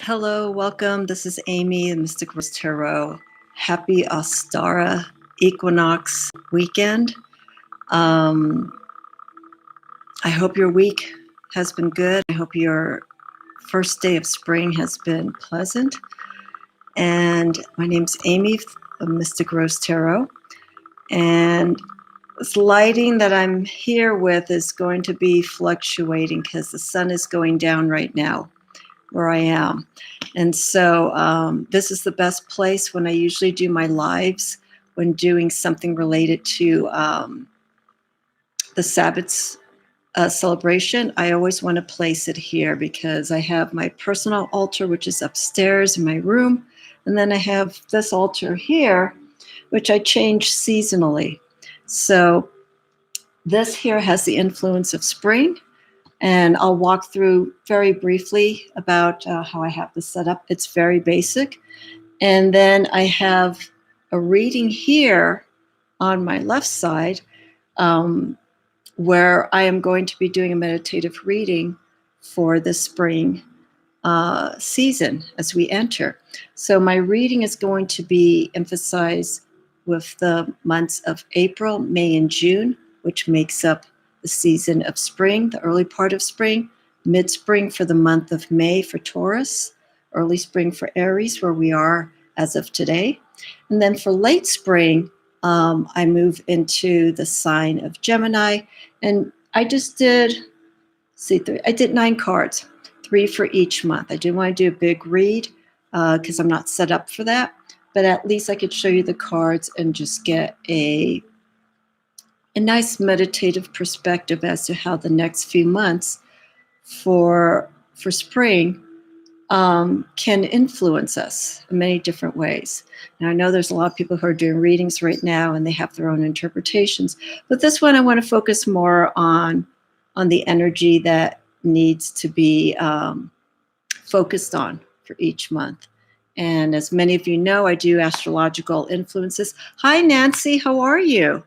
Hello, welcome. This is Amy, the Mystic Rose Tarot. Happy Ostara Equinox weekend. I hope your week has been good. I hope your first day of spring has been pleasant. And my name's Amy, the Mystic Rose Tarot. And this lighting that I'm here with is going to be fluctuating because the sun is going down right now where I am. And so this is the best place when I usually do my lives, when doing something related to the Sabbath's celebration. I always want to place it here because I have my personal altar, which is upstairs in my room. And then I have this altar here, which I change seasonally. So this here has the influence of spring. And I'll walk through very briefly about how I have this set up. It's very basic. And then I have a reading here on my left side where I am going to be doing a meditative reading for the spring season as we enter. So my reading is going to be emphasized with the months of April, May, and June, which makes up the season of spring, the early part of spring, mid-spring for the month of May for Taurus, early spring for Aries, where we are as of today. And then for late spring, I move into the sign of Gemini. And I just did, I did 9 cards, 3 for each month. I didn't want to do a big read because I'm not set up for that. But at least I could show you the cards and just get a nice meditative perspective as to how the next few months for spring can influence us in many different ways. Now, I know there's a lot of people who are doing readings right now and they have their own interpretations, but this one I want to focus more on the energy that needs to be focused on for each month. And as many of you know, I do astrological influences. Hi, Nancy, how are you?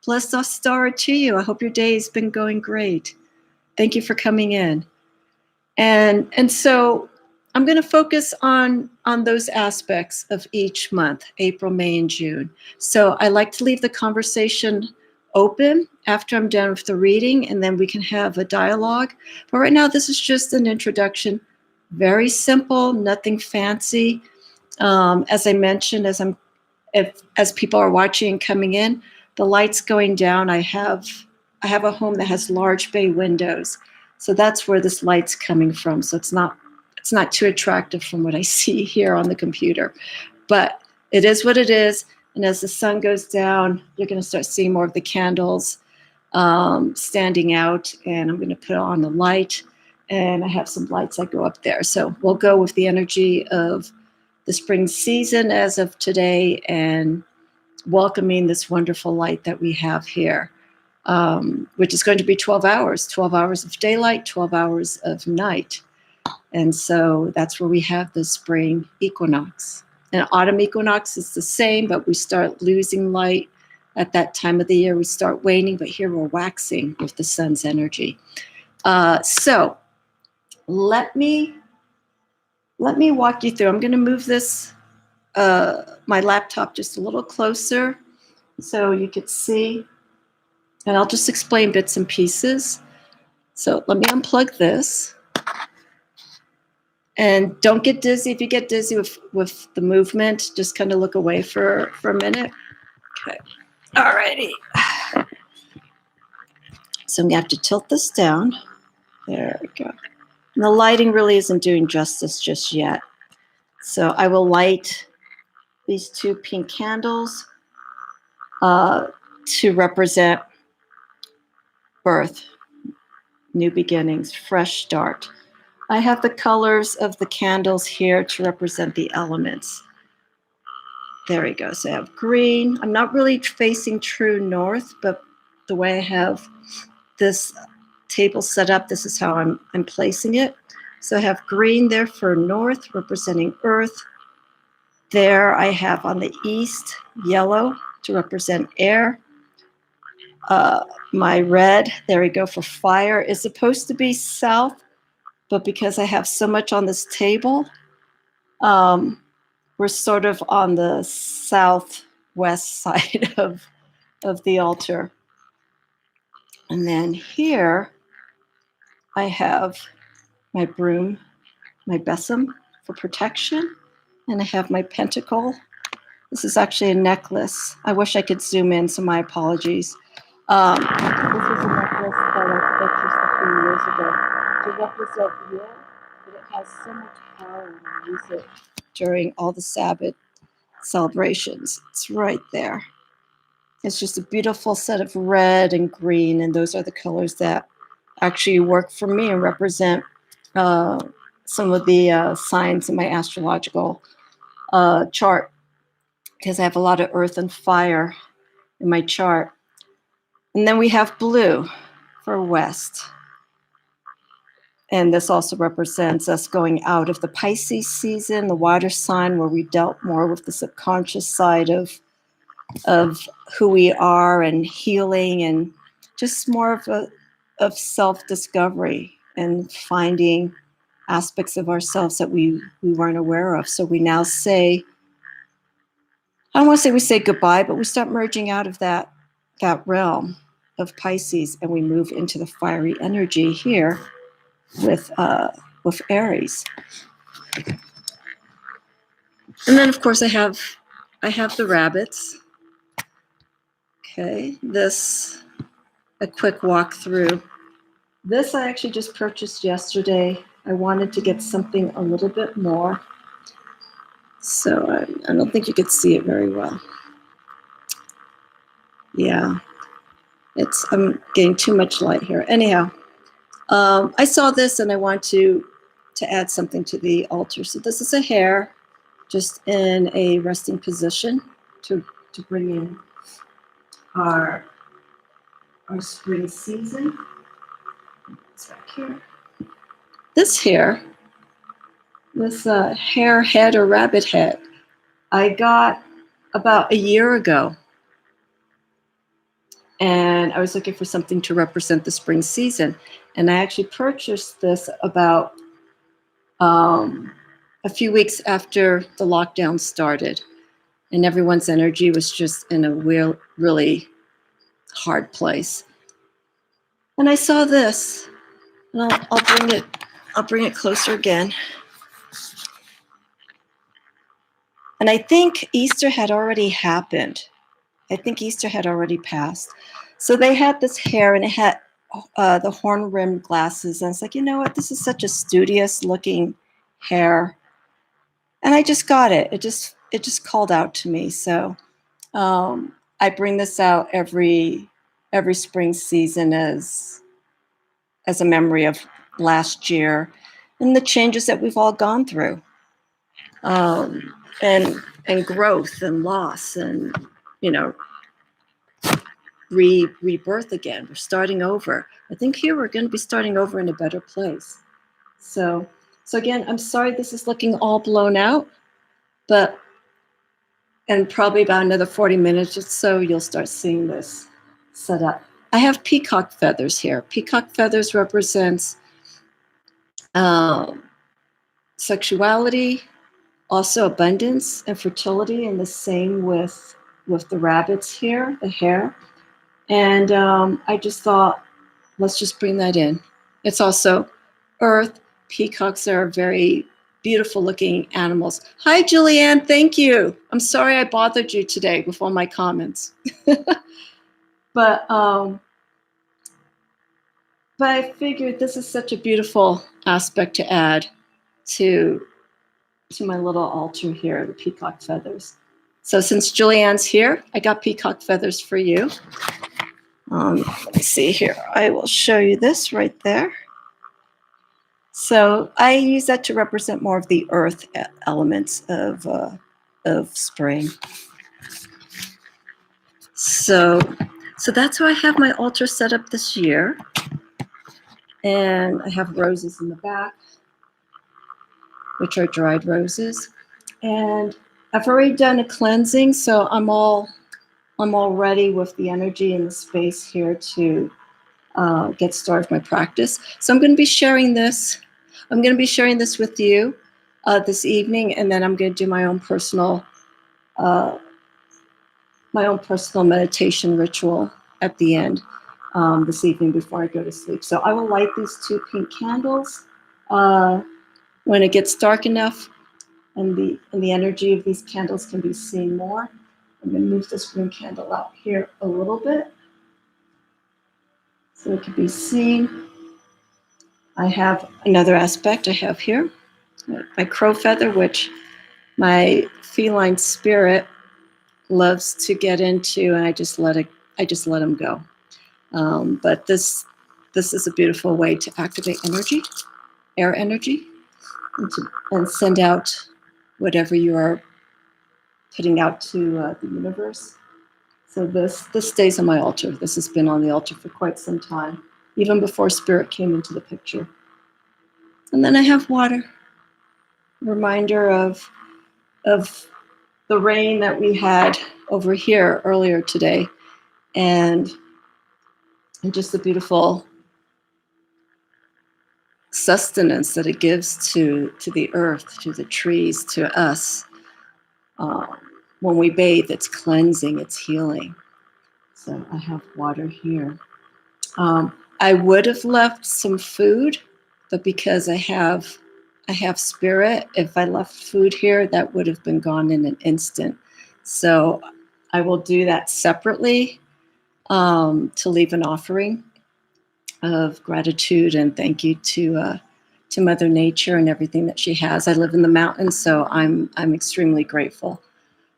Blessed Ostara to you. I hope your day has been going great. Thank you for coming in. And so I'm going to focus on those aspects of each month, April, May, and June. So I like to leave the conversation open after I'm done with the reading, and then we can have a dialogue. But right now, this is just an introduction. Very simple, nothing fancy. As I mentioned, as people are watching and coming in, the lights going down. I have a home that has large bay windows, so that's where this light's coming from. So it's not too attractive from what I see here on the computer, but it is what it is. And as the sun goes down, you're going to start seeing more of the candles standing out. And I'm going to put on the light, and I have some lights that go up there. So we'll go with the energy of the spring season as of today and welcoming this wonderful light that we have here, which is going to be 12 hours of daylight, 12 hours of night. And so that's where we have the spring equinox. And autumn equinox is the same, but we start losing light at that time of the year. We start waning, but here we're waxing with the sun's energy. So let me walk you through. I'm going to move this my laptop just a little closer so you could see, and I'll just explain bits and pieces. So let me unplug this, and don't get dizzy. If you get dizzy with the movement, just kind of look away for a minute. Okay, all righty. So I'm gonna have to tilt this down. There we go. And the lighting really isn't doing justice just yet. So I will light these 2 pink candles to represent birth, new beginnings, fresh start. I have the colors of the candles here to represent the elements. There we go. So I have green. I'm not really facing true north, but the way I have this table set up, this is how I'm placing it. So I have green there for north, representing earth. There I have on the east, yellow to represent air. My red, there we go, for fire is supposed to be south, but because I have so much on this table, We're sort of on the southwest side of the altar. And then here I have my broom, my besom for protection, and I have my pentacle. This is actually a necklace. I wish I could zoom in, so my apologies. This is a necklace that I purchased a few years ago to represent will, but it has so much power when I use it during all the Sabbath celebrations. It's right there. It's just a beautiful set of red and green, and those are the colors that actually work for me and represent some of the signs in my astrological chart, because I have a lot of earth and fire in my chart. And then we have blue for west. And this also represents us going out of the Pisces season, the water sign, where we dealt more with the subconscious side of who we are and healing, and just more of self-discovery and finding aspects of ourselves that we weren't aware of. So we now say, I don't want to say we say goodbye, but we start merging out of that realm of Pisces, and we move into the fiery energy here with Aries. And then of course I have the rabbits. Okay, a quick walk through. This I actually just purchased yesterday. I wanted to get something a little bit more. So I don't think you could see it very well. Yeah, I'm getting too much light here. Anyhow, I saw this and I want to add something to the altar. So this is a hare just in a resting position to bring in our spring season. It's back here. This hare, this hare head or rabbit head, I got about a year ago. And I was looking for something to represent the spring season. And I actually purchased this about a few weeks after the lockdown started. And everyone's energy was just in a really hard place. And I saw this, and I'll bring it closer again. And I think Easter had already happened. I think Easter had already passed. So they had this hare, and it had the horn-rimmed glasses. And it's like, you know what? This is such a studious-looking hare. And I just got it. It just called out to me. So I bring this out every spring season as a memory of last year and the changes that we've all gone through, and growth and loss, and rebirth again. We're starting over. I think here we're going to be starting over in a better place. So again, I'm sorry this is looking all blown out, but in probably about another 40 minutes or so, you'll start seeing this set up. I have peacock feathers here. Peacock feathers represents sexuality, also abundance and fertility, and the same with the rabbits here, the hare. And I just thought, let's just bring that in. It's also earth. Peacocks are very beautiful looking animals. Hi, Julianne. Thank you. I'm sorry I bothered you today with all my comments. But I figured this is such a beautiful aspect to add to my little altar here, the peacock feathers. So since Julianne's here, I got peacock feathers for you. Let me see here. I will show you this right there. So I use that to represent more of the earth elements of spring. So that's how I have my altar set up this year. And I have roses in the back, which are dried roses. And I've already done a cleansing, so I'm all ready with the energy and the space here to get started with my practice. So I'm going to be sharing this. I'm going to be sharing this with you. this evening, and then I'm going to do my own personal meditation ritual at the end this evening before I go to sleep. So I will light these 2 pink candles when it gets dark enough, and the energy of these candles can be seen more. I'm going to move this green candle out here a little bit so it can be seen. I have another aspect I have here, my crow feather, which my feline spirit loves to get into, and I just let him go. But this is a beautiful way to activate energy, air energy, and send out whatever you are putting out to the universe. So this stays on my altar. This has been on the altar for quite some time, even before spirit came into the picture. And then I have water, reminder of the rain that we had over here earlier today, and just the beautiful sustenance that it gives to the earth, to the trees, to us. When we bathe, it's cleansing, it's healing. So I have water here. I would have left some food, but because I have spirit, if I left food here, that would have been gone in an instant. So I will do that separately to leave an offering of gratitude and thank you to Mother Nature and everything that she has. I live in the mountains, so I'm extremely grateful.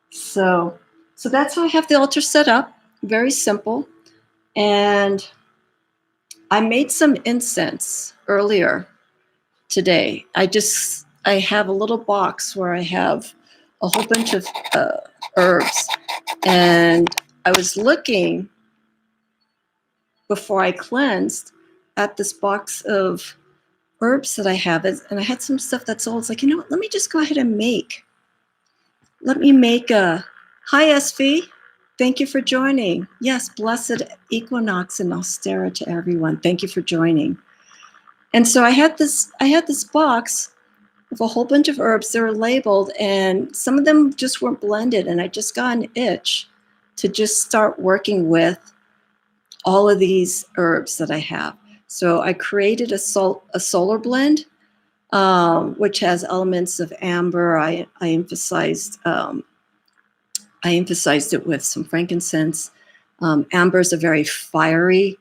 So that's how I have the altar set up. Very simple. And I made some incense earlier today. I have a little box where I have a whole bunch of herbs, and I was looking before I cleansed at this box of herbs that I have, and I had some stuff that's old. It's like, you know what, let me just go ahead and make a, hi SV, thank you for joining. Yes, blessed Equinox and Ostara to everyone. Thank you for joining. And so I had this box of a whole bunch of herbs. They were labeled, and some of them just weren't blended, and I just got an itch to just start working with all of these herbs that I have. So I created a solar blend, which has elements of amber. I emphasized it with some frankincense. Amber is a very fiery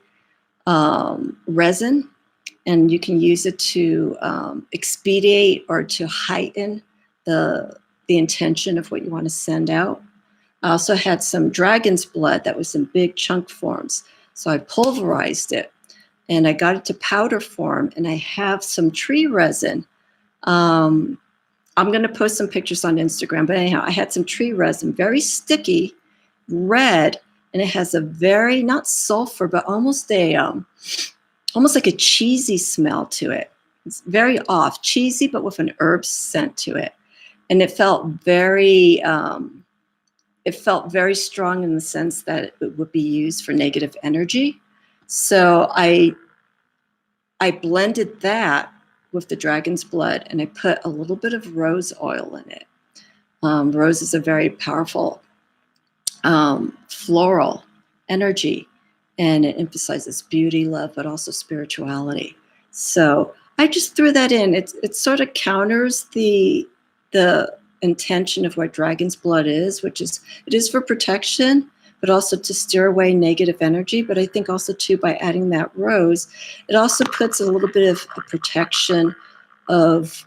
resin, and you can use it to expedite or to heighten the intention of what you want to send out. I also had some dragon's blood that was in big chunk forms. So I pulverized it and I got it to powder form, and I have some tree resin. I'm going to post some pictures on Instagram, but anyhow, I had some tree resin, very sticky, red, and it has a very, not sulfur, but almost like a cheesy smell to it. It's very off, cheesy, but with an herb scent to it. And it felt very strong in the sense that it would be used for negative energy. So I blended that with the dragon's blood, and I put a little bit of rose oil in it. Rose is a very powerful floral energy, and it emphasizes beauty, love, but also spirituality. So I just threw that in. It sort of counters the intention of what dragon's blood is, which is, it is for protection, but also to steer away negative energy. But I think also too, by adding that rose, it also puts a little bit of a protection of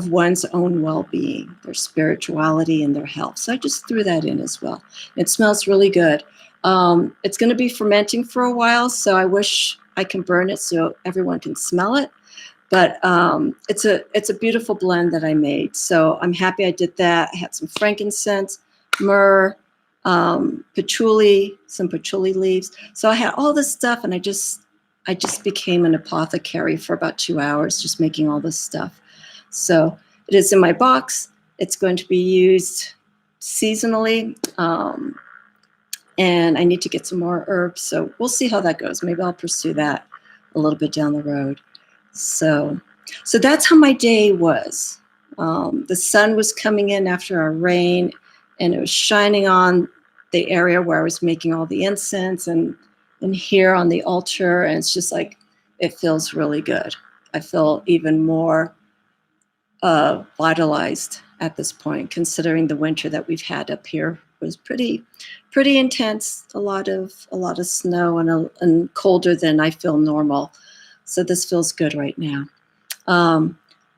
one's own well-being, their spirituality, and their health. So I just threw that in as well. It smells really good. It's going to be fermenting for a while, so I wish I can burn it so everyone can smell it. But it's a beautiful blend that I made. So I'm happy I did that. I had some frankincense, myrrh, patchouli, some patchouli leaves. So I had all this stuff, and I just became an apothecary for about 2 hours, just making all this stuff. So it is in my box. It's going to be used seasonally. And I need to get some more herbs. So we'll see how that goes. Maybe I'll pursue that a little bit down the road. So that's how my day was. The sun was coming in after our rain, and it was shining on the area where I was making all the incense and here on the altar. And it's just like, it feels really good. I feel even more vitalized at this point, considering the winter that we've had up here was pretty intense. A lot of snow and colder than I feel normal. So this feels good right now.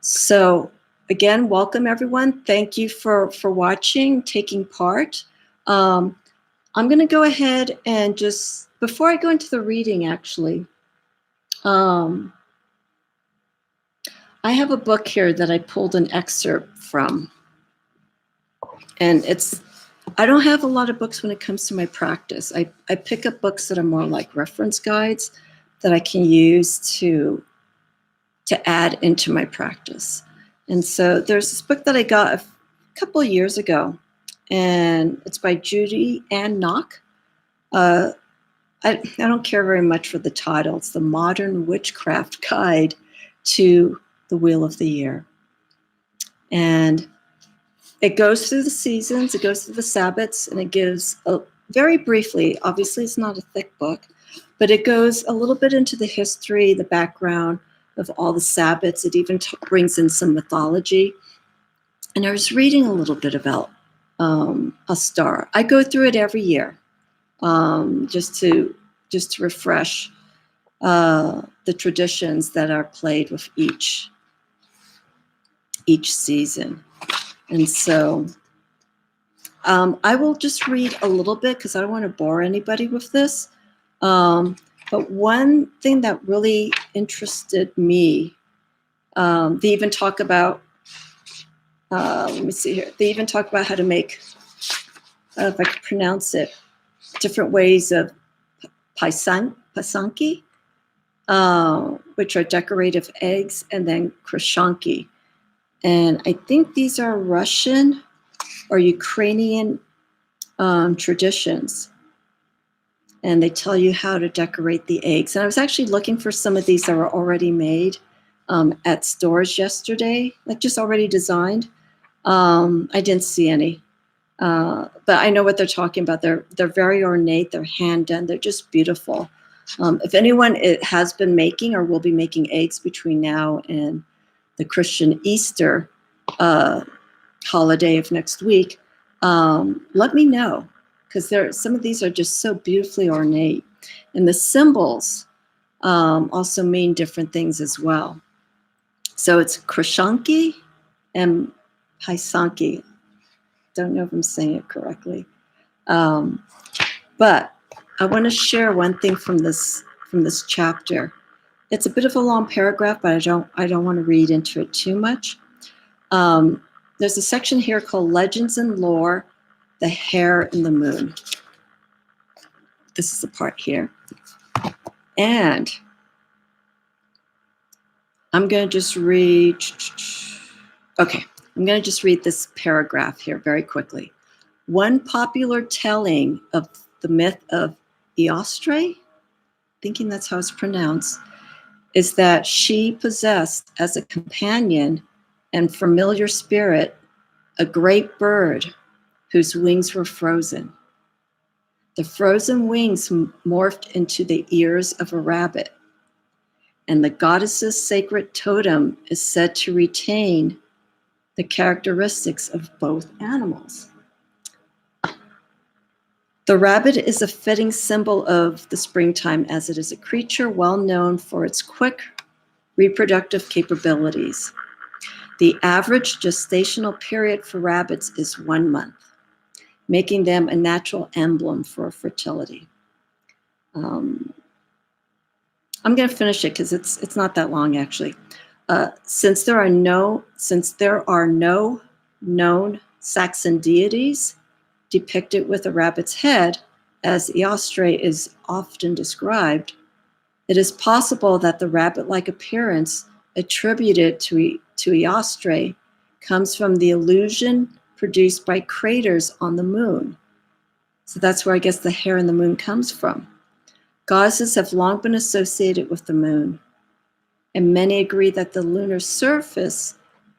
So again, welcome everyone. Thank you for watching, taking part. I'm going to go ahead and just, before I go into the reading, actually, I have a book here that I pulled an excerpt from. And I don't have a lot of books when it comes to my practice. I pick up books that are more like reference guides that I can use to add into my practice. And so there's this book that I got a couple of years ago, and it's by Judy Ann Knock. I don't care very much for the title. It's the Modern Witchcraft Guide to the Wheel of the Year. And it goes through the seasons, it goes through the Sabbats, and it gives, very briefly, obviously it's not a thick book, but it goes a little bit into the history, the background of all the Sabbats. It even brings in some mythology. And I was reading a little bit about Ostara. I go through it every year, just to refresh the traditions that are played with each season. And so I will just read a little bit because I don't want to bore anybody with this. But one thing that really interested me, they even talk about, let me see here. They even talk about how to make, if I could pronounce it, different ways of pasanki, which are decorative eggs, and then krashanki. And I think these are Russian or Ukrainian traditions. And they tell you how to decorate the eggs. And I was actually looking for some of these that were already made at stores yesterday, like just already designed. I didn't see any, but I know what they're talking about. They're very ornate. They're hand done. They're just beautiful. If anyone has been making or will be making eggs between now and the Christian Easter holiday of next week, let me know, because some of these are just so beautifully ornate, and the symbols also mean different things as well. So it's krashanki and paisanki. Don't know if I'm saying it correctly, but I want to share one thing from this chapter. It's a bit of a long paragraph, but I don't want to read into it too much. There's a section here called Legends and Lore, the Hare and the Moon. This is the part here. And I'm going to just read, okay, I'm going to just read this paragraph here very quickly. One popular telling of the myth of Ostara, thinking that's how it's pronounced, is that she possessed as a companion and familiar spirit a great bird whose wings were frozen. The frozen wings morphed into the ears of a rabbit, and the goddess's sacred totem is said to retain the characteristics of both animals. The rabbit is a fitting symbol of the springtime, as it is a creature well known for its quick reproductive capabilities. The average gestational period for rabbits is 1 month, making them a natural emblem for fertility. I'm going to finish it because it's not that long, actually. Since there are no known Saxon deities depicted with a rabbit's head, as Ostara is often described, it is possible that the rabbit-like appearance attributed to Ostara comes from the illusion produced by craters on the moon. So that's where I guess the hare and the moon comes from. Goddesses have long been associated with the moon, and many agree that the lunar surface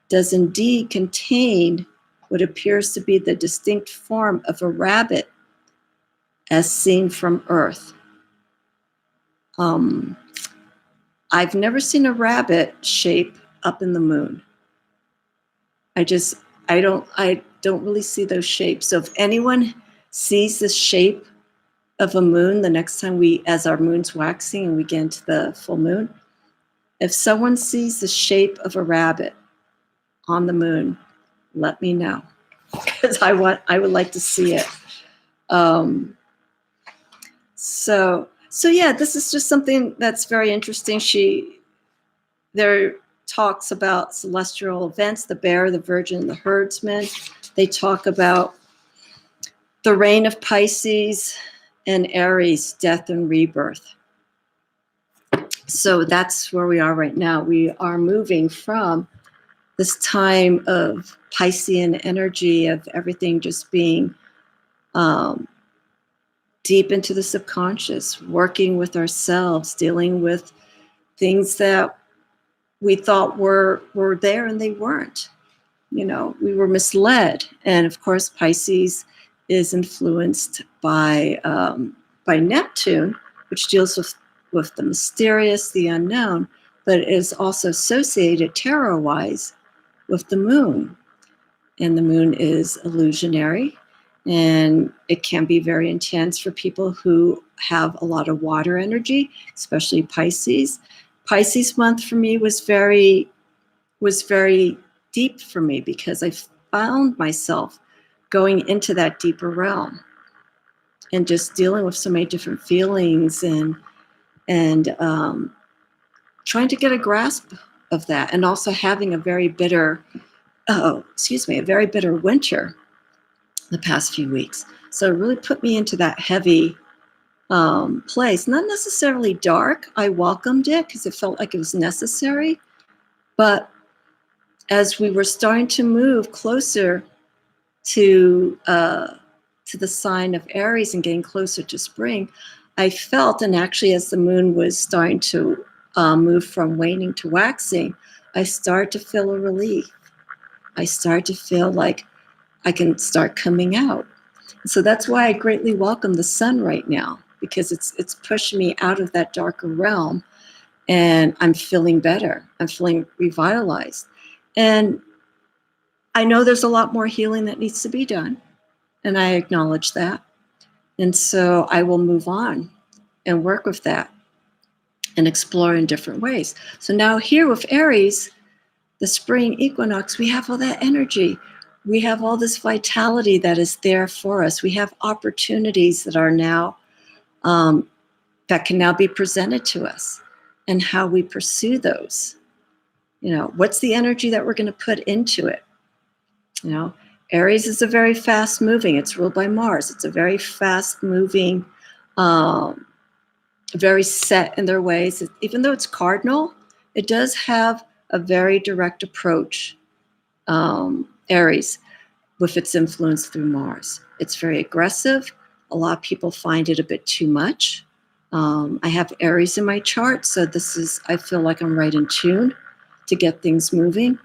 does indeed contain what appears to be the distinct form of a rabbit as seen from Earth. I've never seen a rabbit shape up in the moon. I don't really see those shapes. So if anyone sees the shape of a moon the next time as our moon's waxing and we get into the full moon, if someone sees the shape of a rabbit on the moon, let me know, because I would like to see it. So yeah, this is just something that's very interesting. There talks about celestial events, the bear, the virgin, the herdsman. They talk about the reign of Pisces and Aries, death and rebirth. So that's where we are right now. We are moving from this time of Piscean energy, of everything just being deep into the subconscious, working with ourselves, dealing with things that we thought were there and they weren't. You know, we were misled. And of course, Pisces is influenced by Neptune, which deals with the mysterious, the unknown, but is also associated tarot-wise with the moon. And the moon is illusionary, and it can be very intense for people who have a lot of water energy, especially Pisces. Pisces month for me was very deep for me, because I found myself going into that deeper realm and just dealing with so many different feelings and trying to get a grasp of that, and also having a very bitter winter the past few weeks. So it really put me into that heavy place. Not necessarily dark. I welcomed it because it felt like it was necessary. But as we were starting to move closer to the sign of Aries and getting closer to spring, I felt, and actually as the moon was starting to move from waning to waxing, I started to feel a relief. I started to feel like I can start coming out. So that's why I greatly welcome the sun right now, because it's pushing me out of that darker realm, and I'm feeling better. I'm feeling revitalized. And I know there's a lot more healing that needs to be done, and I acknowledge that. And so I will move on and work with that and explore in different ways. So now here with Aries, the spring equinox, we have all that energy. We have all this vitality that is there for us. We have opportunities that are now, that can now be presented to us, and how we pursue those. You know, what's the energy that we're going to put into it? You know, Aries is a very fast moving, it's ruled by Mars. It's a very fast moving, very set in their ways. Even though it's cardinal, it does have a very direct approach, Aries, with its influence through Mars. It's very aggressive. A lot of people find it a bit too much. I have Aries in my chart, so I feel like I'm right in tune to get things moving.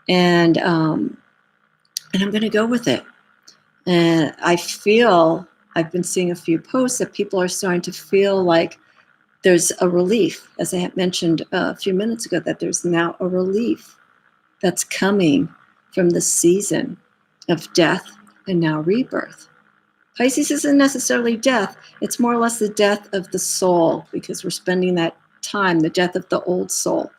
And I'm going to go with it. And I've been seeing a few posts that people are starting to feel like there's a relief, as I had mentioned a few minutes ago, that there's now a relief that's coming from the season of death and now rebirth. Pisces isn't necessarily death. It's more or less the death of the soul, because we're spending that time, the death of the old soul,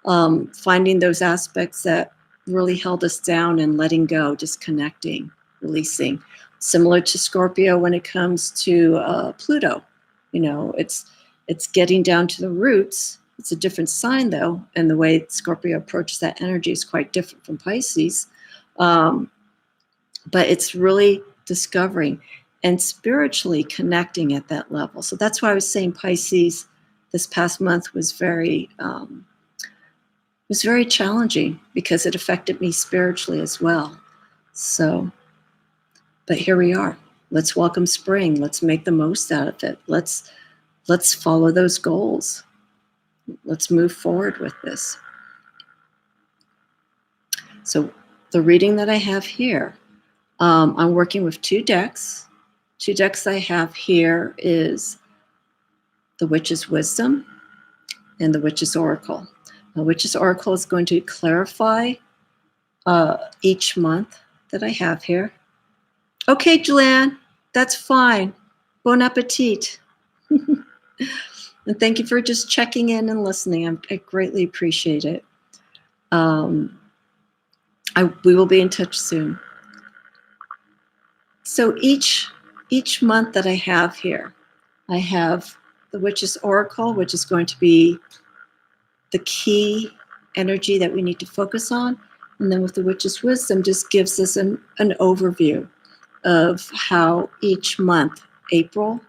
finding those aspects that really held us down and letting go, disconnecting, releasing. Similar to Scorpio when it comes to Pluto. You know, it's getting down to the roots. It's a different sign, though, and the way Scorpio approaches that energy is quite different from Pisces. But it's really discovering and spiritually connecting at that level. So that's why I was saying Pisces this past month was very challenging, because it affected me spiritually as well. So, but here we are. Let's welcome spring. Let's make the most out of it. Let's follow those goals. Let's move forward with this. So the reading that I have here, I'm working with two decks. Two decks I have here is the Witch's Wisdom and the Witch's Oracle. The Witch's Oracle is going to clarify each month that I have here. Okay, Julianne, that's fine. Bon appetit. And thank you for just checking in and listening. I greatly appreciate it. We will be in touch soon. So each month that I have here, I have the Witch's Oracle, which is going to be the key energy that we need to focus on. And then with the Witch's Wisdom, just gives us an overview of how each month, April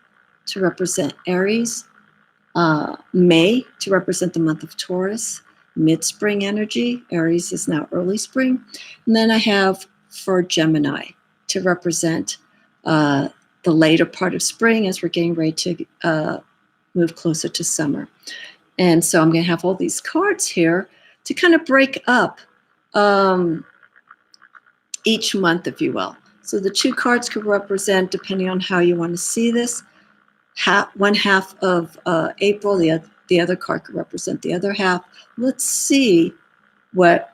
to represent Aries, May to represent the month of Taurus, mid-spring energy, Aries is now early spring. And then I have for Gemini to represent the later part of spring as we're getting ready to move closer to summer. And so I'm going to have all these cards here to kind of break up each month, if you will. So the two cards could represent, depending on how you want to see this, one half of April, the other card could represent the other half. Let's see what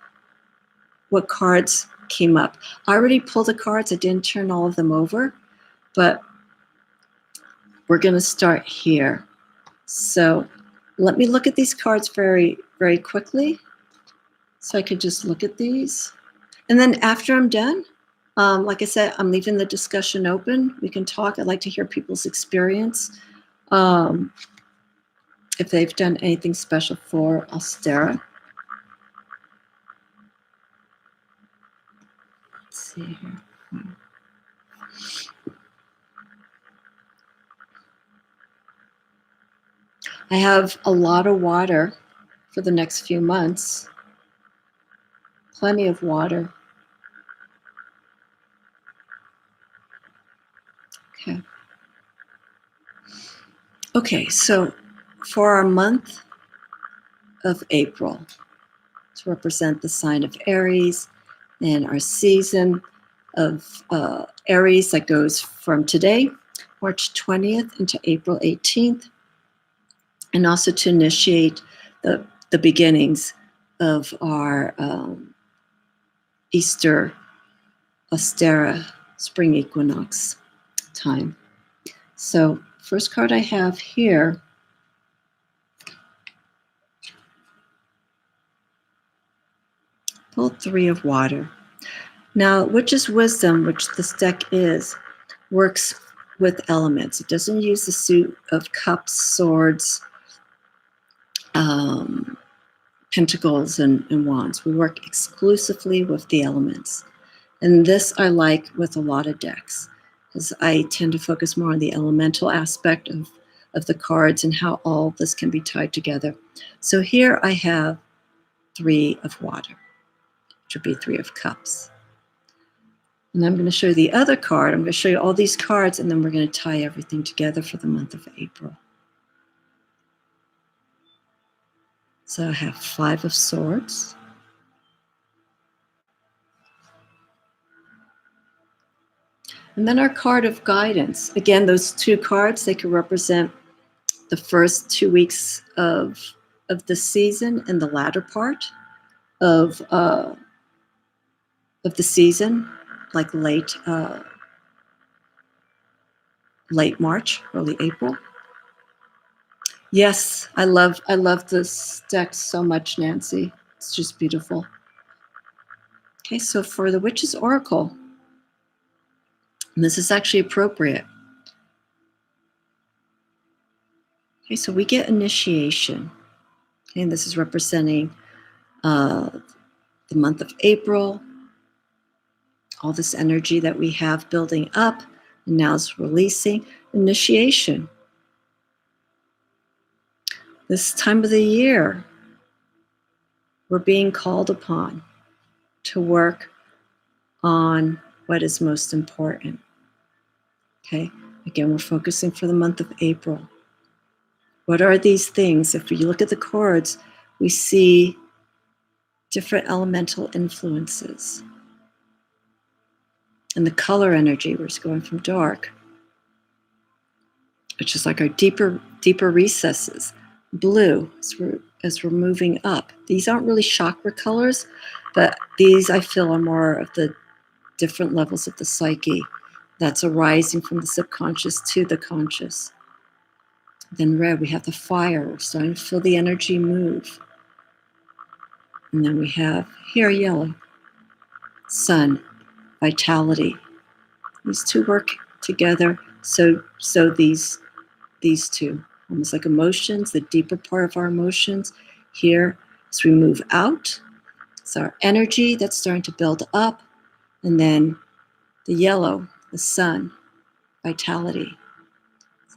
cards came up. I already pulled the cards. I didn't turn all of them over, but we're going to start here. So let me look at these cards very, very quickly so I could just look at these. And then after I'm done, like I said, I'm leaving the discussion open. We can talk. I'd like to hear people's experience. If they've done anything special for Ostara. Let's see here. I have a lot of water for the next few months. Plenty of water. Okay. Okay, so for our month of April, to represent the sign of Aries, and our season of Aries that goes from today, March 20th, into April 18th, and also to initiate the beginnings of our Easter Ostara spring equinox time. So first card I have here pull Three of Water. Now, Witch's Wisdom, which this deck is, works with elements. It doesn't use the suit of cups, swords, pentacles, and wands. We work exclusively with the elements. And this I like with a lot of decks, because I tend to focus more on the elemental aspect of the cards and how all this can be tied together. So here I have Three of Water, which would be Three of Cups. And I'm going to show you the other card. I'm going to show you all these cards, and then we're going to tie everything together for the month of April. So I have Five of Swords. And then our card of guidance. Again, those two cards, they could represent the first 2 weeks of the season and the latter part of the season, like late March, early April. Yes, I love this deck so much, Nancy. It's just beautiful. Okay, so for the Witch's Oracle, and this is actually appropriate. Okay, so we get initiation. Okay, and this is representing the month of April, all this energy that we have building up, and now it's releasing. Initiation. This time of the year, we're being called upon to work on what is most important. Okay, again, we're focusing for the month of April. What are these things? If you look at the cards, we see different elemental influences. And the color energy, we're going from dark, which is like our deeper recesses. Blue, as we're moving up. These aren't really chakra colors, but these I feel are more of the different levels of the psyche that's arising from the subconscious to the conscious. Then red, we have the fire. We're starting to feel the energy move. And then we have here yellow, sun, vitality. These two work together. So these two, almost like emotions, the deeper part of our emotions. Here, as we move out, it's our energy that's starting to build up. And then the yellow, the sun, vitality.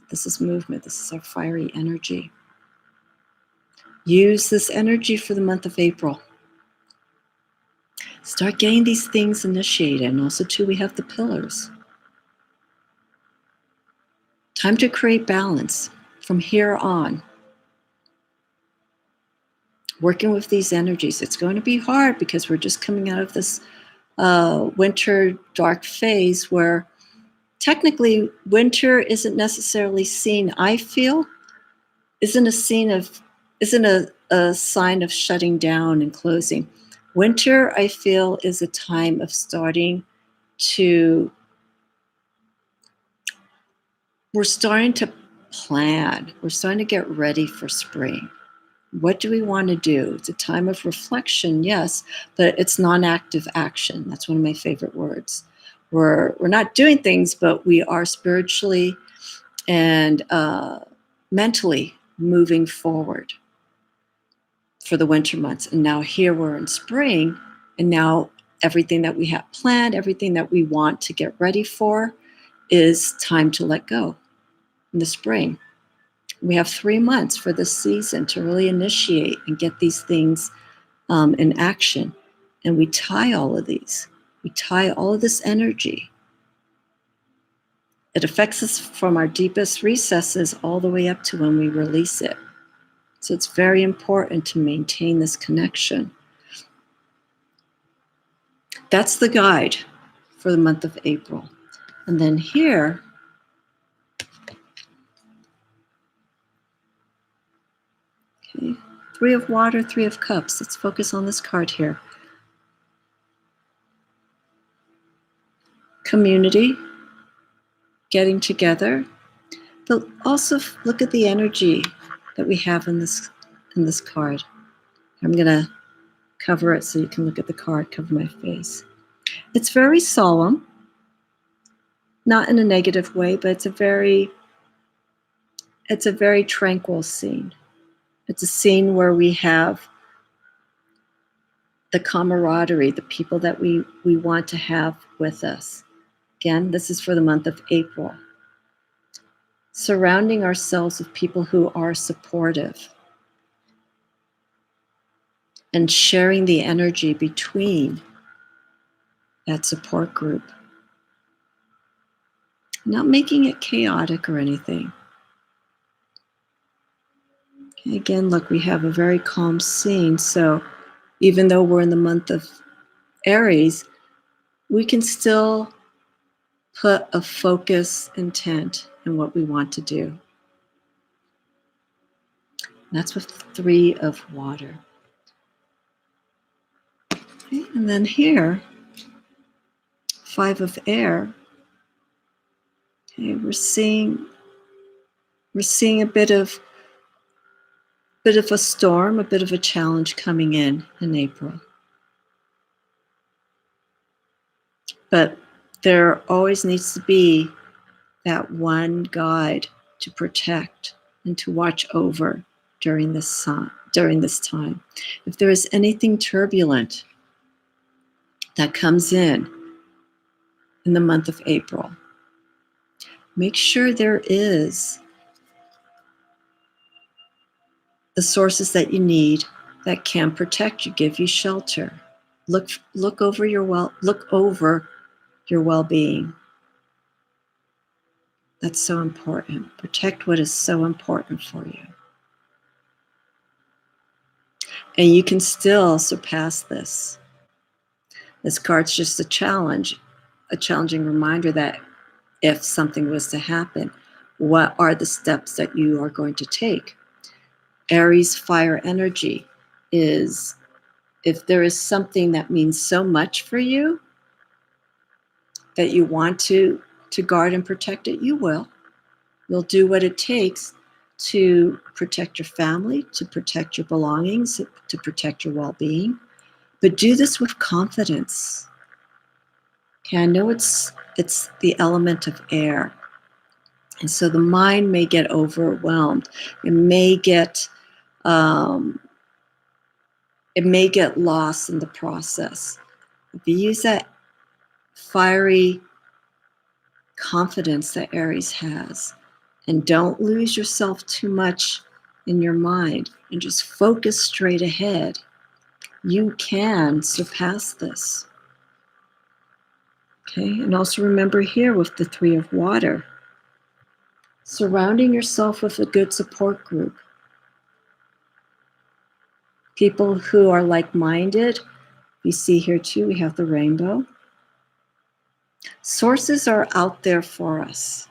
This is movement. This is our fiery energy. Use this energy for the month of April. Start getting these things initiated. And also, too, we have the pillars. Time to create balance from here on. Working with these energies. It's going to be hard because we're just coming out of this winter dark phase where technically winter isn't necessarily seen, I feel, isn't a sign of shutting down and closing. Winter, I feel, is a time of we're starting to plan. We're starting to get ready for spring. What do we want to do? It's a time of reflection, yes, but it's non-active action. That's one of my favorite words. We're not doing things, but we are spiritually and mentally moving forward for the winter months. And now here we're in spring, and now everything that we have planned, everything that we want to get ready for is time to let go in the spring. We have 3 months for this season to really initiate and get these things in action. And we tie all of these. We tie all of this energy. It affects us from our deepest recesses all the way up to when we release it. So it's very important to maintain this connection. That's the guide for the month of April. And then here, okay, 3 of water, 3 of cups. Let's focus on this card here. Community, getting together, but also look at the energy that we have in this card. I'm going to cover it so you can look at the card, cover my face. It's very solemn, not in a negative way, but it's a very tranquil scene. It's a scene where we have the camaraderie, the people that we want to have with us. Again, this is for the month of April. Surrounding ourselves with people who are supportive and sharing the energy between that support group. Not making it chaotic or anything. Okay, again, look, we have a very calm scene. So even though we're in the month of Aries, we can still put a focus intent in what we want to do. That's with 3 of water. Okay, and then here, 5 of air. Okay, we're seeing a bit of a storm, a bit of a challenge coming in April. But there always needs to be that one guide to protect and to watch over during this time. If there is anything turbulent that comes in the month of April, make sure there is the sources that you need that can protect you, give you shelter. Look over your well-being. That's so important. Protect what is so important for you. And you can still surpass this. This card's just a challenging reminder that if something was to happen, what are the steps that you are going to take? Aries fire energy is, if there is something that means so much for you that you want to guard and protect it, you will. You'll do what it takes to protect your family, to protect your belongings, to protect your well-being. But do this with confidence. Okay, I know it's the element of air. And so the mind may get overwhelmed. It may get lost in the process. If you use that fiery confidence that Aries has, and don't lose yourself too much in your mind, and just focus straight ahead, you can surpass this. Okay, and also remember here with the Three of Water, surrounding yourself with a good support group. People who are like-minded. You see here too, we have the rainbow. Sources are out there for us.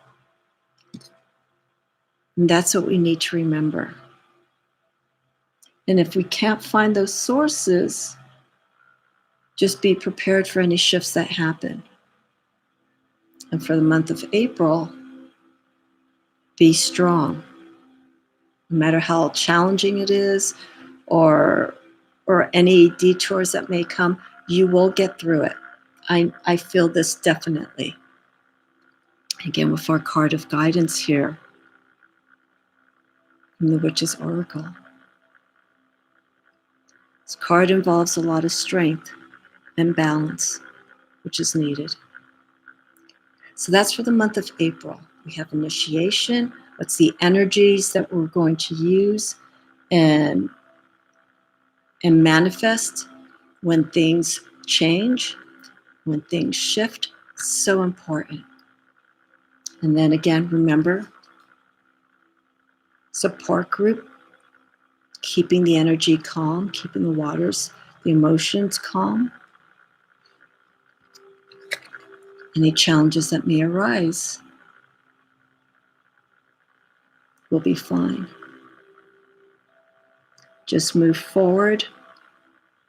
And that's what we need to remember. And if we can't find those sources, just be prepared for any shifts that happen. And for the month of April, be strong. No matter how challenging it is, or any detours that may come, you will get through it. I feel this definitely. Again, with our card of guidance here from the Witch's Oracle. This card involves a lot of strength and balance, which is needed. So that's for the month of April. We have initiation. What's the energies that we're going to use and manifest when things change, when things shift. So important. And then again, remember, support group, keeping the energy calm, keeping the waters, the emotions calm. Any challenges that may arise will be fine. Just move forward.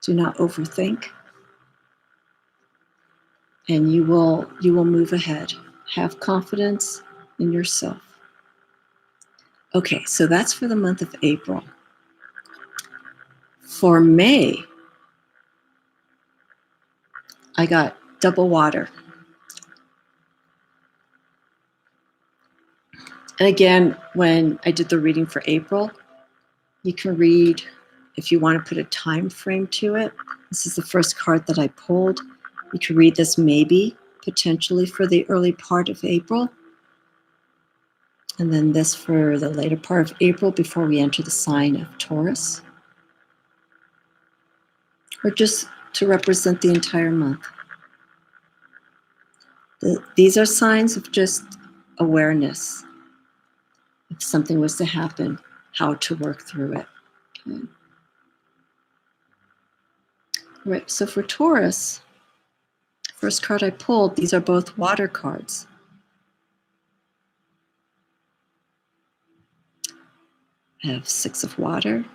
Do not overthink. And you will move ahead. Have confidence in yourself. Okay, so that's for the month of April. For May, I got double water. And again, when I did the reading for April, you can read, if you want to put a time frame to it. This is the first card that I pulled. You can read this maybe, potentially for the early part of April. And then this for the later part of April before we enter the sign of Taurus. Or just to represent the entire month. These are signs of just awareness. If something was to happen, how to work through it. Okay. All right, so for Taurus, first card I pulled, these are both water cards. I have Six of Water.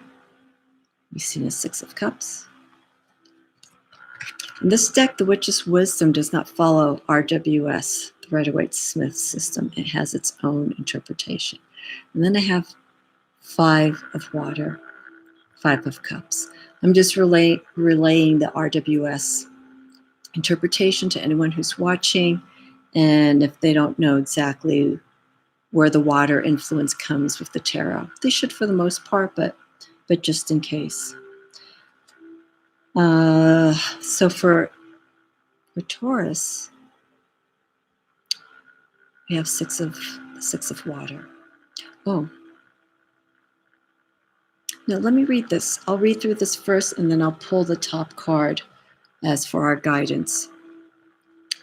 We've seen a Six of Cups. In this deck, the Witch's Wisdom does not follow RWS, the Rider-Waite-Smith system. It has its own interpretation. And then I have Five of Water, Five of Cups. I'm just relaying the RWS interpretation to anyone who's watching. And if they don't know exactly where the water influence comes with the tarot, they should for the most part, but just in case. So for Taurus, we have Six of Water. Oh, now let me read this. I'll read through this first, and then I'll pull the top card as for our guidance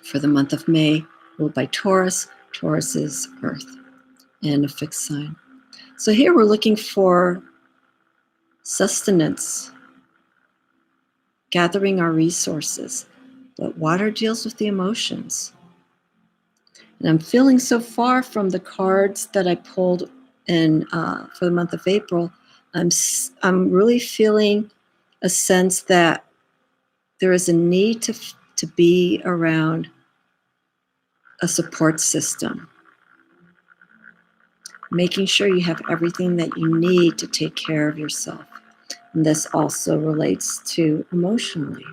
for the month of May, ruled by Taurus. Taurus is Earth and a fixed sign. So here we're looking for sustenance, gathering our resources. But water deals with the emotions. And I'm feeling so far from the cards that I pulled in for the month of April, I'm really feeling a sense that there is a need to be around a support system, making sure you have everything that you need to take care of yourself. And this also relates to emotionally.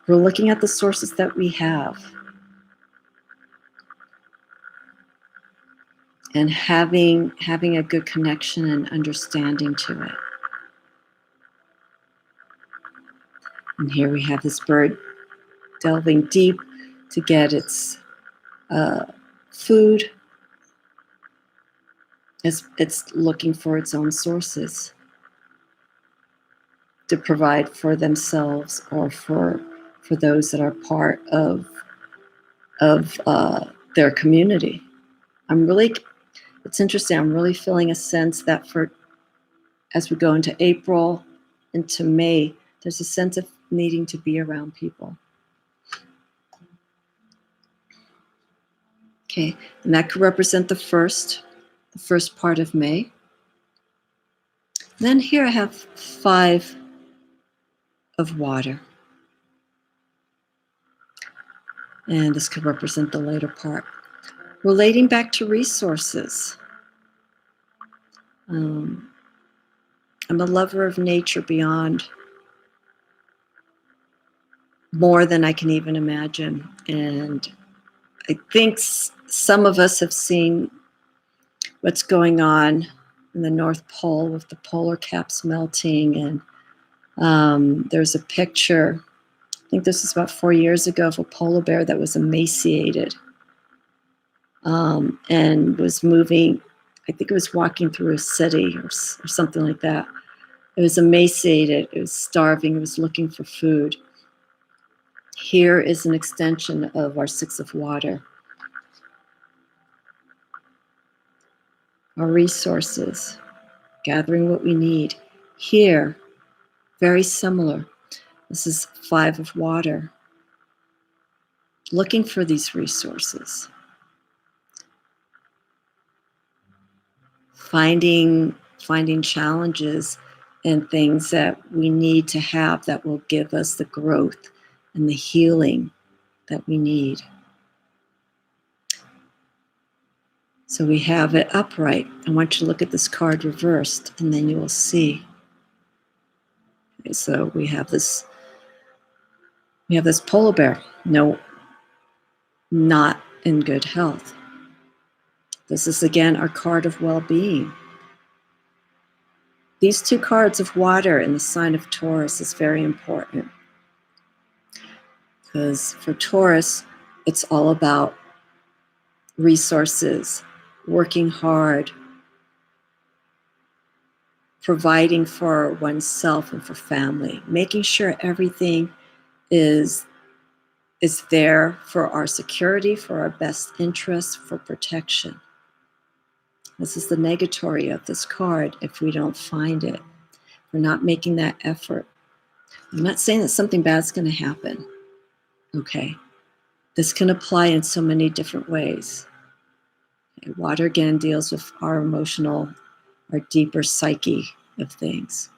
We're looking at the sources that we have and having a good connection and understanding to it. And here we have this bird delving deep to get its food. It's looking for its own sources to provide for themselves or for those that are part of their community. It's interesting. I'm really feeling a sense that as we go into April, into May, there's a sense of needing to be around people. Okay, and that could represent the first part of May. Then here I have 5 of water. And this could represent the later part. Relating back to resources. I'm a lover of nature beyond more than I can even imagine. And I think some of us have seen what's going on in the North Pole with the polar caps melting. And there's a picture, I think this is about 4 years ago, of a polar bear that was emaciated and was moving. I think it was walking through a city or something like that. It was emaciated, it was starving, it was looking for food. Here is an extension of our 6 of water. Our resources, gathering what we need. Here, very similar. This is 5 of water. Looking for these resources. Finding challenges and things that we need to have that will give us the growth and the healing that we need. So we have it upright. I want you to look at this card reversed, and then you will see. Okay, so we have this polar bear, not in good health. This is again our card of well-being. These 2 cards of water in the sign of Taurus is very important. Because for Taurus, it's all about resources, working hard, providing for oneself and for family, making sure everything is there for our security, for our best interest, for protection. This is the negatory of this card if we don't find it. We're not making that effort. I'm not saying that something bad's going to happen. Okay. This can apply in so many different ways. Okay. Water again deals with our emotional, our deeper psyche of things.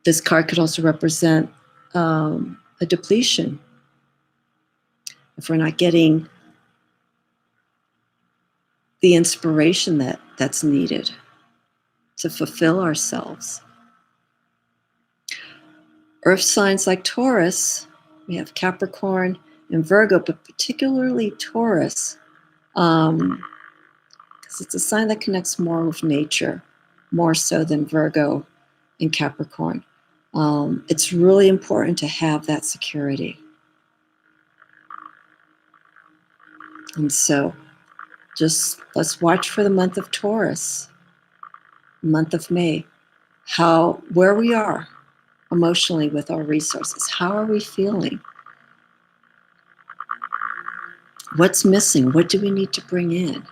This card could also represent a depletion. If we're not getting the inspiration that's needed to fulfill ourselves. Earth signs like Taurus, we have Capricorn and Virgo, but particularly Taurus, because it's a sign that connects more with nature, more so than Virgo and Capricorn. It's really important to have that security. And so just let's watch for the month of Taurus, month of May, where we are emotionally with our resources. How are we feeling? What's missing? What do we need to bring in?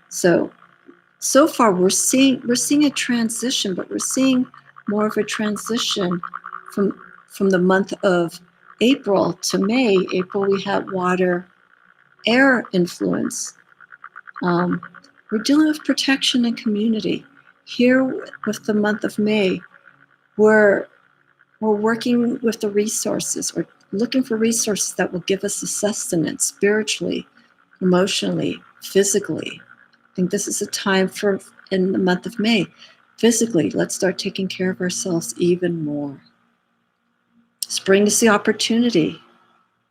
So far we're seeing a transition, but we're seeing more of a transition from the month of April to May. April, we had water, air influence. We're dealing with protection and community. Here with the month of May, we're working with the resources. We're looking for resources that will give us the sustenance spiritually, emotionally, physically. I think this is a time for, in the month of May, physically, let's start taking care of ourselves even more. Spring is the opportunity.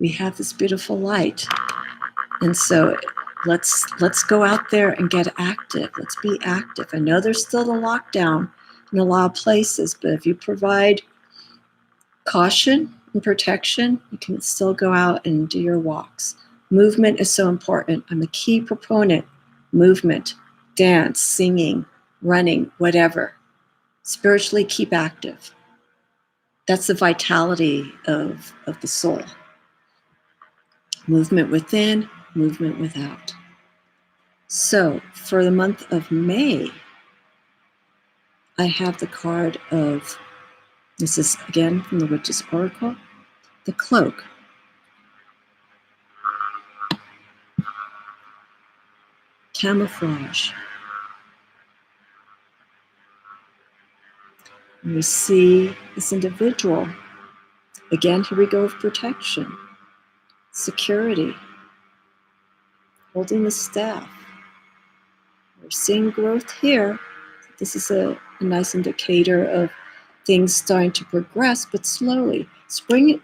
We have this beautiful light. And so let's go out there and get active. Let's be active. I know there's still the lockdown in a lot of places, but if you provide caution and protection, you can still go out and do your walks. Movement is so important. I'm a key proponent. Movement, dance, singing, running, whatever. Spiritually keep active. That's the vitality of the soul. Movement within, movement without. So for the month of May, I have the card of, this is again from the Witch's Oracle, the Cloak. Camouflage. And we see this individual. Again, here we go with protection, security, holding the staff. We're seeing growth here. This is a nice indicator of things starting to progress, but slowly. Spring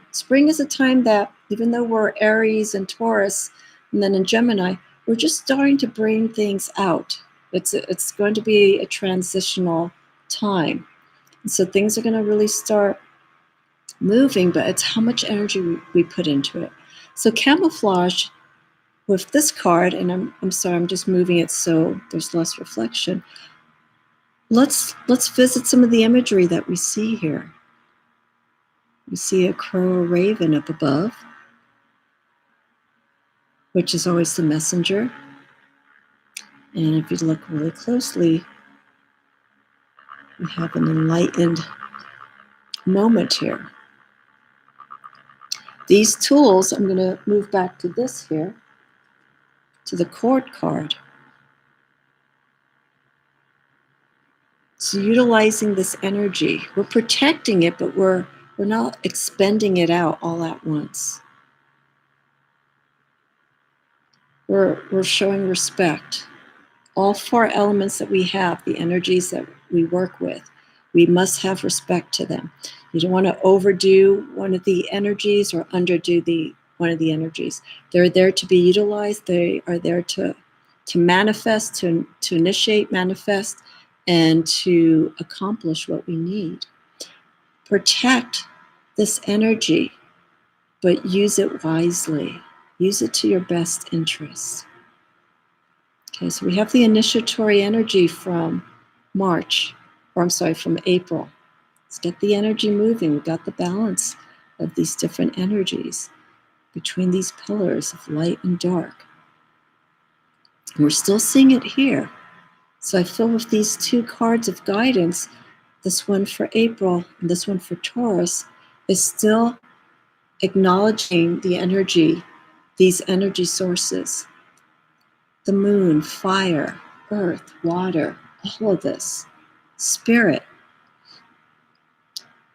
is a time that, even though we're Aries and Taurus, and then in Gemini, we're just starting to bring things out. It's going to be a transitional time. And so things are going to really start moving, but it's how much energy we put into it. So camouflage with this card, and I'm sorry, I'm just moving it so there's less reflection. Let's visit some of the imagery that we see here. We see a crow or raven up above, which is always the messenger. And if you look really closely, we have an enlightened moment here. These tools, I'm going to move back to this here, to the court card. So utilizing this energy, we're protecting it, but we're not expending it out all at once. We're showing respect. All four elements that we have, the energies that we work with, we must have respect to them. You don't want to overdo one of the energies or underdo one of the energies. They're there to be utilized. They are there to manifest, to initiate, manifest, and to accomplish what we need. Protect this energy, but use it wisely. Use it to your best interest. Okay, so we have the initiatory energy from from April. Let's get the energy moving. We've got the balance of these different energies between these pillars of light and dark. And we're still seeing it here. So I feel with these two cards of guidance, this one for April and this one for Taurus, is still acknowledging the energy, these energy sources. The moon, fire, earth, water, all of this, spirit.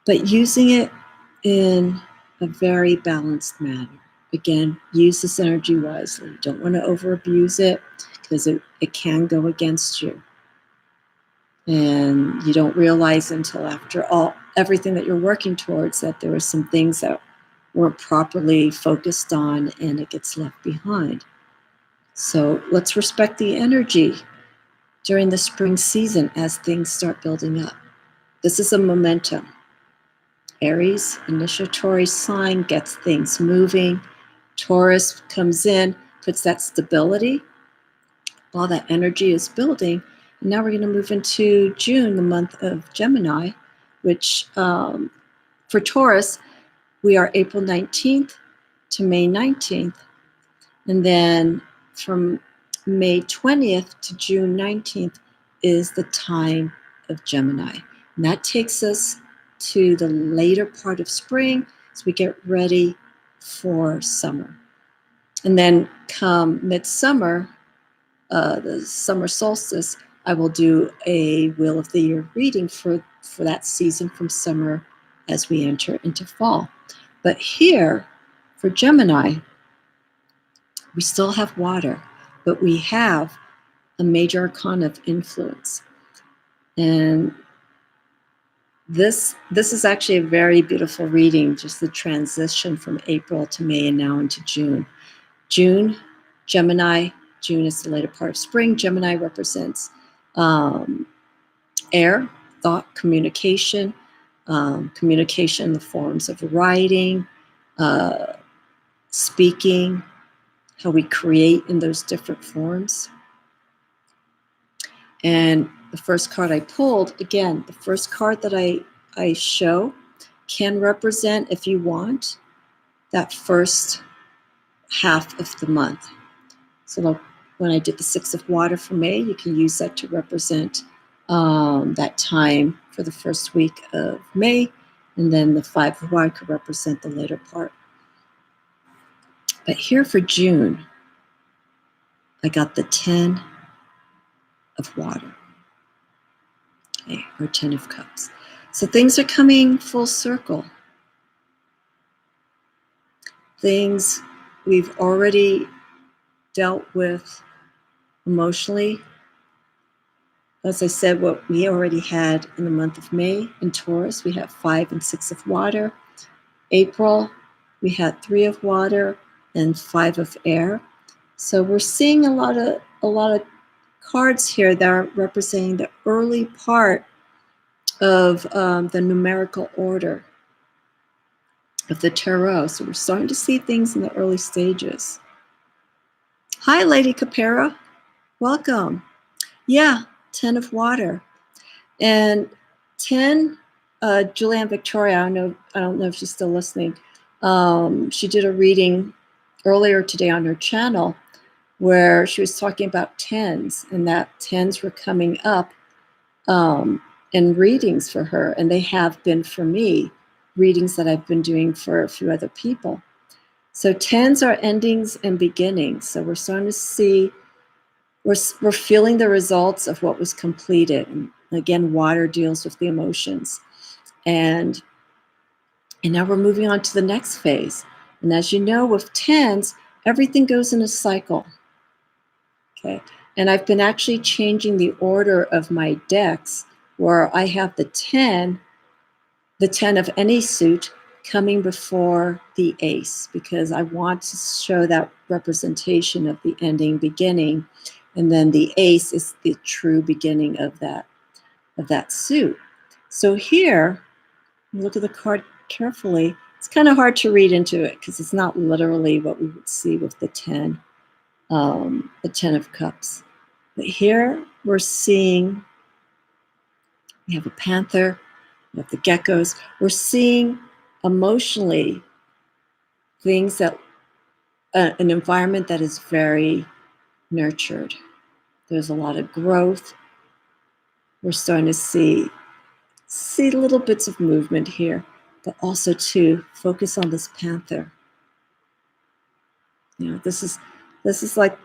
But using it in a very balanced manner. Again, use this energy wisely. You don't want to over-abuse it because it can go against you. And you don't realize until after everything that you're working towards that there are some things that weren't properly focused on and it gets left behind. So let's respect the energy during the spring season as things start building up. This is a momentum. Aries, initiatory sign, gets things moving. Taurus comes in, puts that stability while that energy is building. And now we're going to move into June, the month of Gemini, which for Taurus, we are April 19th to May 19th. And then from May 20th to June 19th is the time of Gemini. And that takes us to the later part of spring as we get ready for summer. And then come midsummer, the summer solstice, I will do a Wheel of the Year reading for that season from summer as we enter into fall. But here, for Gemini, we still have water, but we have a major arcana of influence. And this is actually a very beautiful reading, just the transition from April to May and now into June. June, Gemini, June is the later part of spring. Gemini represents air, thought, communication, communication in the forms of writing, speaking, how we create in those different forms. And the first card I pulled, again, the first card that I show can represent, if you want, that first half of the month. So like when I did the Six of Water for May, you can use that to represent that time for the first week of May, and then the Five of Water could represent the later part. But here for June, I got the 10 of Water, okay, or 10 of Cups. So things are coming full circle. Things we've already dealt with emotionally. As I said, what we already had in the month of May in Taurus, we have 5 and 6 of water. April, we had 3 of water and 5 of air. So we're seeing a lot of cards here that are representing the early part of the numerical order of the tarot. So we're starting to see things in the early stages. Hi, Lady Capera. Welcome. Yeah, 10 of water. And 10, Julianne Victoria, I don't know if she's still listening. She did a reading earlier today on her channel where she was talking about 10s, and that 10s were coming up in readings for her, and they have been for me, readings that I've been doing for a few other people. So 10s are endings and beginnings. So we're starting to see, we're feeling the results of what was completed. And again, water deals with the emotions. And now we're moving on to the next phase. And as you know, with 10s, everything goes in a cycle. Okay. And I've been actually changing the order of my decks where I have the 10 of any suit coming before the ace, because I want to show that representation of the ending, beginning, and then the ace is the true beginning of that suit. So here, look at the card carefully. It's kind of hard to read into it because it's not literally what we would see with the 10 of Cups. But here we're seeing, we have a panther, we have the geckos. We're seeing emotionally things that, an environment that is very nurtured. There's a lot of growth. We're starting to see little bits of movement here, but also to focus on this panther. You know, this is like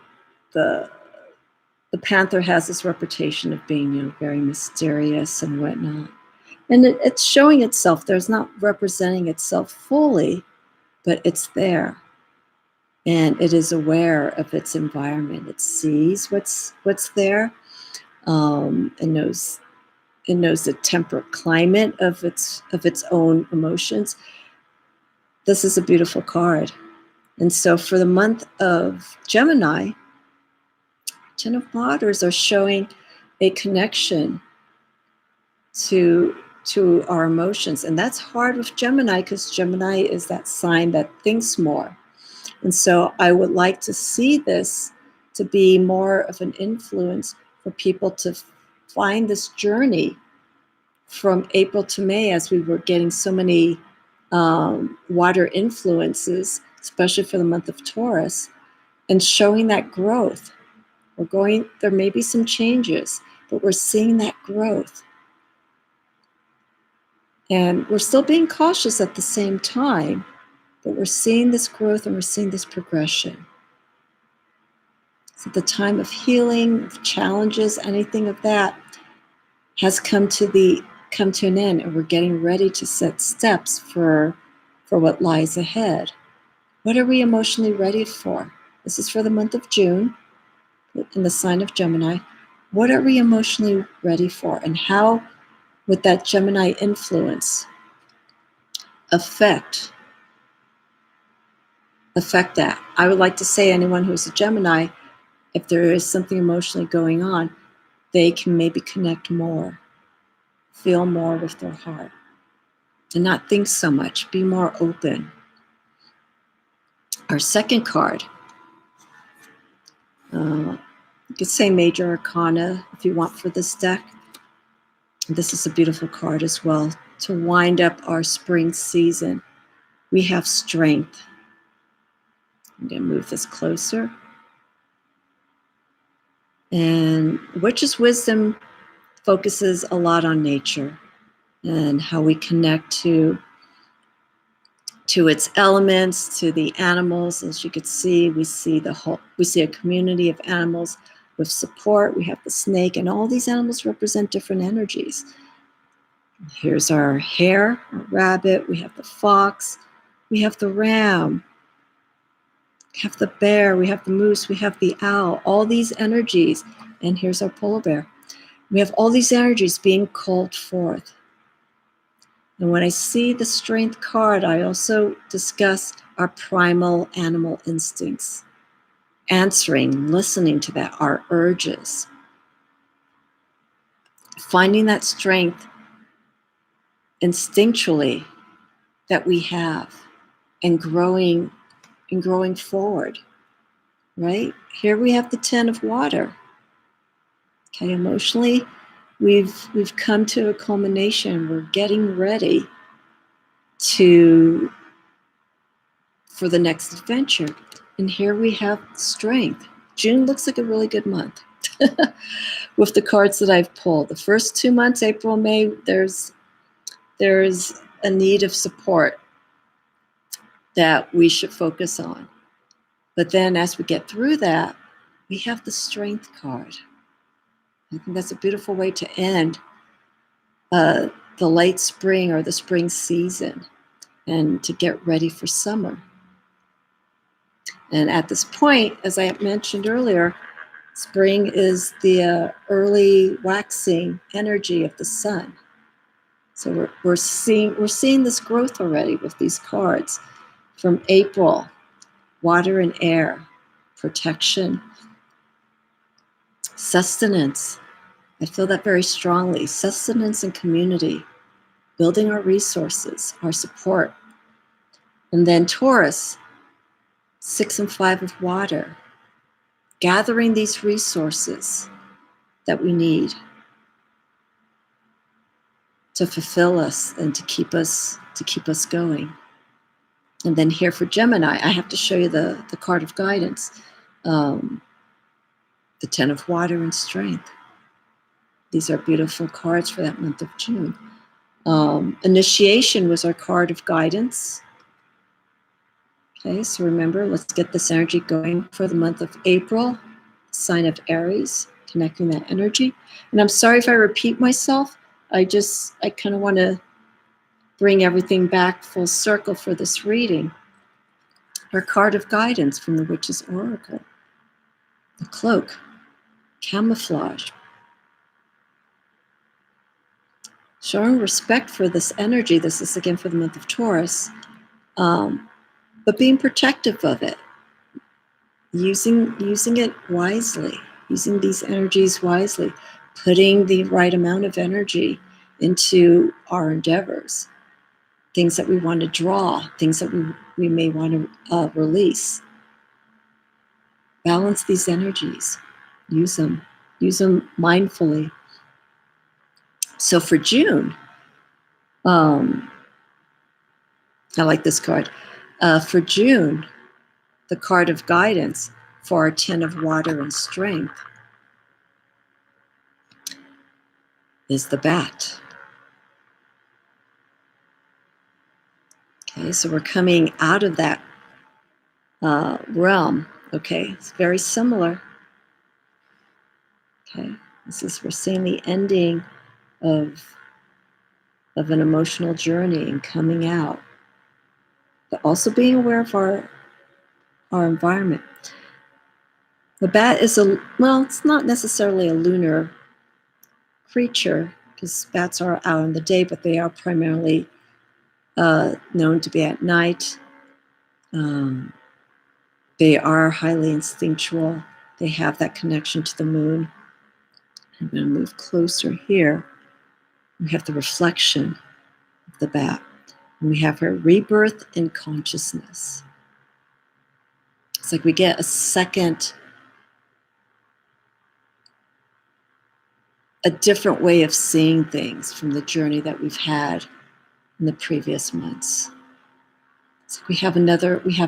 the panther has this reputation of being, you know, very mysterious and whatnot. And it's showing itself. There's not representing itself fully, but it's there. And it is aware of its environment. It sees what's there. It knows the temperate climate of its own emotions. This is a beautiful card. And so for the month of Gemini, 10 of Waters are showing a connection to our emotions. And that's hard with Gemini because Gemini is that sign that thinks more. And so I would like to see this to be more of an influence for people to find this journey from April to May, as we were getting so many water influences, especially for the month of Taurus, and showing that growth. There may be some changes, but we're seeing that growth. And we're still being cautious at the same time, but we're seeing this growth and we're seeing this progression. So the time of healing, of challenges, anything of that has come to an end, and we're getting ready to set steps for what lies ahead. What are we emotionally ready for? This is for the month of June in the sign of Gemini. What are we emotionally ready for? And how would that Gemini influence affect that? I would like to say anyone who's a Gemini, if there is something emotionally going on, they can maybe connect more, feel more with their heart, and not think so much, be more open. Our second card, you could say Major Arcana if you want for this deck. This is a beautiful card as well. To wind up our spring season, we have Strength. I'm going to move this closer. And Witch's Wisdom focuses a lot on nature and how we connect to its elements, to the animals. As you can see, we see a community of animals with support. We have the snake, and all these animals represent different energies. Here's our hare, our rabbit. We have the fox. We have the ram. We have the bear. We have the moose. We have the owl. All these energies. And here's our polar bear. We have all these energies being called forth. And when I see the Strength card, I also discuss our primal animal instincts, answering, listening to that, our urges, finding that strength instinctually that we have, and growing forward, right? Here we have the 10 of water. Okay, emotionally, we've come to a culmination. We're getting ready for the next adventure. And here we have Strength. June looks like a really good month with the cards that I've pulled. The first 2 months, April, May, there's a need of support that we should focus on. But then as we get through that, we have the Strength card. I think that's a beautiful way to end the late spring or the spring season and to get ready for summer. And at this point, as I mentioned earlier, spring is the early waxing energy of the sun. So we're seeing this growth already with these cards. From April, water and air, protection, sustenance. I feel that very strongly. Sustenance and community, building our resources, our support. And then Taurus, 6 and 5 of water, gathering these resources that we need to fulfill us and to keep us going. And then here for Gemini, I have to show you the card of guidance, the 10 of water and Strength. These are beautiful cards for that month of June. Initiation was our card of guidance. Okay, so remember, let's get this energy going for the month of April, sign of Aries, connecting that energy. And I'm sorry if I repeat myself. I kind of want to bring everything back full circle for this reading. Our card of guidance from the Witch's Oracle, the cloak, camouflage. Showing respect for this energy. This is again for the month of Taurus. But being protective of it, using it wisely, using these energies wisely, putting the right amount of energy into our endeavors, things that we want to draw, things that we may want to release. Balance these energies, use them mindfully. So for June, I like this card. For June, the card of guidance for our 10 of water and Strength is the bat. Okay, so we're coming out of that realm. Okay, it's very similar. Okay, we're seeing the ending of an emotional journey and coming out, but also being aware of our environment. The bat is it's not necessarily a lunar creature, because bats are out in the day, but they are primarily known to be at night. They are highly instinctual. They have that connection to the moon. I'm going to move closer here. We have the reflection of the bat. And we have her rebirth in consciousness. It's like we get a different way of seeing things from the journey that we've had in the previous months. It's like we have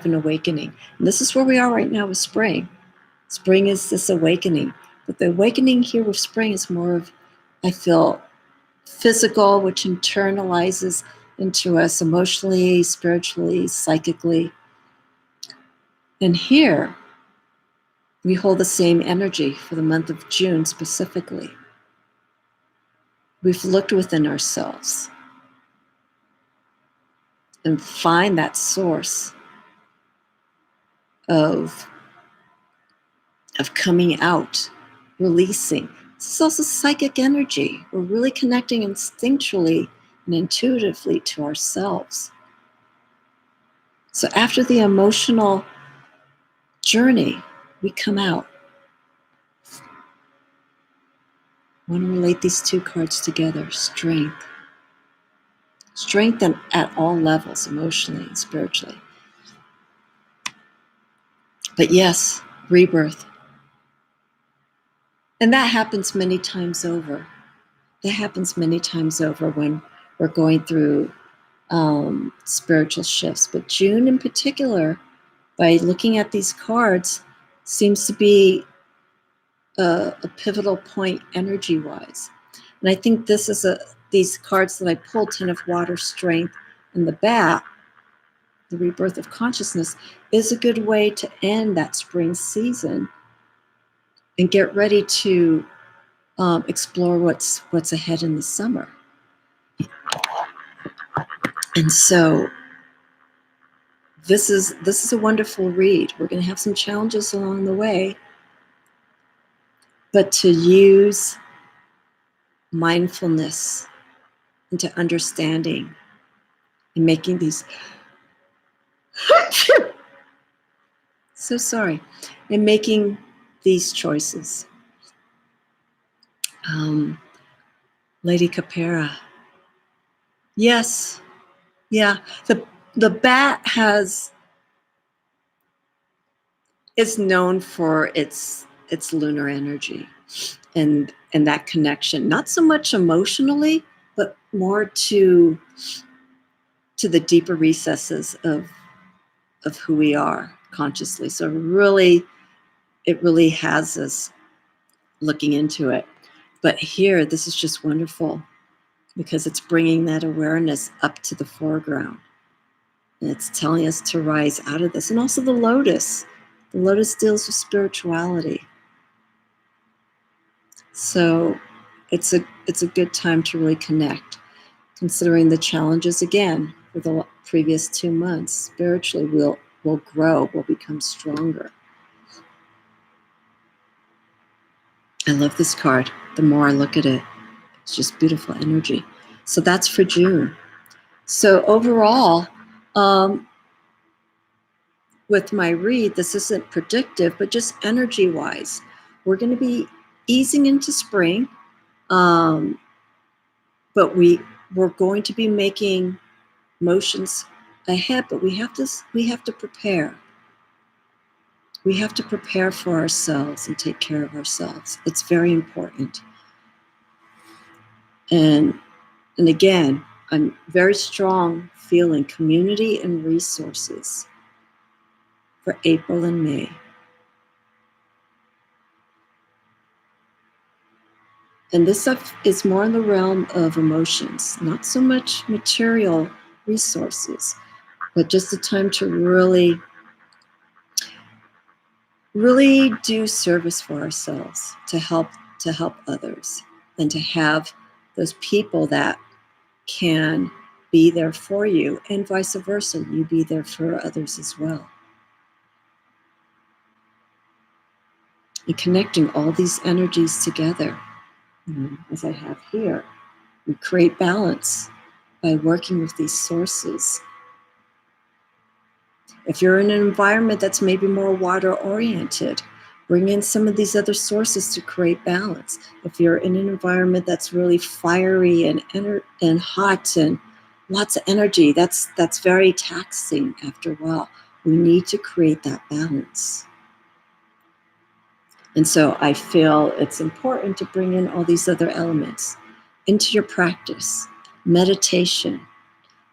an awakening. And this is where we are right now with spring. Spring is this awakening. But the awakening here with spring is more of, I feel, physical, which internalizes into us emotionally, spiritually, psychically. And here, we hold the same energy for the month of June specifically. We've looked within ourselves and find that source of coming out, releasing. This is also psychic energy. We're really connecting instinctually and intuitively to ourselves. So after the emotional journey, we come out. I want to relate these two cards together. Strength. Strength at all levels, emotionally and spiritually. But yes, rebirth. And that happens many times over. That happens many times over when we're going through spiritual shifts. But June in particular, by looking at these cards, seems to be a pivotal point energy-wise. And I think this is these cards that I pulled, Ten of Water, Strength, and the Bat, the rebirth of consciousness, is a good way to end that spring season and get ready to explore what's ahead in the summer. And so this is a wonderful read. We're going to have some challenges along the way, but to use mindfulness into understanding and making these so sorry, and making these choices. Lady Capera. Yes. Yeah. The bat is known for its lunar energy and that connection, not so much emotionally, but more to the deeper recesses of who we are consciously. So it really has us looking into it. But here, this is just wonderful because it's bringing that awareness up to the foreground. And it's telling us to rise out of this. And also the lotus. The lotus deals with spirituality. So it's a good time to really connect. Considering the challenges again for the previous 2 months, spiritually we'll grow, we'll become stronger. I love this card. The more I look at it, it's just beautiful energy. So that's for June. So overall, with my read, this isn't predictive, but just energy-wise, we're going to be easing into spring, but we're going to be making motions ahead. But we have to prepare. We have to prepare for ourselves and take care of ourselves. It's very important. And again, I'm very strong feeling community and resources for April and May. And this stuff is more in the realm of emotions, not so much material resources, but just a time to really, really do service for ourselves, to help others, and to have those people that can be there for you, and vice versa, you be there for others as well. And connecting all these energies together, as I have here, we create balance by working with these sources. If you're in an environment that's maybe more water oriented, bring in some of these other sources to create balance. If you're in an environment that's really fiery and hot and lots of energy, that's very taxing after a while. We need to create that balance. And so I feel it's important to bring in all these other elements into your practice. Meditation,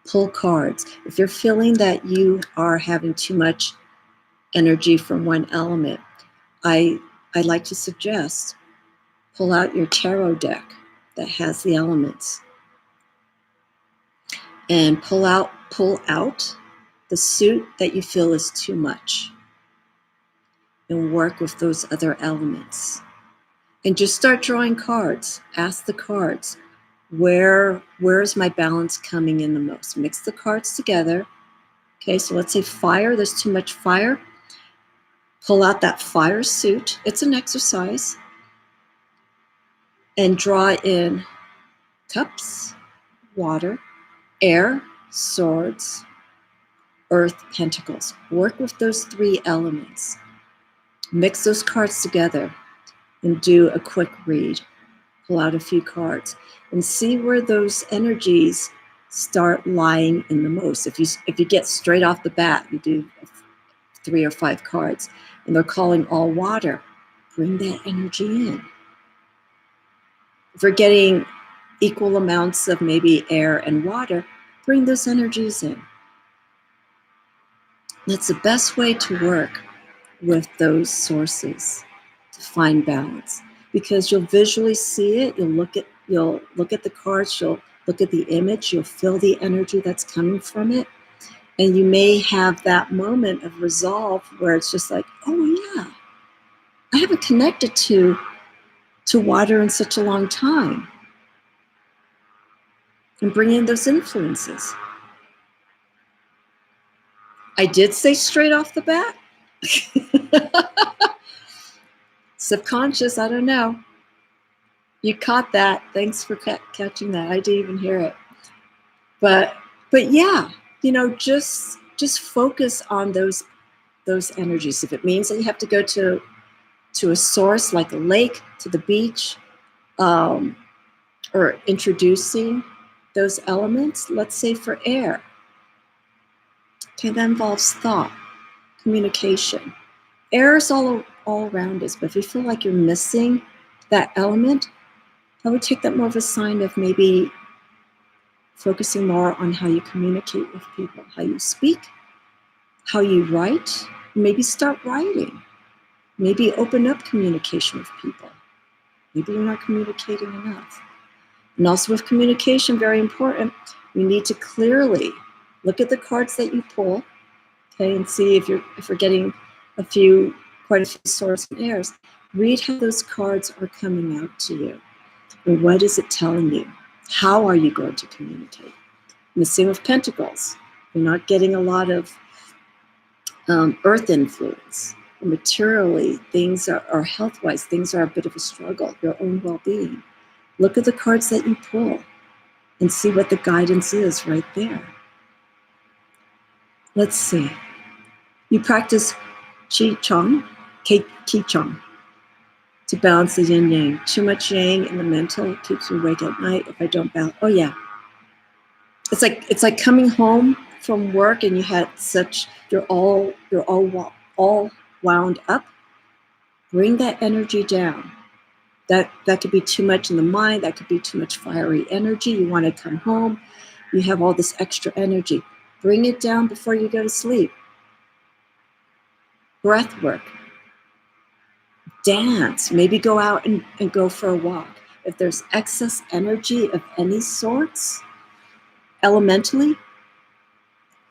pull cards. If you're feeling that you are having too much energy from one element, I like to suggest pull out your tarot deck that has the elements and pull out the suit that you feel is too much and work with those other elements. And just start drawing cards. Ask the cards, where is my balance coming in the most? Mix the cards together. Okay, so let's say fire, there's too much fire. Pull out that fire suit. It's an exercise. And draw in cups, water, air, swords, earth, pentacles. Work with those three elements. Mix those cards together and do a quick read. Pull out a few cards and see where those energies start lying in the most. If you get straight off the bat, you do 3 or 5 cards and they're calling all water, bring that energy in. If we're getting equal amounts of maybe air and water, bring those energies in. That's the best way to work with those sources to find balance, because you'll visually see it. You'll look at the cards. You'll look at the image. You'll feel the energy that's coming from it, and you may have that moment of resolve where it's just like, oh yeah, I haven't connected to water in such a long time. And bring in those influences. I did say straight off the bat. Subconscious, I don't know. You caught that. Thanks for catching that. I didn't even hear it. But yeah, just focus on those energies. If it means that you have to go to a source like a lake, to the beach, or introducing those elements, let's say for air. Okay, that involves thought, communication. Air is all around us, but if you feel like you're missing that element, I would take that more of a sign of maybe focusing more on how you communicate with people, how you speak, how you write. Maybe start writing. Maybe open up communication with people. Maybe you're not communicating enough. And also with communication, very important, you need to clearly look at the cards that you pull, okay, and see if you're getting quite a few swords and airs. Read how those cards are coming out to you. And what is it telling you? How are you going to communicate? And the same with pentacles. You're not getting a lot of earth influence. Materially, things are health-wise, things are a bit of a struggle, your own well-being. Look at the cards that you pull and see what the guidance is right there. Let's see. You practice Qigong to balance the yin yang. Too much yang in the mental keeps me awake at night if I don't balance. Oh yeah. It's like coming home from work and you had you're all wound up. Bring that energy down. That could be too much in the mind. That could be too much fiery energy. You want to come home. You have all this extra energy. Bring it down before you go to sleep. Breath work. Dance. Maybe go out and go for a walk. If there's excess energy of any sorts, elementally,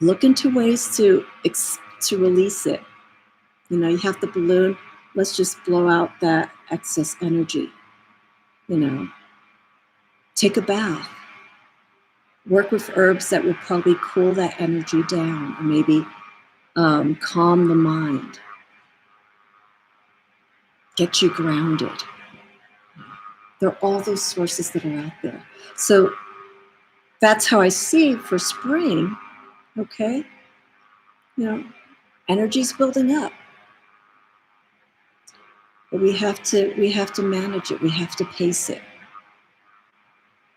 look into ways to release it. You know, you have the balloon, let's just blow out that excess energy. You know, take a bath. Work with herbs that will probably cool that energy down, or maybe calm the mind, get you grounded. There are all those sources that are out there. So that's how I see for spring, okay? You know, energy's building up. But we have to manage it. We have to pace it.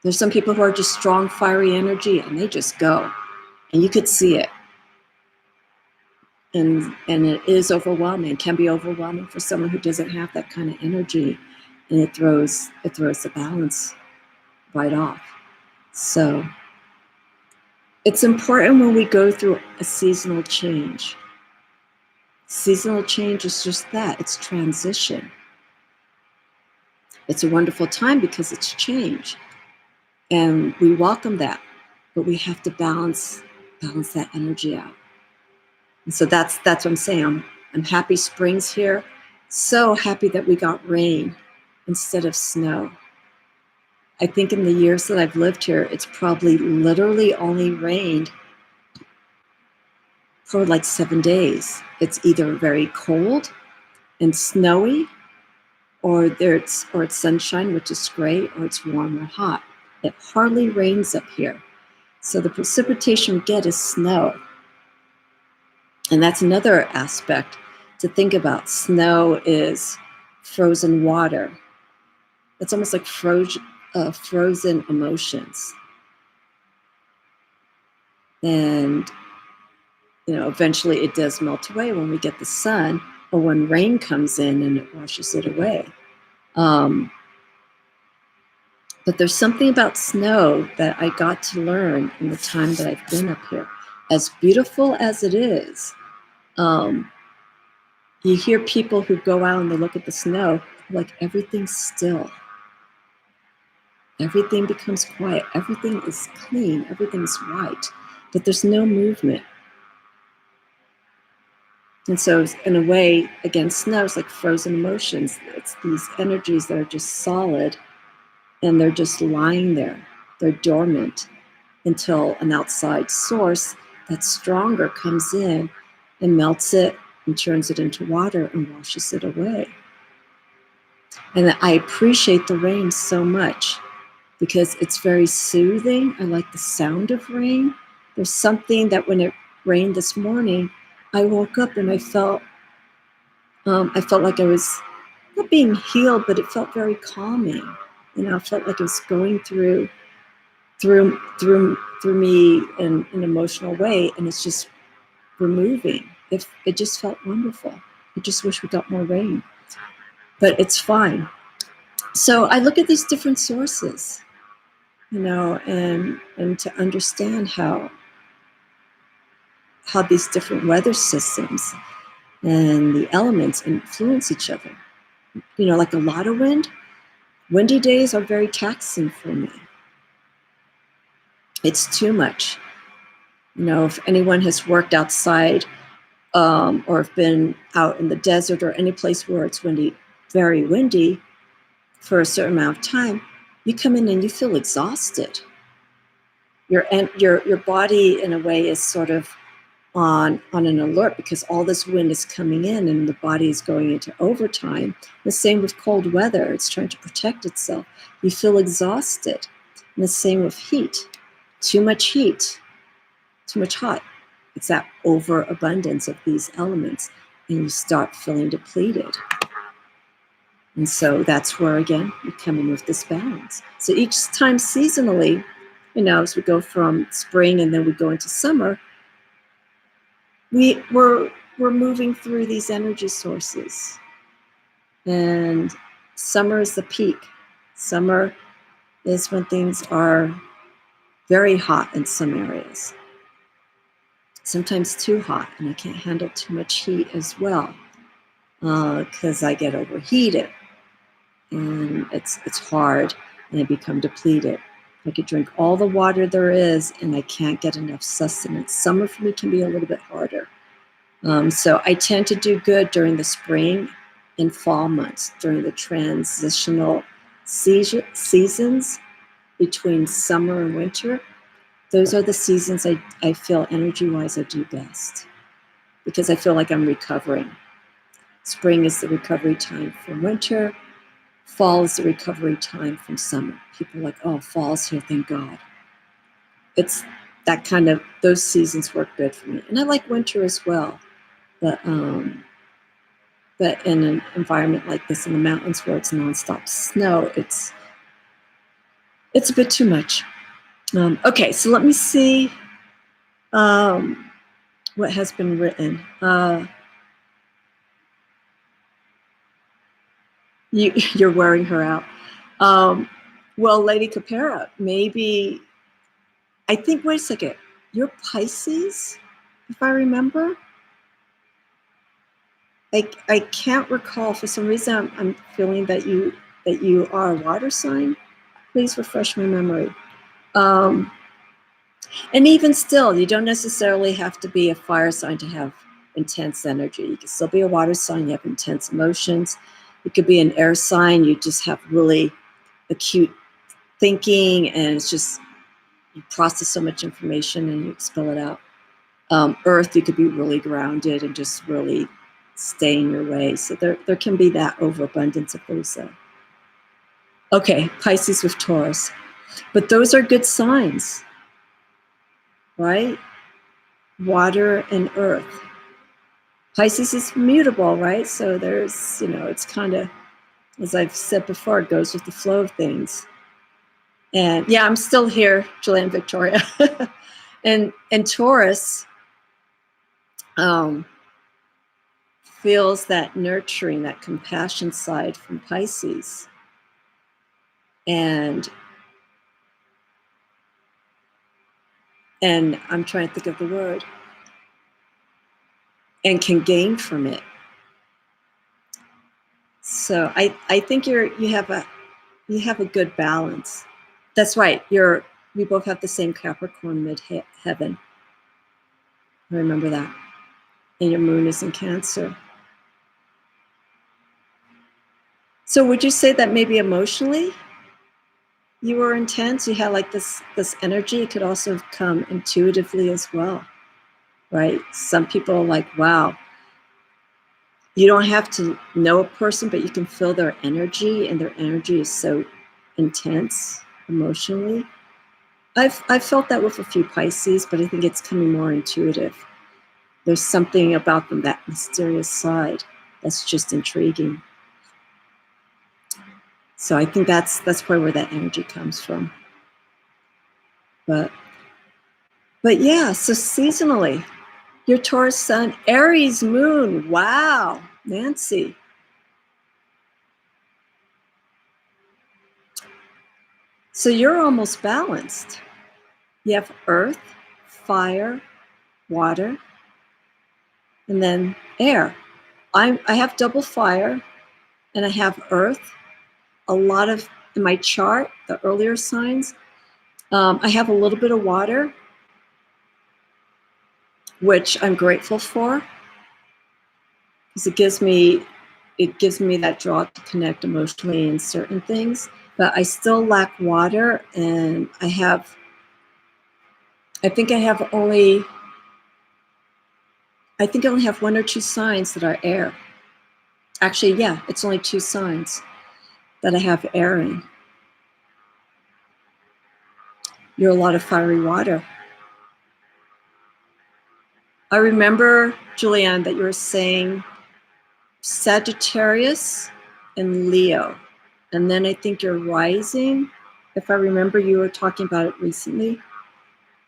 There's some people who are just strong, fiery energy, and they just go. And you could see it. And it is overwhelming. It can be overwhelming for someone who doesn't have that kind of energy. And it throws the balance right off. So it's important when we go through a seasonal change. Seasonal change is just that. It's transition. It's a wonderful time because it's change. And we welcome that. But we have to balance that energy out. And so that's what I'm saying. I'm happy spring's here. So happy that we got rain instead of snow. I think in the years that I've lived here, it's probably literally only rained for like 7 days. It's either very cold and snowy, or it's sunshine, which is great, or it's warm or hot. It hardly rains up here. So the precipitation we get is snow. And that's another aspect to think about. Snow is frozen water. It's almost like frozen emotions. And, you know, eventually it does melt away when we get the sun, or when rain comes in and it washes it away. But there's something about snow that I got to learn in the time that I've been up here. As beautiful as it is, you hear people who go out and they look at the snow, like everything's still. Everything becomes quiet. Everything is clean. Everything's white. But there's no movement. And so in a way, again, snow is like frozen emotions. It's these energies that are just solid, and they're just lying there. They're dormant until an outside source that's stronger comes in and melts it and turns it into water and washes it away. And I appreciate the rain so much because it's very soothing. I like the sound of rain. There's something that when it rained this morning, I woke up and I felt like I was not being healed, but it felt very calming. You know, I felt like it was going through me in an emotional way, and it's just removing. It just felt wonderful. I just wish we got more rain, but it's fine. So I look at these different sources, you know, and to understand how these different weather systems and the elements influence each other. You know, like a lot of wind. Windy days are very taxing for me. It's too much. You know, if anyone has worked outside or have been out in the desert or any place where it's windy, very windy for a certain amount of time, you come in and you feel exhausted. Your body, in a way, is sort of on an alert because all this wind is coming in and the body is going into overtime. The same with cold weather. It's trying to protect itself. You feel exhausted. And the same with heat. Too much heat, too much hot. It's that overabundance of these elements, and you start feeling depleted. And so that's where, again, we come in with this balance. So each time seasonally, you know, as we go from spring and then we go into summer, we're moving through these energy sources. And summer is the peak. Summer is when things are very hot in some areas. Sometimes too hot, and I can't handle too much heat as well because I get overheated and it's hard and I become depleted. I could drink all the water there is, and I can't get enough sustenance. Summer for me can be a little bit harder. So I tend to do good during the spring and fall months, during the transitional seasons between summer and winter. Those are the seasons I feel energy-wise I do best, because I feel like I'm recovering. Spring is the recovery time from winter. Fall is the recovery time from summer. People are like, oh, fall's here, thank God. It's that kind of, those seasons work good for me. And I like winter as well. But in an environment like this in the mountains where it's nonstop snow, it's a bit too much. Okay, so let me see what has been written. You're wearing her out. Well, Lady Capera, maybe, I think, wait a second, you're Pisces, if I remember? I can't recall. For some reason, I'm feeling that you are a water sign. Please refresh my memory. And even still, you don't necessarily have to be a fire sign to have intense energy. You can still be a water sign, you have intense emotions. You could be an air sign, you just have really acute thinking, and it's just, you process so much information and you spill it out. Earth, you could be really grounded and just really stay in your way. So there can be that overabundance of those. Okay, Pisces with Taurus. But those are good signs, right? Water and earth. Pisces is mutable, right? So there's, it's kind of, as I've said before, it goes with the flow of things. And yeah, I'm still here, Julianne Victoria. and Taurus feels that nurturing, that compassion side from Pisces. And I'm trying to think of the word, and can gain from it. So I think you have a good balance. That's right. We both have the same Capricorn mid-heaven. I remember that. And your moon is in Cancer. So would you say that maybe emotionally you were intense? You had like this energy. It could also come intuitively as well, right? Some people are like, wow, you don't have to know a person, but you can feel their energy, and their energy is so intense emotionally. I've felt that with a few Pisces, but I think it's coming more intuitive. There's something about them, that mysterious side, that's just intriguing. So I think that's probably where that energy comes from. But yeah, so seasonally, your Taurus sun, Aries moon, wow, Nancy. So you're almost balanced. You have earth, fire, water, and then air. I have double fire, and I have earth. A lot of, in my chart, the earlier signs, I have a little bit of water, which I'm grateful for, because it gives me that draw to connect emotionally in certain things. But I still lack water, and I only have one or two signs that are air. Actually, yeah, it's only two signs that I have air in. You're a lot of fiery water. I remember, Julianne, that you were saying Sagittarius and Leo. And then I think you're rising. If I remember, you were talking about it recently.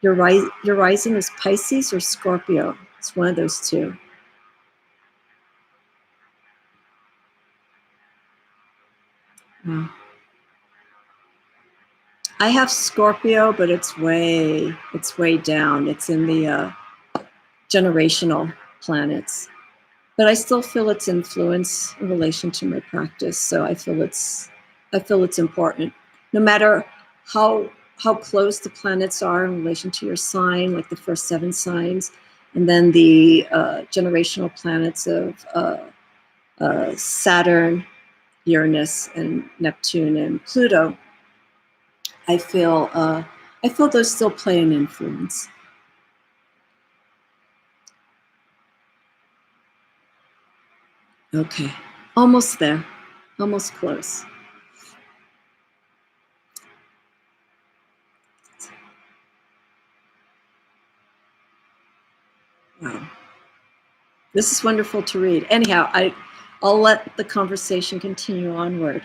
Your rising is Pisces or Scorpio. It's one of those two. Wow. I have Scorpio, but it's way down. It's in the generational planets. But I still feel its influence in relation to my practice. So I feel it's important. No matter how how close the planets are in relation to your sign, like the first 7 signs, and then the generational planets of Saturn, Uranus, and Neptune and Pluto. I feel those still play an influence. Okay, almost there, almost close. Wow, this is wonderful to read. Anyhow, I'll let the conversation continue onward.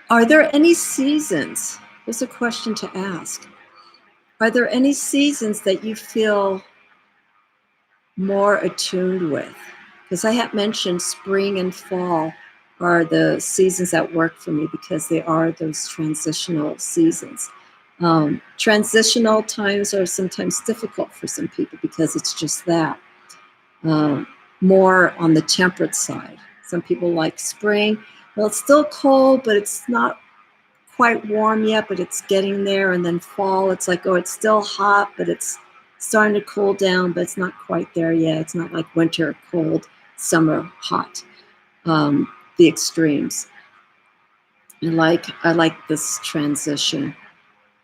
Are there any seasons? There's a question to ask. Are there any seasons that you feel more attuned with? Because I have mentioned spring and fall are the seasons that work for me because they are those transitional seasons. Transitional times are sometimes difficult for some people because it's just that. More on the temperate side. Some people like spring. Well, it's still cold, but it's not quite warm yet, but it's getting there. And then fall, it's like, oh, it's still hot, but it's starting to cool down, but it's not quite there yet. It's not like winter cold, summer hot. The extremes. I like this transition.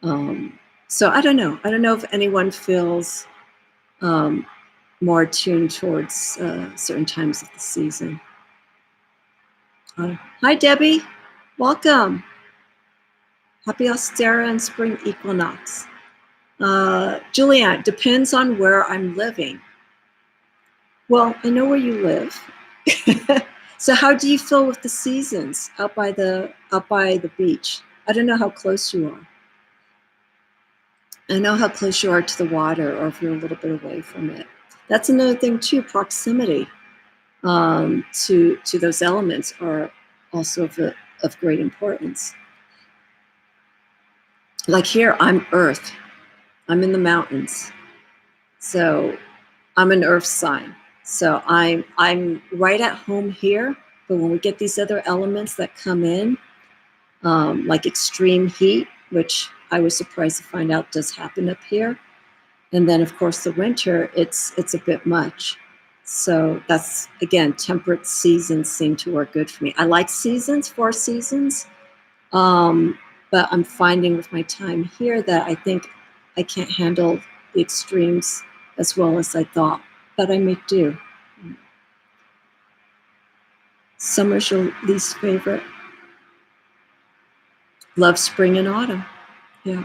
So I don't know. I don't know if anyone feels more attuned towards certain times of the season. Hi, Debbie. Welcome. Happy Ostara and Spring Equinox. Julianne, depends on where I'm living. Well, I know where you live. So how do you feel with the seasons out by the beach? I don't know how close you are. I know how close you are to the water, or if you're a little bit away from it. That's another thing too. Proximity to those elements are also of great importance. Like here, I'm Earth. I'm in the mountains, so I'm an Earth sign. So I'm right at home here. But when we get these other elements that come in, like extreme heat, which I was surprised to find out does happen up here, and then of course the winter, it's a bit much. So that's, again, temperate seasons seem to work good for me. I like seasons, 4 seasons, but I'm finding with my time here that I think I can't handle the extremes as well as I thought, but I make do. Summer's your least favorite? Love spring and autumn. Yeah.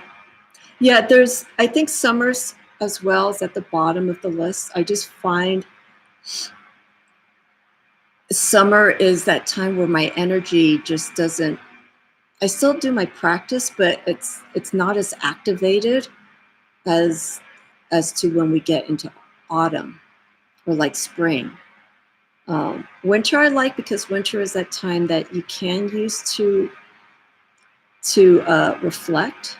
Yeah, I think summer's as well is at the bottom of the list. I just find summer is that time where my energy just doesn't, I still do my practice, but it's not as activated as to when we get into autumn or like spring. Winter I like because winter is that time that you can use to reflect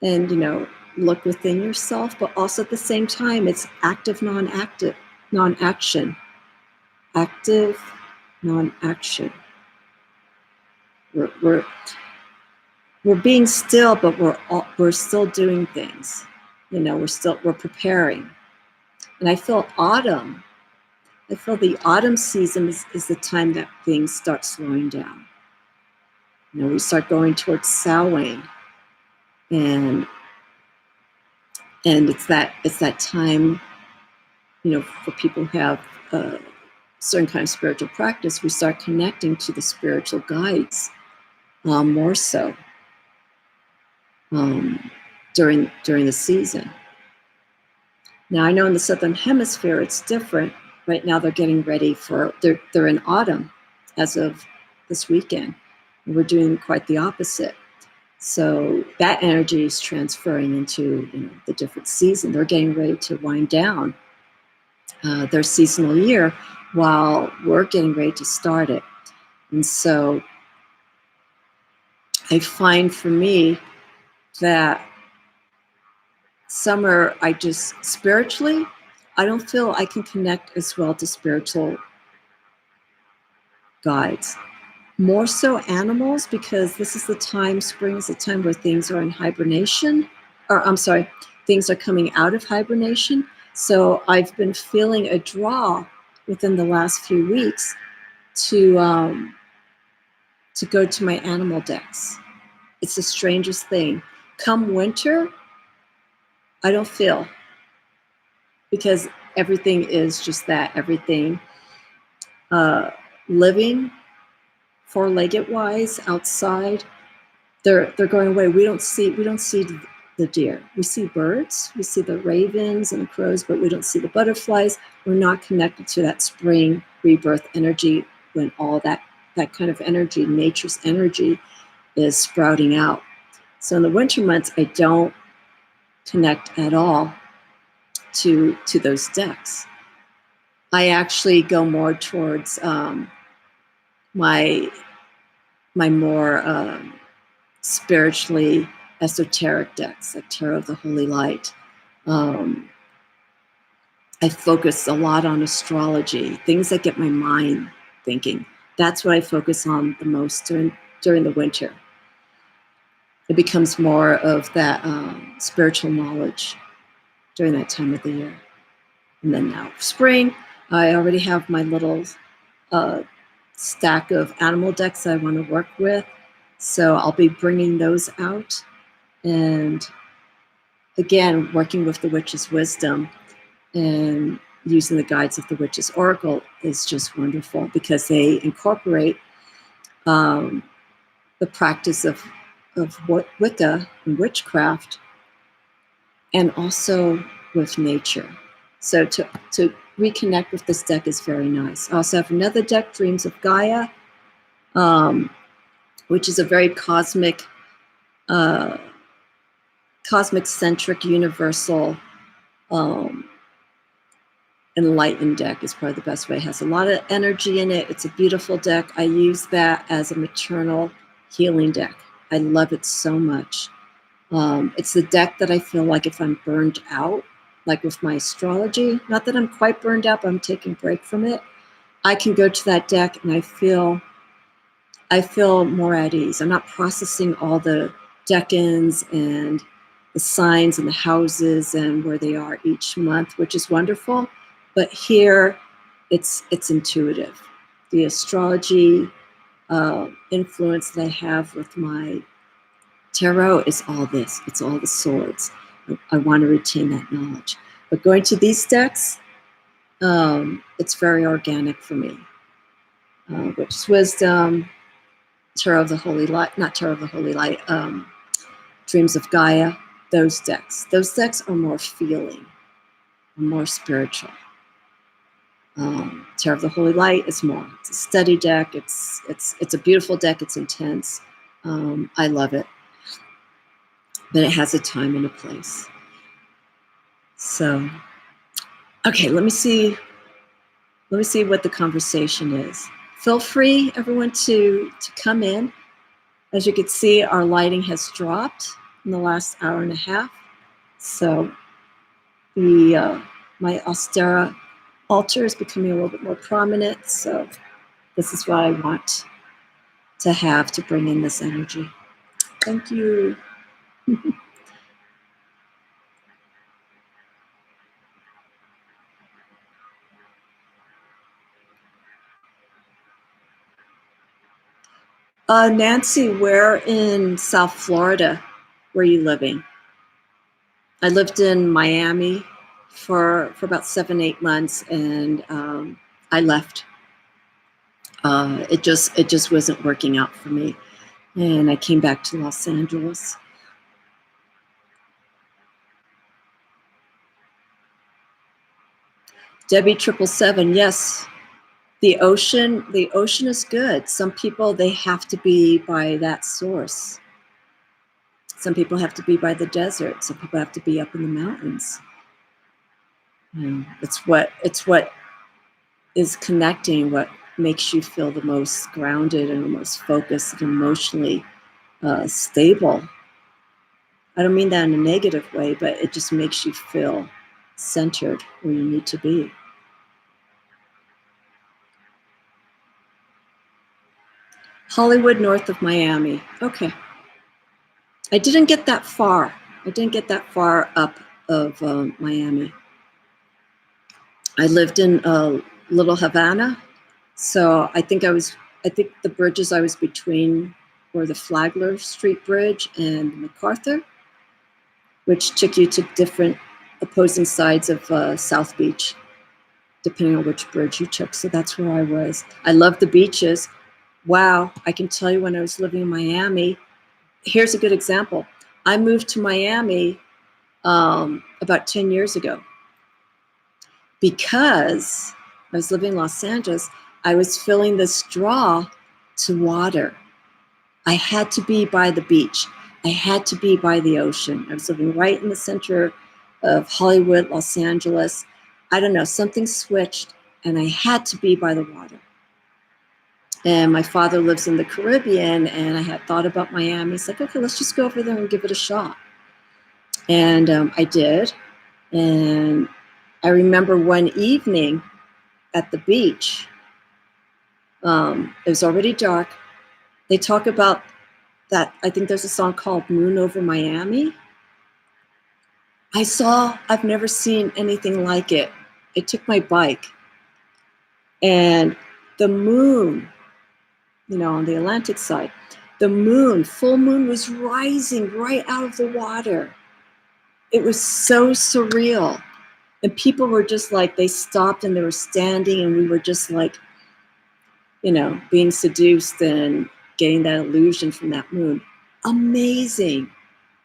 and, look within yourself, but also at the same time, it's active, non-action. Active, non-action. We're being still, but we're still doing things. We're preparing. And I feel the autumn season is the time that things start slowing down. We start going towards Samhain, and it's that time, for people who have certain kind of spiritual practice, we start connecting to the spiritual guides more so during the season. Now I know in the Southern Hemisphere it's different. Right now they're getting ready they're in autumn as of this weekend. We're doing quite the opposite. So that energy is transferring into the different season. They're getting ready to wind down their seasonal year while we're getting ready to start it. And so I find for me that summer, spiritually, I don't feel I can connect as well to spiritual guides. more so animals, because this is the time, spring is the time where things are in hibernation, or I'm sorry, things are coming out of hibernation. So I've been feeling a draw within the last few weeks to go to my animal decks. It's the strangest thing. Come winter, I don't feel, because everything is just that, everything living, four-legged wise, outside, they're going away. We don't see the deer. We see birds, we see the ravens and the crows, but we don't see the butterflies. We're not connected to that spring rebirth energy, when all that kind of energy, nature's energy, is sprouting out. So in the winter months, I don't connect at all to those decks. I actually go more towards my more spiritually esoteric decks, like Tarot of the Holy Light. I focus a lot on astrology, things that get my mind thinking. That's what I focus on the most during the winter. It becomes more of that spiritual knowledge during that time of the year. And then now spring, I already have my little stack of animal decks I want to work with. So I'll be bringing those out. And again, working with the Witch's Wisdom and using the guides of the Witch's Oracle is just wonderful, because they incorporate the practice of Wicca and witchcraft, and also with nature. So to reconnect with this deck is very nice. I also have another deck, Dreams of Gaia, which is a very cosmic-centric, universal, enlightened deck is probably the best way. It has a lot of energy in it. It's a beautiful deck. I use that as a maternal healing deck. I love it so much. It's the deck that I feel like if I'm burned out, like with my astrology, not that I'm quite burned out, but I'm taking a break from it, I can go to that deck and I feel more at ease. I'm not processing all the decans and the signs and the houses and where they are each month, which is wonderful. But here, it's intuitive. The astrology influence that I have with my tarot is all this. It's all the swords. I want to retain that knowledge. But going to these decks, it's very organic for me. Witch's Wisdom, Tarot of the Holy Light, not Tarot of the Holy Light, Dreams of Gaia, those decks. Those decks are more feeling, more spiritual. Tarot of the Holy Light is more. It's a steady deck. It's a beautiful deck. It's intense. I love it, but it has a time and a place. So, okay, let me see what the conversation is. Feel free, everyone, to come in. As you can see, our lighting has dropped in the last hour and a half. So my Ostara altar is becoming a little bit more prominent. So this is what I want to have to bring in this energy. Thank you. Nancy, where in South Florida were you living? I lived in Miami for about 7-8 months, and I left. It just wasn't working out for me, and I came back to Los Angeles. Debbie 777, yes. The ocean is good. Some people, they have to be by that source. Some people have to be by the desert. Some people have to be up in the mountains. It's what is connecting, what makes you feel the most grounded and the most focused and emotionally stable. I don't mean that in a negative way, but it just makes you feel centered where you need to be. Hollywood, north of Miami. Okay. I didn't get that far. I didn't get that far up of Miami. I lived in Little Havana, so I think the bridges I was between were the Flagler Street Bridge and MacArthur, which took you to different opposing sides of South Beach, depending on which bridge you took. So that's where I was. I love the beaches. Wow, I can tell you when I was living in Miami, here's a good example. I moved to Miami about 10 years ago because I was living in Los Angeles. I was feeling this draw to water. I had to be by the beach. I had to be by the ocean. I was living right in the center of Hollywood, Los Angeles. I don't know, something switched and I had to be by the water. And my father lives in the Caribbean and I had thought about Miami. It's like, okay, let's just go over there and give it a shot. And I did. And I remember one evening at the beach, it was already dark. They talk about that. I think there's a song called Moon Over Miami. I've never seen anything like it. I took my bike and the moon, on the Atlantic side, the moon, full moon was rising right out of the water. It was so surreal. And people were just like, they stopped and they were standing and we were just like, being seduced and getting that illusion from that moon. Amazing.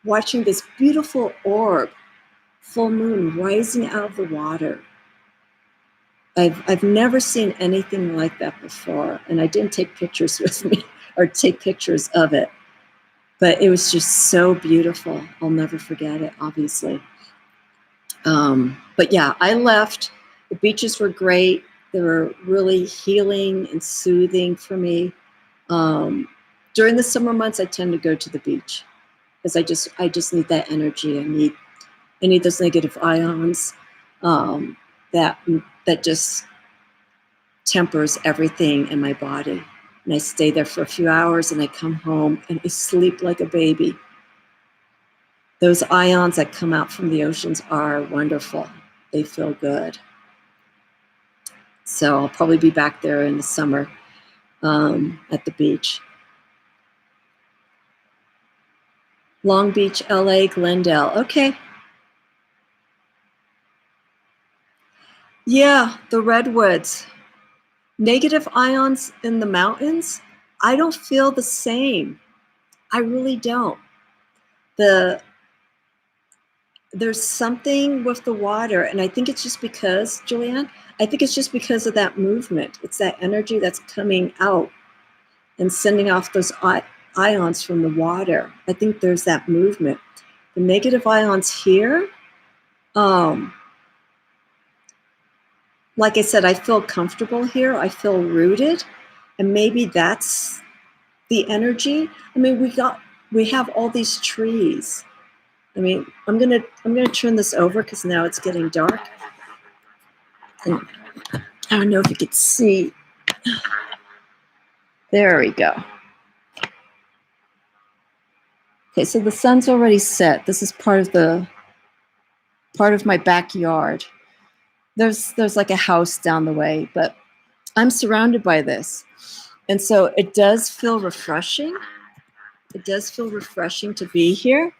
Watching this beautiful orb, full moon rising out of the water. I've never seen anything like that before. And I didn't take pictures with me or take pictures of it. But it was just so beautiful. I'll never forget it, obviously. But yeah, I left. The beaches were great. They were really healing and soothing for me. During the summer months, I tend to go to the beach because I just need that energy. I need those negative ions that just tempers everything in my body. And I stay there for a few hours and I come home and I sleep like a baby. Those ions that come out from the oceans are wonderful. They feel good. So I'll probably be back there in the summer at the beach. Long Beach, LA, Glendale. Okay. Yeah, the redwoods. Negative ions in the mountains, I don't feel the same. I really don't. There's something with the water, and I think it's just because, Julianne, I think it's just because of that movement. It's that energy that's coming out and sending off those ions from the water. I think there's that movement. The negative ions here, like I said, I feel comfortable here. I feel rooted, and maybe that's the energy. I mean, we have all these trees. I mean, I'm gonna turn this over because now it's getting dark. And I don't know if you could see. There we go. Okay, so the sun's already set. This is part of my backyard. There's like a house down the way, but I'm surrounded by this. And so it does feel refreshing. It does feel refreshing to be here.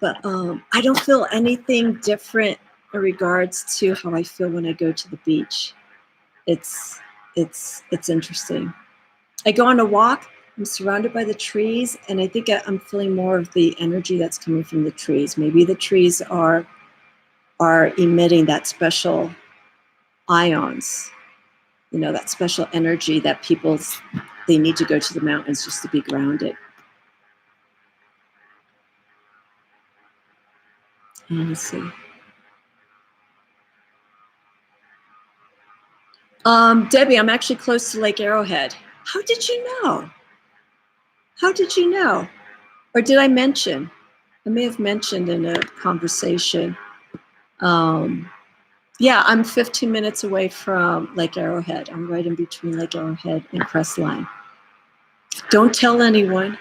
But I don't feel anything different in regards to how I feel when I go to the beach. It's interesting. I go on a walk. I'm surrounded by the trees, and I think I'm feeling more of the energy that's coming from the trees. Maybe the trees are emitting that special ions, that special energy that they need to go to the mountains just to be grounded. Let's see. Debbie, I'm actually close to Lake Arrowhead. How did you know? How did you know? Or did I mention? I may have mentioned in a conversation. Yeah, I'm 15 minutes away from Lake Arrowhead. I'm right in between Lake Arrowhead and Crestline. Don't tell anyone.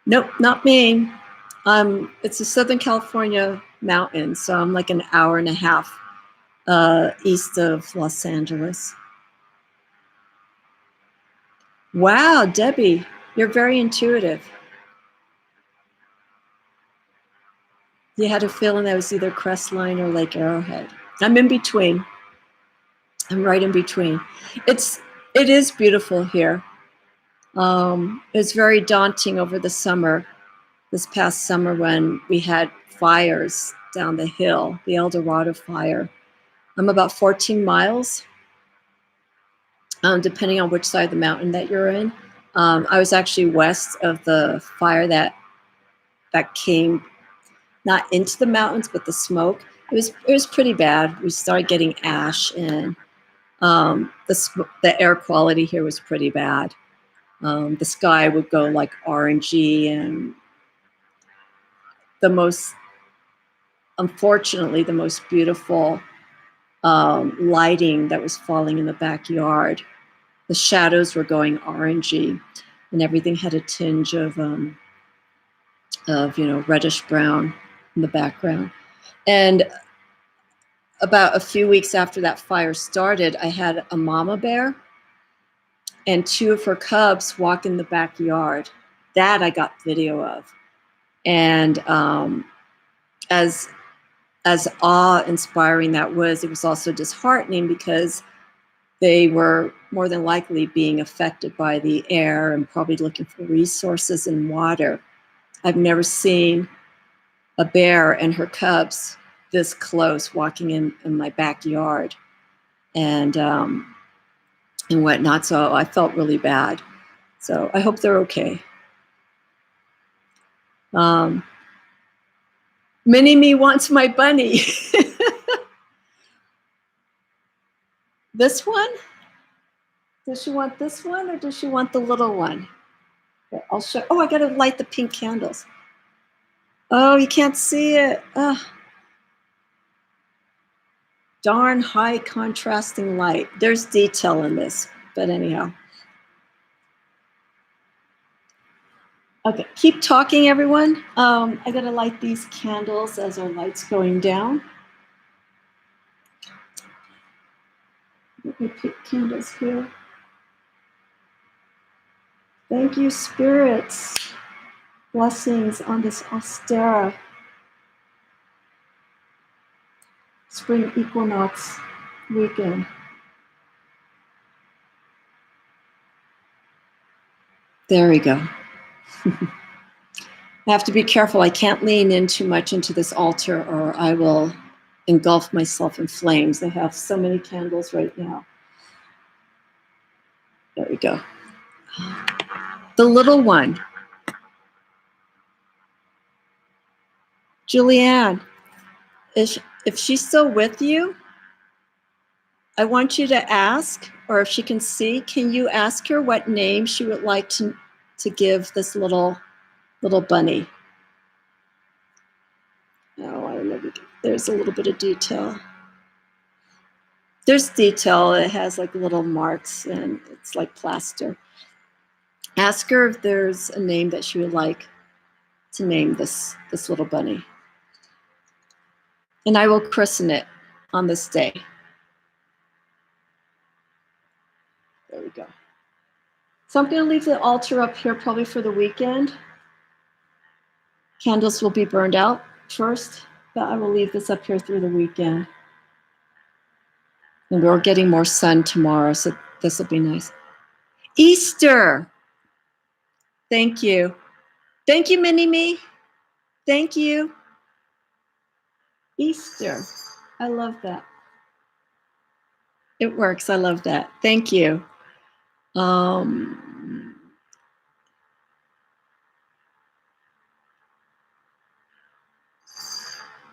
Nope, not me. It's a Southern California mountain, so I'm like an hour and a half east of Los Angeles. Wow, Debbie, you're very intuitive. You had a feeling that was either Crestline or Lake Arrowhead. I'm in between. I'm right in between. It is beautiful here. It's very daunting over the summer. This past summer when we had fires down the hill, the El Dorado fire. I'm about 14 miles, depending on which side of the mountain that you're in. I was actually west of the fire that came not into the mountains, but the smoke. It was pretty bad. We started getting ash, and the air quality here was pretty bad. The sky would go like orangey, and unfortunately, the most beautiful lighting that was falling in the backyard. The shadows were going orangey, and everything had a tinge of reddish brown in the background. And about a few weeks after that fire started, I had a mama bear and two of her cubs walk in the backyard. That I got video of. And as awe-inspiring that was, it was also disheartening because they were more than likely being affected by the air and probably looking for resources and water. I've never seen a bear and her cubs this close walking in my backyard and whatnot. So I felt really bad. So I hope they're okay. Mini-Me wants my bunny. This one? Does she want this one or does she want the little one? Okay, I'll show. Oh, I gotta light the pink candles. Oh, you can't see it. Oh. Darn high contrasting light. There's detail in this, but anyhow. Okay, keep talking, everyone. I gotta light these candles as our light's going down. Let me pick candles here. Thank you, spirits. Blessings on this Ostara spring equinox weekend. There we go. I have to be careful. I can't lean in too much into this altar or I will engulf myself in flames. I have so many candles right now. There we go. The little one. Julianne, if she's still with you, I want you to ask, or if she can see, can you ask her what name she would like to give this little bunny? Oh, I don't know. There's a little bit of detail. There's detail. It has like little marks and it's like plaster. Ask her if there's a name that she would like to name this little bunny. And I will christen it on this day. There we go. So I'm going to leave the altar up here probably for the weekend. Candles will be burned out first, but I will leave this up here through the weekend. And we're getting more sun tomorrow, so this will be nice. Easter. Thank you. Thank you, Mini-Me. Thank you. Easter. I love that. It works. I love that. Thank you.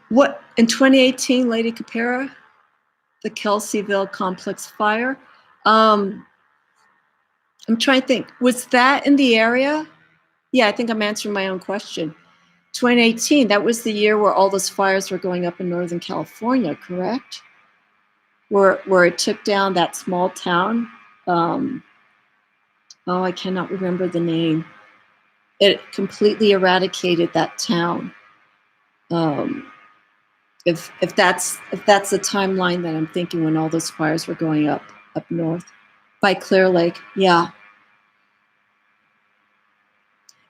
What in 2018, Lady Capera, the Kelseyville complex fire? I'm trying to think. Was that in the area? Yeah, I think I'm answering my own question. 2018, that was the year where all those fires were going up in Northern California, correct? Where it took down that small town. I cannot remember the name. It completely eradicated that town. If that's the timeline that I'm thinking, when all those fires were going up north by Clear Lake. Yeah.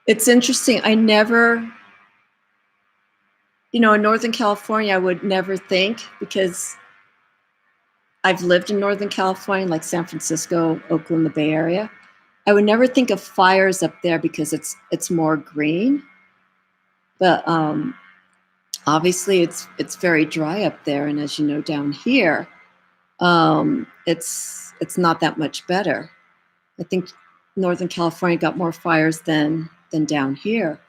It's interesting. I never, in Northern California, I would never think, because I've lived in Northern California, like San Francisco, Oakland, the Bay Area. I would never think of fires up there because it's more green. But obviously it's very dry up there, and as you know, down here, it's not that much better. I think Northern California got more fires than down here.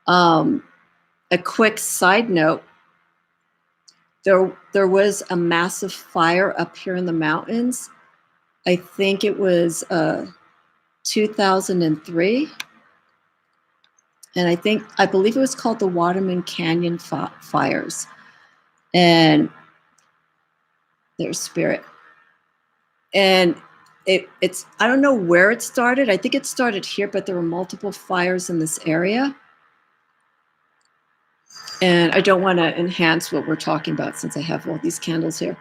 A quick side note: there was a massive fire up here in the mountains. I think it was 2003, and I believe it was called the Waterman Canyon fires. And there's spirit. And it's I don't know where it started. I think it started here, but there were multiple fires in this area. And I don't want to enhance what we're talking about since I have all these candles here.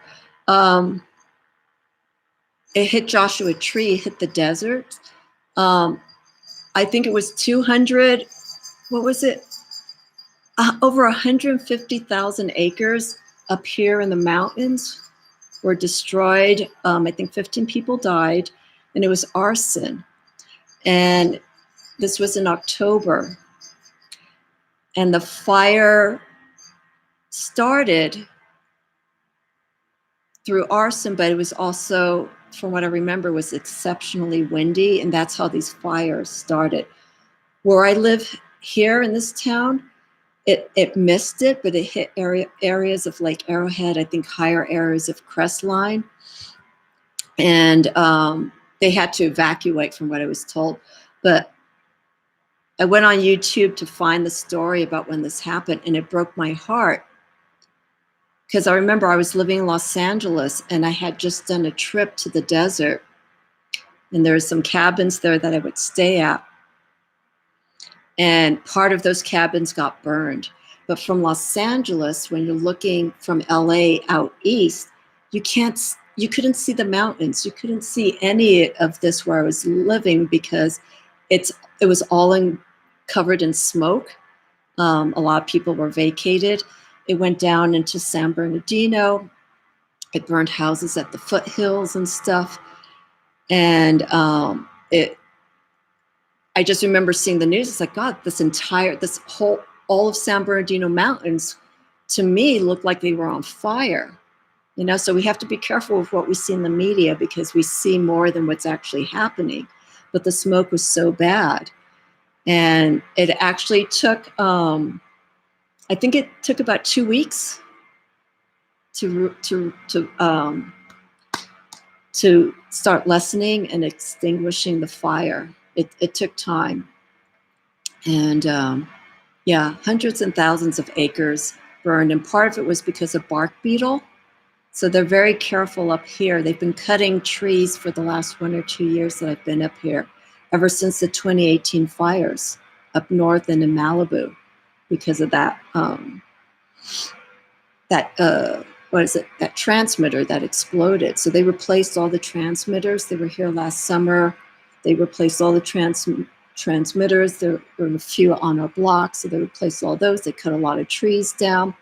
It hit Joshua Tree, hit the desert. I think it was 200, what was it? Over 150,000 acres up here in the mountains were destroyed. I think 15 people died, and it was arson. And this was in October. And the fire started through arson, but it was also, from what I remember, was exceptionally windy, and that's how these fires started. Where I live here in this town, it missed it, but it hit areas of Lake Arrowhead, I think higher areas of Crestline. And they had to evacuate, from what I was told. But I went on YouTube to find the story about when this happened, and it broke my heart. Because I remember I was living in Los Angeles, and I had just done a trip to the desert. And there were some cabins there that I would stay at. And part of those cabins got burned. But from Los Angeles, when you're looking from LA out east, you couldn't see the mountains. You couldn't see any of this where I was living, because it was all covered in smoke. A lot of people were vacated. It went down into San Bernardino. It burned houses at the foothills and stuff. And I just remember seeing the news. It's like, God, all of San Bernardino mountains, to me, looked like they were on fire. So we have to be careful with what we see in the media, because we see more than what's actually happening. But the smoke was so bad. And it actually took, I think it took about 2 weeks to start lessening and extinguishing the fire. It took time. And hundreds and thousands of acres burned. And part of it was because of bark beetle. So they're very careful up here. They've been cutting trees for the last 1 or 2 years that I've been up here, ever since the 2018 fires up north and in Malibu, because of that transmitter that exploded. So they replaced all the transmitters. They were here last summer. They replaced all the transmitters. There were a few on our block, so they replaced all those. They cut a lot of trees down.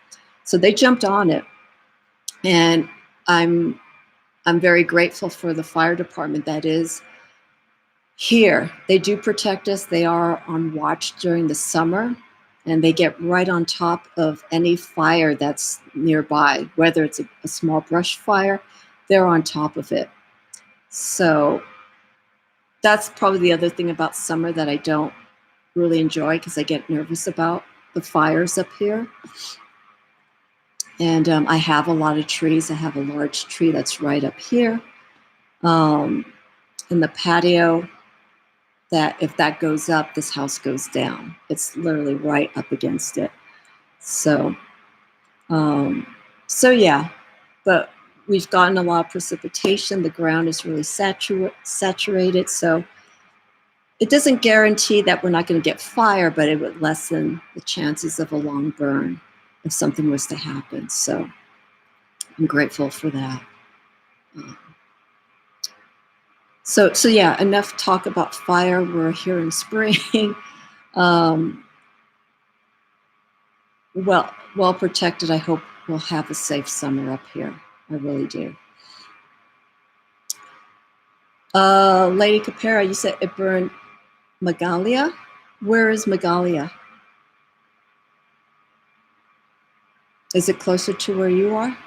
So they jumped on it. And I'm very grateful for the fire department that is here. They do protect us. They are on watch during the summer, and they get right on top of any fire that's nearby, whether it's a small brush fire, they're on top of it. So that's probably the other thing about summer that I don't really enjoy, because I get nervous about the fires up here. And I have a lot of trees. I have a large tree that's right up here in the patio, that if that goes up, this house goes down. It's literally right up against it. So, so yeah, but we've gotten a lot of precipitation. The ground is really saturated. So it doesn't guarantee that we're not going to get fire, but it would lessen the chances of a long burn if something was to happen. So I'm grateful for that. So yeah, enough talk about fire. We're here in spring. Well protected. I hope we'll have a safe summer up here. I really do. Lady Capera, you said it burned Magalia. Where is Magalia? Is it closer to where you are?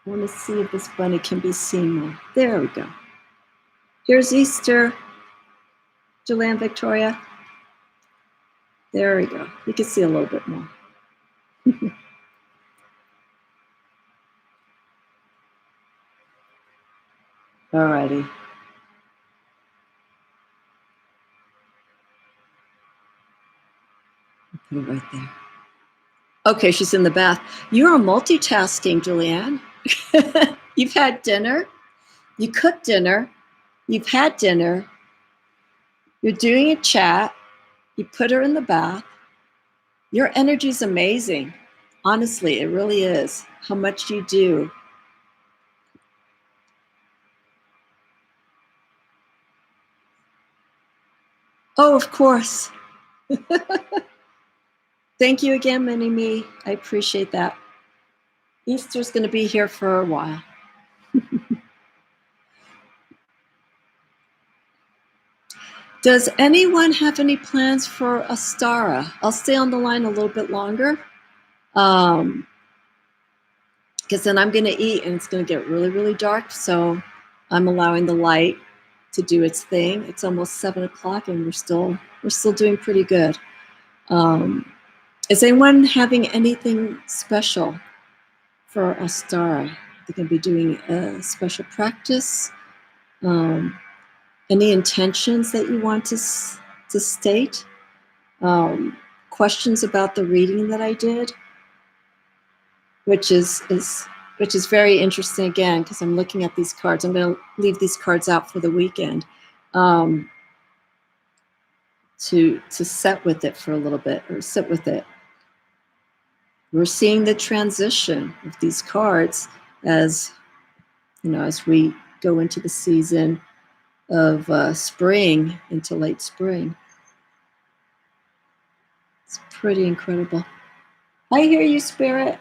I want to see if this bunny can be seen more. There we go. Here's Easter, Julianne Victoria. There we go. You can see a little bit more. All righty. Put it right there. Okay, she's in the bath. You're multitasking, Julianne. You've had dinner. You cooked dinner. You've had dinner. You're doing a chat. You put her in the bath. Your energy is amazing. Honestly, it really is. How much you do. Oh, of course. Thank you again, Mini-Me. I appreciate that. Easter's going to be here for a while. Does anyone have any plans for Ostara? I'll stay on the line a little bit longer. Because then I'm going to eat and it's going to get really, really dark. So I'm allowing the light to do its thing. It's almost 7 o'clock and we're still doing pretty good. Is anyone having anything special for Ostara? They're going to be doing a special practice. Any intentions that you want to state? Questions about the reading that I did, which is very interesting again, because I'm looking at these cards. I'm going to leave these cards out for the weekend to set with it for a little bit, or sit with it. We're seeing the transition of these cards as, you know, as we go into the season of spring, into late spring. It's pretty incredible. I hear you, Spirit.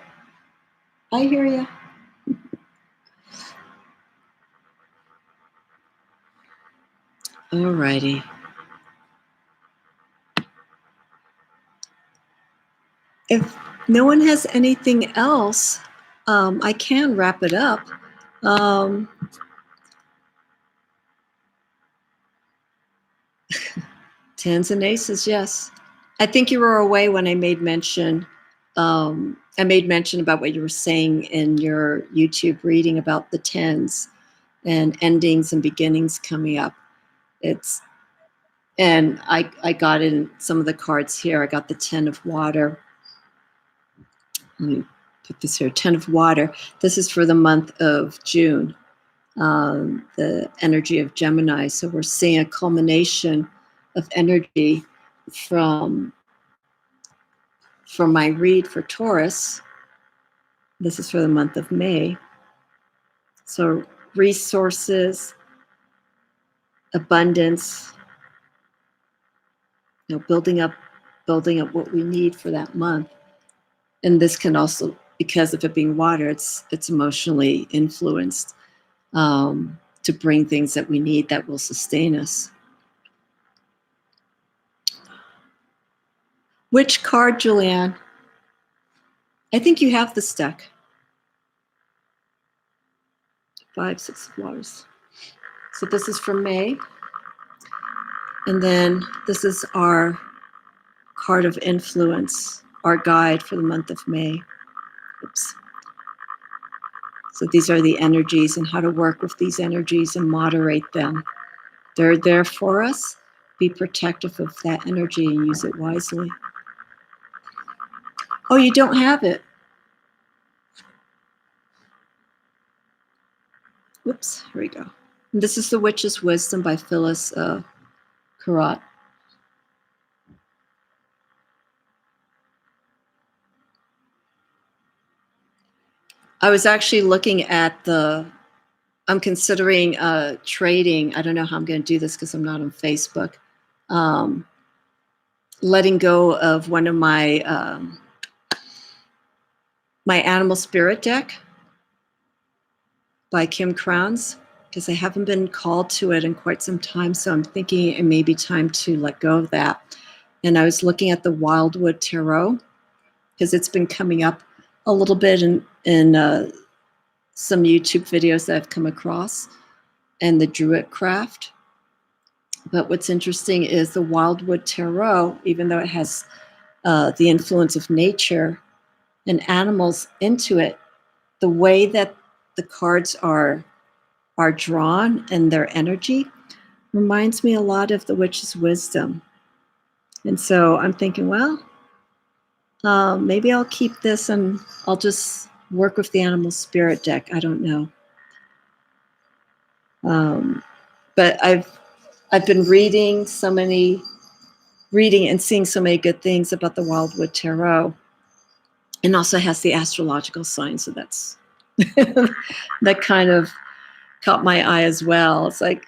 I hear you. All righty. If no one has anything else, I can wrap it up. Tens and aces, yes. I think you were away when I made mention. I made mention about what you were saying in your YouTube reading about the tens and endings and beginnings coming up. And I got in some of the cards here. I got the 10 of water. Let me put this here, 10 of water. This is for the month of June, the energy of Gemini. So we're seeing a culmination of energy from my read for Taurus. This is for the month of May. So resources, abundance, you know, building up what we need for that month. And this can also, because of it being water, it's emotionally influenced to bring things that we need that will sustain us. Which card, Julianne? I think you have this deck. 5, 6 of waters. So this is for May. And then this is our card of influence, our guide for the month of May. Oops. So these are the energies and how to work with these energies and moderate them. They're there for us. Be protective of that energy and use it wisely. Oh, you don't have it. Whoops, here we go. And this is The Witch's Wisdom by Phyllis Carrot. I was actually looking at I'm considering trading. I don't know how I'm going to do this because I'm not on Facebook. Letting go of one of my my animal spirit deck by Kim Crowns, because I haven't been called to it in quite some time. So I'm thinking it may be time to let go of that. And I was looking at the Wildwood Tarot because it's been coming up a little bit in some YouTube videos that I've come across, and the Witchcraft. But what's interesting is the Wildwood Tarot, even though it has the influence of nature and animals into it, the way that the cards are drawn and their energy reminds me a lot of the Witch's Wisdom. And so I'm thinking, well, maybe I'll keep this and I'll just work with the animal spirit deck. I don't know. But I've been reading and seeing so many good things about the Wildwood Tarot, and also has the astrological signs. So that's that kind of caught my eye as well. It's like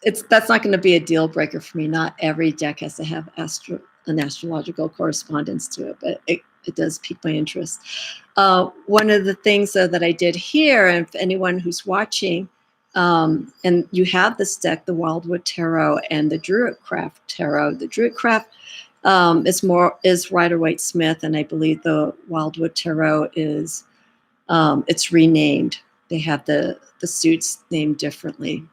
that's not going to be a deal breaker for me. Not every deck has to have an astrological correspondence to it, but it does pique my interest. One of the things that I did here, and for anyone who's watching, and you have this deck, the Wildwood Tarot and the Witchcraft Tarot. The Witchcraft is Rider-Waite-Smith, and I believe the Wildwood Tarot is it's renamed. They have the suits named differently.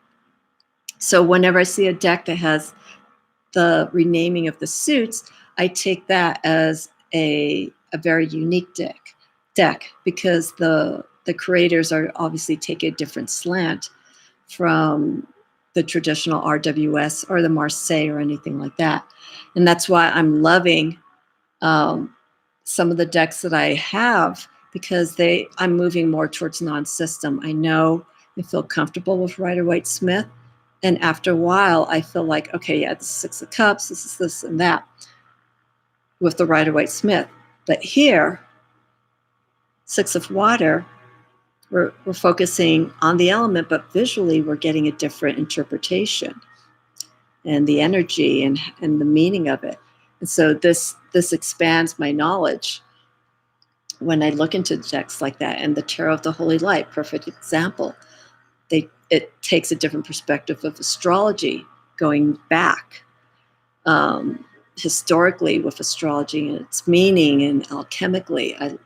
So whenever I see a deck that has the renaming of the suits, I take that as a very unique deck because the creators are obviously taking a different slant from the traditional RWS or the Marseille or anything like that. And that's why I'm loving some of the decks that I have, because I'm moving more towards non-system. I know I feel comfortable with Rider-Waite-Smith. And after a while, I feel like, okay, yeah, this is Six of Cups, this is this and that with the Rider-Waite-Smith. But here, Six of Water, we're focusing on the element, but visually we're getting a different interpretation and the energy and the meaning of it. And so this expands my knowledge when I look into decks like that. And the Tarot of the Holy Light, perfect example. It takes a different perspective of astrology, going back historically with astrology and its meaning and alchemically.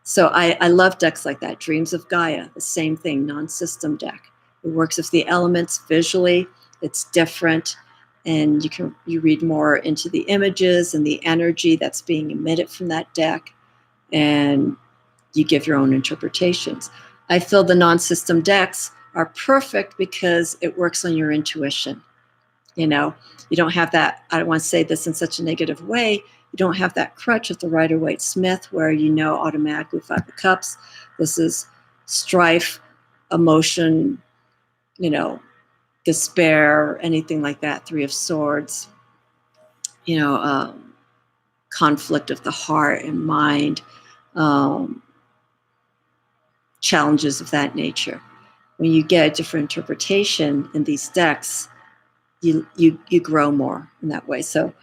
So I love decks like that. Dreams of Gaia, the same thing, non-system deck. It works with the elements visually. It's different, and you read more into the images and the energy that's being emitted from that deck, and you give your own interpretations. I feel the non-system decks are perfect because it works on your intuition. You don't have that, I don't want to say this in such a negative way, you don't have that crutch of the Rider-Waite-Smith where automatically Five of Cups, this is strife, emotion, despair, anything like that. Three of Swords, conflict of the heart and mind, challenges of that nature. When you get a different interpretation in these decks, you grow more in that way. So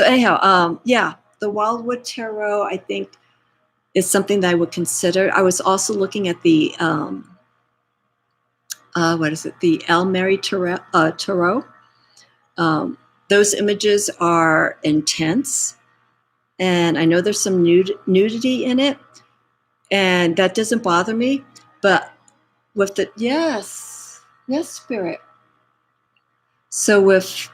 anyhow, the Wildwood Tarot, I think, is something that I would consider. I was also looking at the the Lamina Tarot. Those images are intense, and I know there's some nudity in it, and that doesn't bother me. But with the yes, Spirit. So with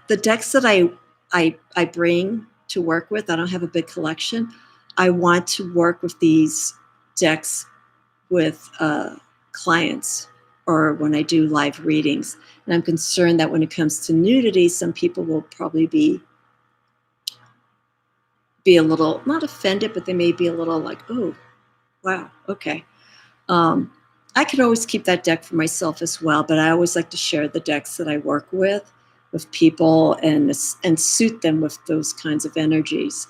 the decks that I bring to work with, I don't have a big collection. I want to work with these decks with clients or when I do live readings. And I'm concerned that when it comes to nudity, some people will probably be a little, not offended, but they may be a little like, oh, wow, okay. I could always keep that deck for myself as well, but I always like to share the decks that I work with people and suit them with those kinds of energies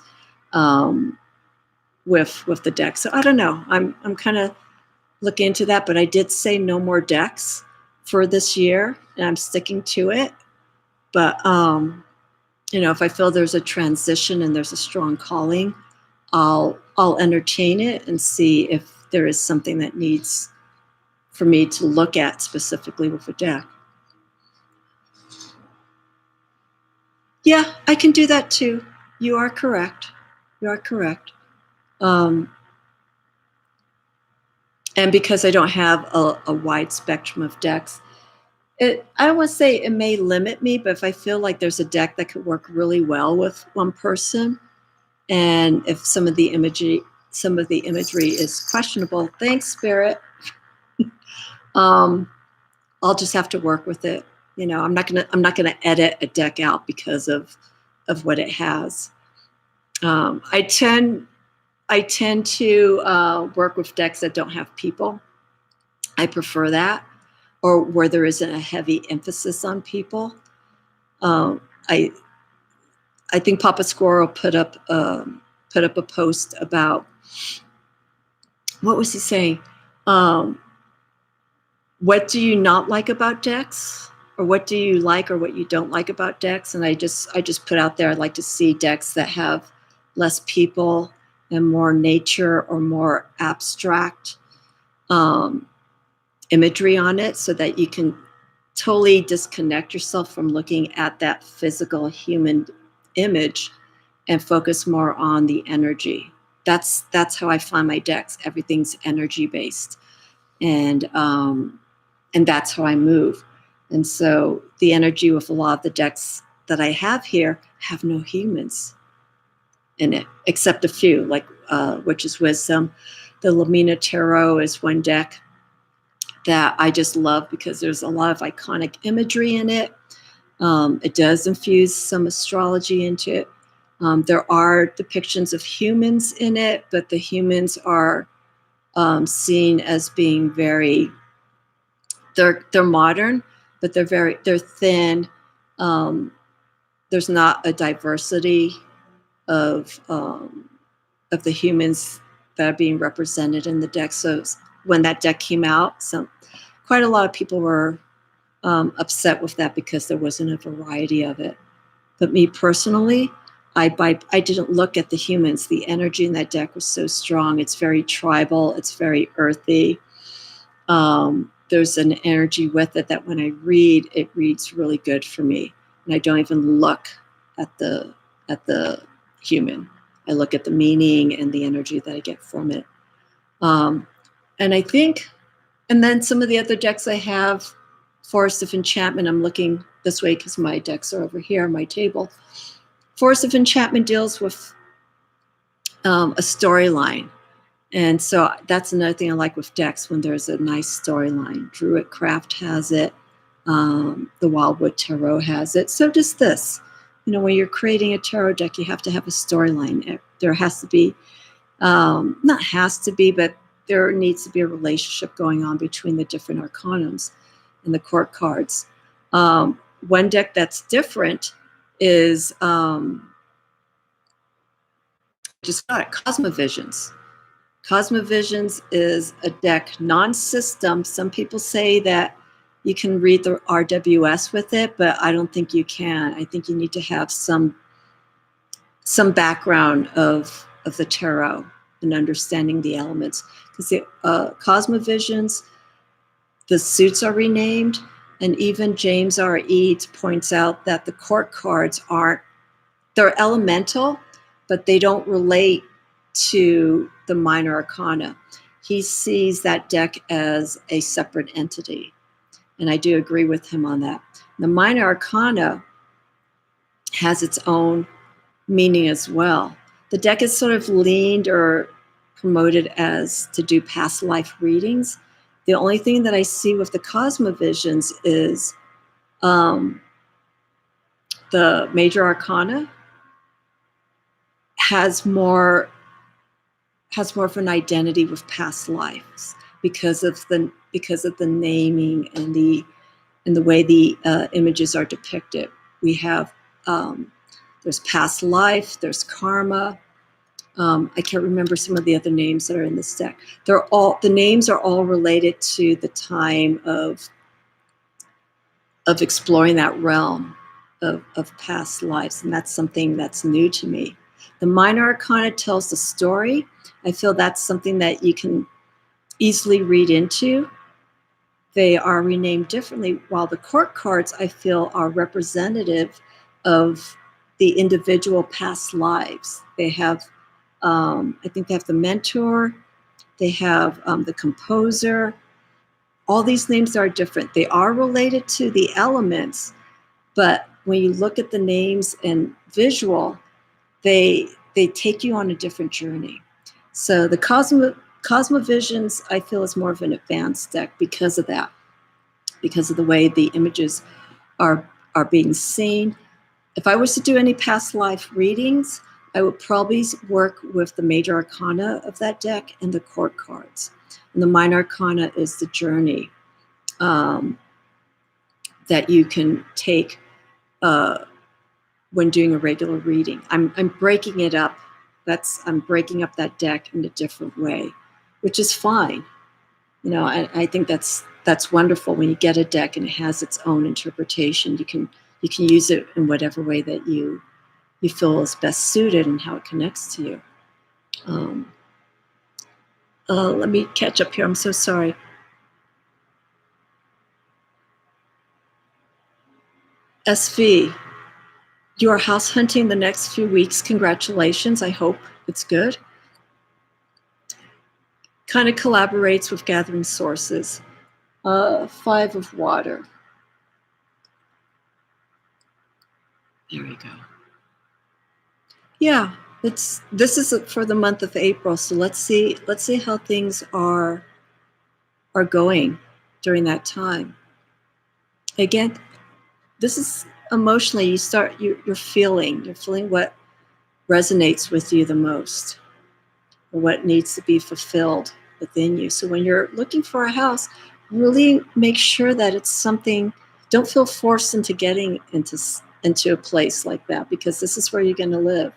with the deck. So I don't know. I'm kind of looking into that, but I did say no more decks for this year, and I'm sticking to it. But if I feel there's a transition and there's a strong calling, I'll entertain it and see if there is something that needs for me to look at specifically with a deck. Yeah, I can do that too. You are correct. And because I don't have a wide spectrum of decks, I don't want to say it may limit me, but if I feel like there's a deck that could work really well with one person, and if some of the imagery is questionable, thanks, Spirit. I'll just have to work with it. I'm not gonna edit a deck out because of what it has. I tend to work with decks that don't have people. I prefer that, or where there isn't a heavy emphasis on people. I think Papa Squirrel put up a post about, what was he saying? What do you not like about decks, or what do you like or what you don't like about decks? And I just put out there, I'd like to see decks that have less people and more nature or more abstract imagery on it, so that you can totally disconnect yourself from looking at that physical human image and focus more on the energy. That's how I find my decks. Everything's energy based, and that's how I move. And so the energy with a lot of the decks that I have here have no humans in it, except a few, like Witch's Wisdom. The Lamina Tarot is one deck that I just love because there's a lot of iconic imagery in it. It does infuse some astrology into it. There are depictions of humans in it, but the humans are seen as being very, they're modern, but they're thin. There's not a diversity of the humans that are being represented in the deck. So when that deck came out, quite a lot of people were upset with that because there wasn't a variety of it. But me personally, I didn't look at the humans. The energy in that deck was so strong. It's very tribal. It's very earthy. There's an energy with it that when I read, it reads really good for me. And I don't even look at the human. I look at the meaning and the energy that I get from it. And I think, and then some of the other decks I have, Forest of Enchantment, I'm looking this way because my decks are over here on my table. Forest of Enchantment deals with a storyline. And so that's another thing I like with decks, when there's a nice storyline. Witchcraft has it. The Wildwood Tarot has it. So does this. When you're creating a tarot deck, you have to have a storyline. There has to be, not has to be, but there needs to be a relationship going on between the different arcanums and the court cards. One deck that's different is just got it, Cosmo Visions. Cosmo Visions is a deck non-system. Some people say that you can read the RWS with it, but I don't think you can. I think you need to have some background of the tarot and understanding the elements. Because the Cosmo Visions, the suits are renamed, and even James R. Eads points out that the court cards they're elemental, but they don't relate to the minor arcana. He sees that deck as a separate entity. And I do agree with him on that. The minor arcana has its own meaning as well. The deck is sort of leaned or promoted as to do past life readings. The only thing that I see with the Cosmo Visions is the major arcana has more of an identity with past lives because of the naming and the way the images are depicted. We have there's past life, there's karma. I can't remember some of the other names that are in this deck. The names are all related to the time of exploring that realm of past lives, and that's something that's new to me. The minor arcana tells the story. I feel that's something that you can easily read into. They are renamed differently, while the court cards, I feel, are representative of the individual past lives. They have, I think they have the mentor, they have the composer. All these names are different. They are related to the elements, but when you look at the names and visual, they take you on a different journey. So the Cosmo Visions, I feel, is more of an advanced deck because of that, because of the way the images are being seen. If I was to do any past life readings, I would probably work with the major arcana of that deck and the court cards. And the minor arcana is the journey that you can take when doing a regular reading. I'm breaking it up. I'm breaking up that deck in a different way, which is fine. You know, I think that's wonderful when you get a deck and it has its own interpretation. You can use it in whatever way that you feel is best suited and how it connects to you. Let me catch up here. I'm so sorry. SV, you are house hunting the next few weeks. Congratulations. I hope it's good. Kind of collaborates with gathering sources. 5 of water. There we go. Yeah, this is for the month of April. So let's see how things are going during that time. Again, this is emotionally, you're feeling what resonates with you the most, or what needs to be fulfilled within you. So when you're looking for a house, really make sure that it's something. Don't feel forced into getting into a place like that, because this is where you're going to live.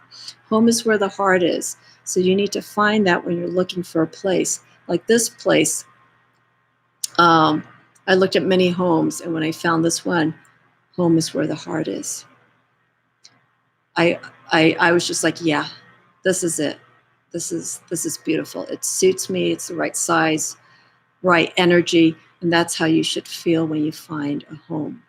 Home is where the heart is. So you need to find that when you're looking for a place. Like this place, I looked at many homes, and when I found this one, home is where the heart is. I was just like, yeah, this is it. This is beautiful. It suits me. It's the right size, right energy, and that's how you should feel when you find a home.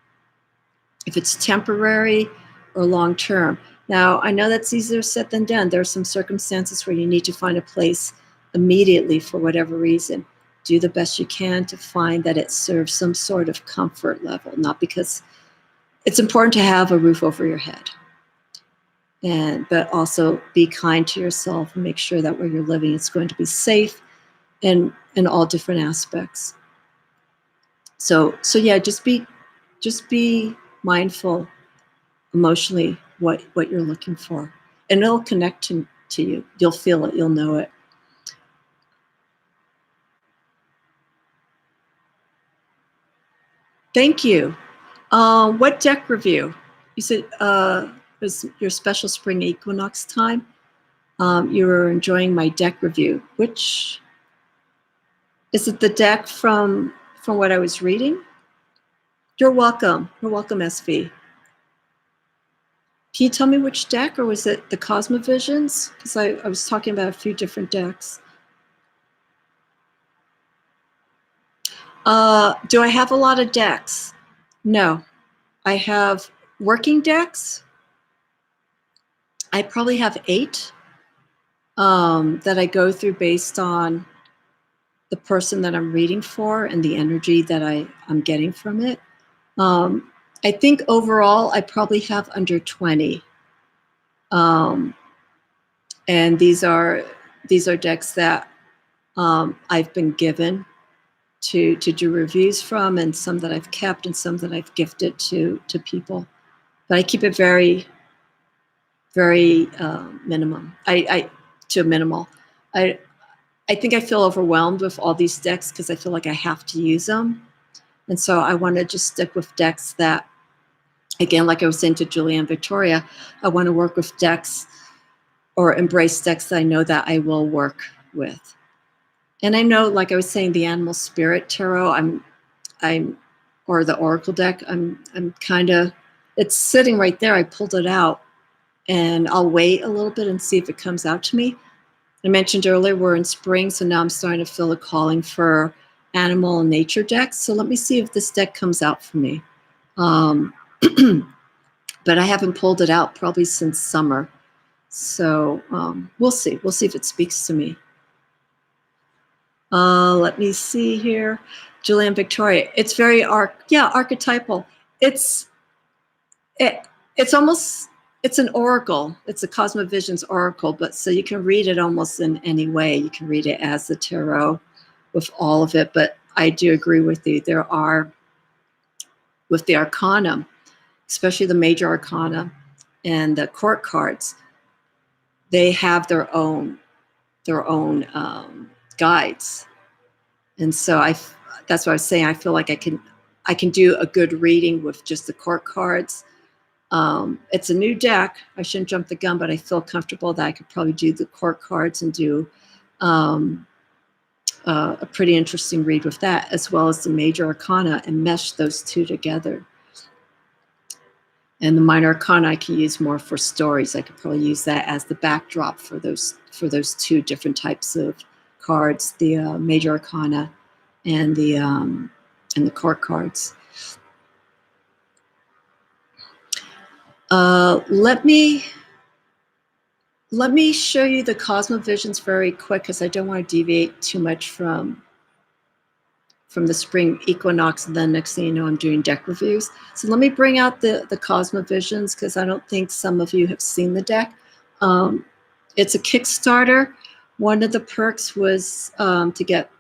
If it's temporary or long-term. Now, I know that's easier said than done. There are some circumstances where you need to find a place immediately for whatever reason. Do the best you can to find that it serves some sort of comfort level, not because it's important to have a roof over your head. But also be kind to yourself and make sure that where you're living is going to be safe in all different aspects. So yeah, just be mindful emotionally what you're looking for, and it'll connect to you. You'll feel it. You'll know it. Thank you. What deck review? You said was your special spring equinox time. You were enjoying my deck review. Which is it? The deck from what I was reading? You're welcome. You're welcome, SV. Can you tell me which deck, or was it the Cosmo Visions? Because I was talking about a few different decks. Do I have a lot of decks? No. I have working decks. I probably have 8 that I go through based on the person that I'm reading for and the energy that I'm getting from it. I think overall I probably have under 20. And these are these are decks that I've been given to do reviews from, and some that I've kept, and some that I've gifted to people. But I keep it very, very minimum. To a minimal. I think I feel overwhelmed with all these decks because I feel like I have to use them, and so I want to just stick with decks that, again, like I was saying to Julianne Victoria, I want to work with decks or embrace decks that I know that I will work with. And I know, like I was saying, the Animal Spirit Tarot, I'm, or the Oracle deck, I'm kind of, it's sitting right there. I pulled it out, and I'll wait a little bit and see if it comes out to me. I mentioned earlier we're in spring, so now I'm starting to feel a calling for animal and nature decks. So let me see if this deck comes out for me. But I haven't pulled it out probably since summer. So we'll see. We'll see if it speaks to me. Let me see here. Julianne Victoria. It's very archetypal. It's almost, it's an oracle. It's a Cosmo Visions oracle, but so you can read it almost in any way. You can read it as the tarot with all of it, but I do agree with you. There are, with the arcana, especially the major arcana and the court cards, they have their own guides. And so that's what I was saying. I feel like I can do a good reading with just the court cards. It's a new deck. I shouldn't jump the gun, but I feel comfortable that I could probably do the court cards and do a pretty interesting read with that, as well as the major arcana, and mesh those two together. And the minor arcana I can use more for stories. I could probably use that as the backdrop for those two different types of cards, the major arcana and the court cards. Let me show you the Cosmo Visions very quick, because I don't want to deviate too much from the spring equinox, and then next thing you know, I'm doing deck reviews. So let me bring out the Cosmo Visions, because I don't think some of you have seen the deck. It's a Kickstarter. One of the perks was to get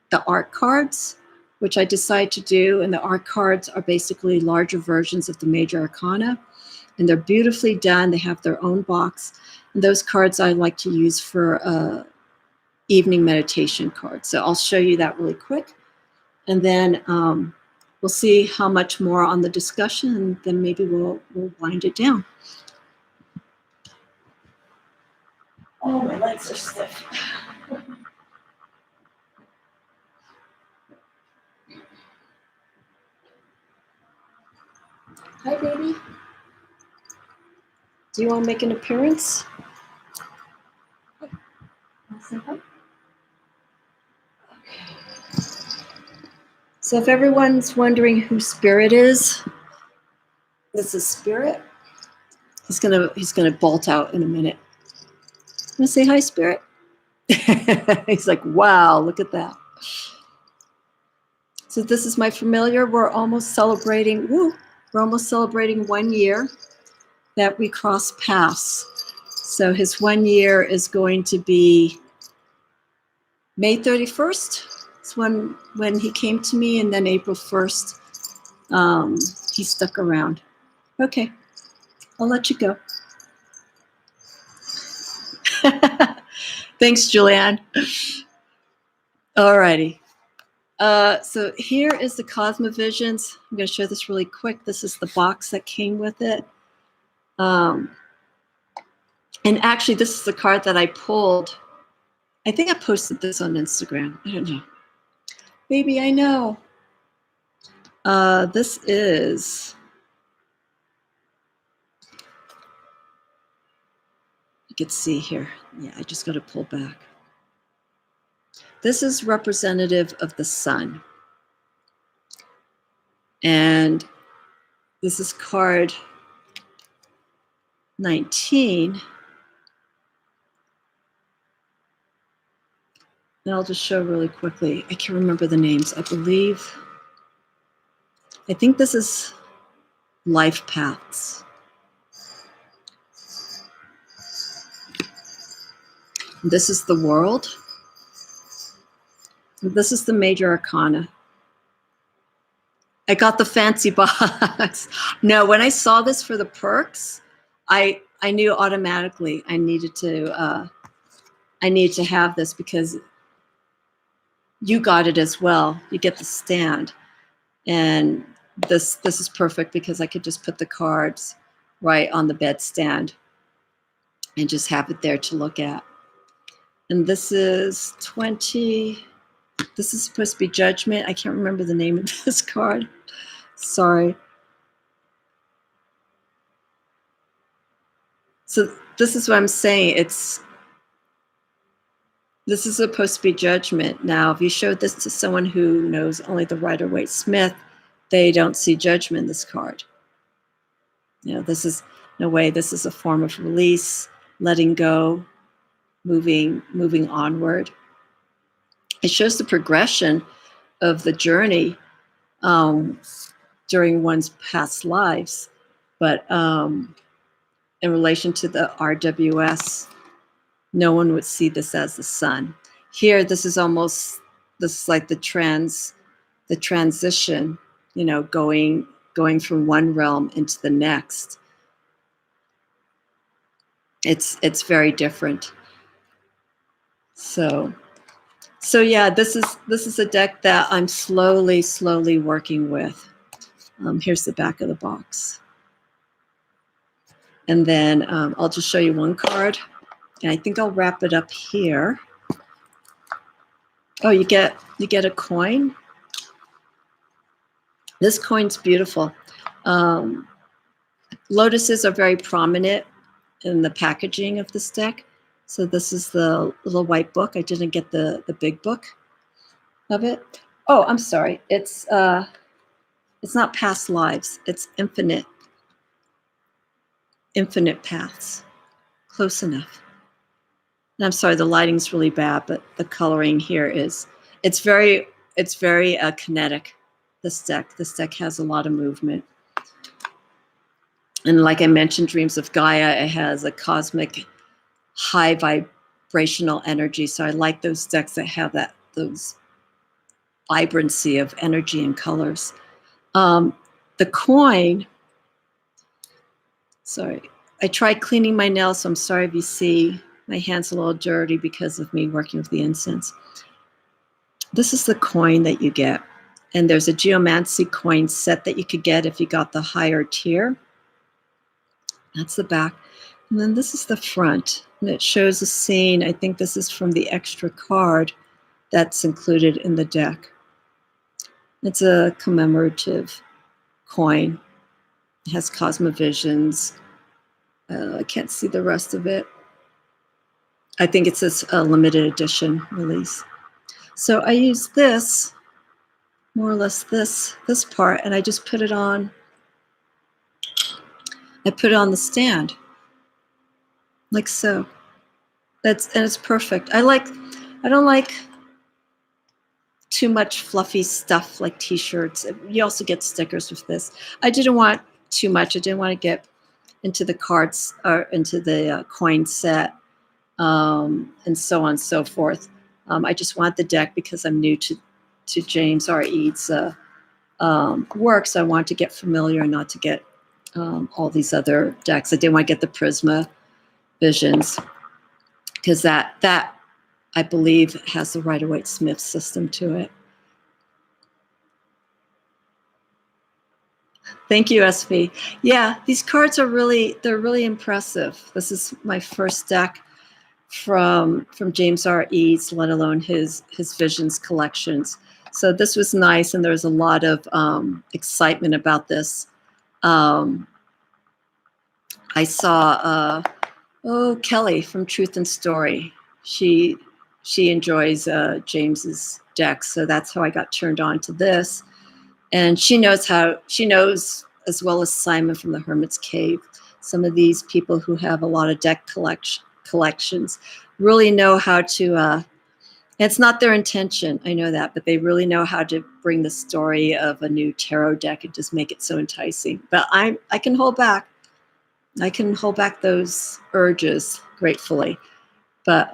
the art cards, which I decided to do. And the art cards are basically larger versions of the major arcana. And they're beautifully done. They have their own box. And those cards I like to use for evening meditation cards. So I'll show you that really quick. And then we'll see how much more on the discussion, and then maybe we'll wind it down. Oh, my legs are stiff. Hi, baby. Do you want to make an appearance? Say hi. Okay. So if everyone's wondering who Spirit is, this is Spirit. He's gonna bolt out in a minute. Want to say hi, Spirit? He's like, wow, look at that. So this is my familiar. We're almost celebrating 1 year that we crossed paths. So his 1 year is going to be May 31st. It's when he came to me, and then April 1st, he stuck around. Okay, I'll let you go. Thanks, Julianne. All righty. So here is the Cosmo Visions. I'm going to show this really quick. This is the box that came with it. And actually, this is the card that I pulled. I think I posted this on Instagram. I don't know. Baby, I know. This is... You can see here. Yeah, I just got to pull back. This is representative of the sun. And this is card 19. And I'll just show really quickly. I can't remember the names. I think this is life paths. This is the World. This is the Major Arcana. I got the fancy box. No, when I saw this for the perks, I knew automatically I needed to have this because you got it as well. You get the stand, and this is perfect because I could just put the cards right on the bedstand and just have it there to look at. And this is 20. This is supposed to be Judgment. I can't remember the name of this card. Sorry. So this is what I'm saying. This is supposed to be Judgment. Now, if you showed this to someone who knows only the Rider-Waite-Smith, they don't see Judgment in this card. You know, this is, in a way, this is a form of release, letting go, moving onward. It shows the progression of the journey during one's past lives. But in relation to the RWS, no one would see this as the sun. Here, this is like the transition, you know, going from one realm into the next. It's very different. So yeah, this is a deck that I'm slowly working with. Here's the back of the box. And then I'll just show you one card. And I think I'll wrap it up here. Oh, you get a coin. This coin's beautiful. Lotuses are very prominent in the packaging of this deck. So this is the little white book. I didn't get the big book of it. Oh, I'm sorry. It's not past lives. It's infinite paths. Close enough. And I'm sorry, the lighting's really bad, but the coloring here it's very kinetic. This deck has a lot of movement. And like I mentioned, Dreams of Gaia, it has a cosmic high vibrational energy. So I like those decks that have those vibrancy of energy and colors. The coin, sorry, I tried cleaning my nails, so I'm sorry if you see my hand's a little dirty because of me working with the incense. This is the coin that you get. And there's a geomancy coin set that you could get if you got the higher tier. That's the back. And then this is the front. And it shows a scene. I think this is from the extra card that's included in the deck. It's a commemorative coin. It has Cosmo Visions. I can't see the rest of it. I think it says a limited edition release. So I use this, more or less this part, and I just put it on. I put it on the stand, like so. And it's perfect. I don't like too much fluffy stuff like T-shirts. You also get stickers with this. I didn't want too much. I didn't want to get into the cards or into the coin set and so on and so forth. I just want the deck because I'm new to James R. Eads' works. I want to get familiar and not to get all these other decks. I didn't want to get the Prisma Visions because that I believe has the Rider-Waite-Smith system to it. Thank you, SV. Yeah, these cards are really impressive. This is my first deck from James R. Eads, let alone his Visions collections. So this was nice, and there was a lot of excitement about this. I saw Kelly from Truth and Story. She enjoys James's deck, so that's how I got turned on to this. And she knows as well as Simon from the Hermit's Cave. Some of these people who have a lot of deck collections really know how to. It's not their intention, I know that, but they really know how to bring the story of a new tarot deck and just make it so enticing. But I can hold back. I can hold back those urges gratefully. But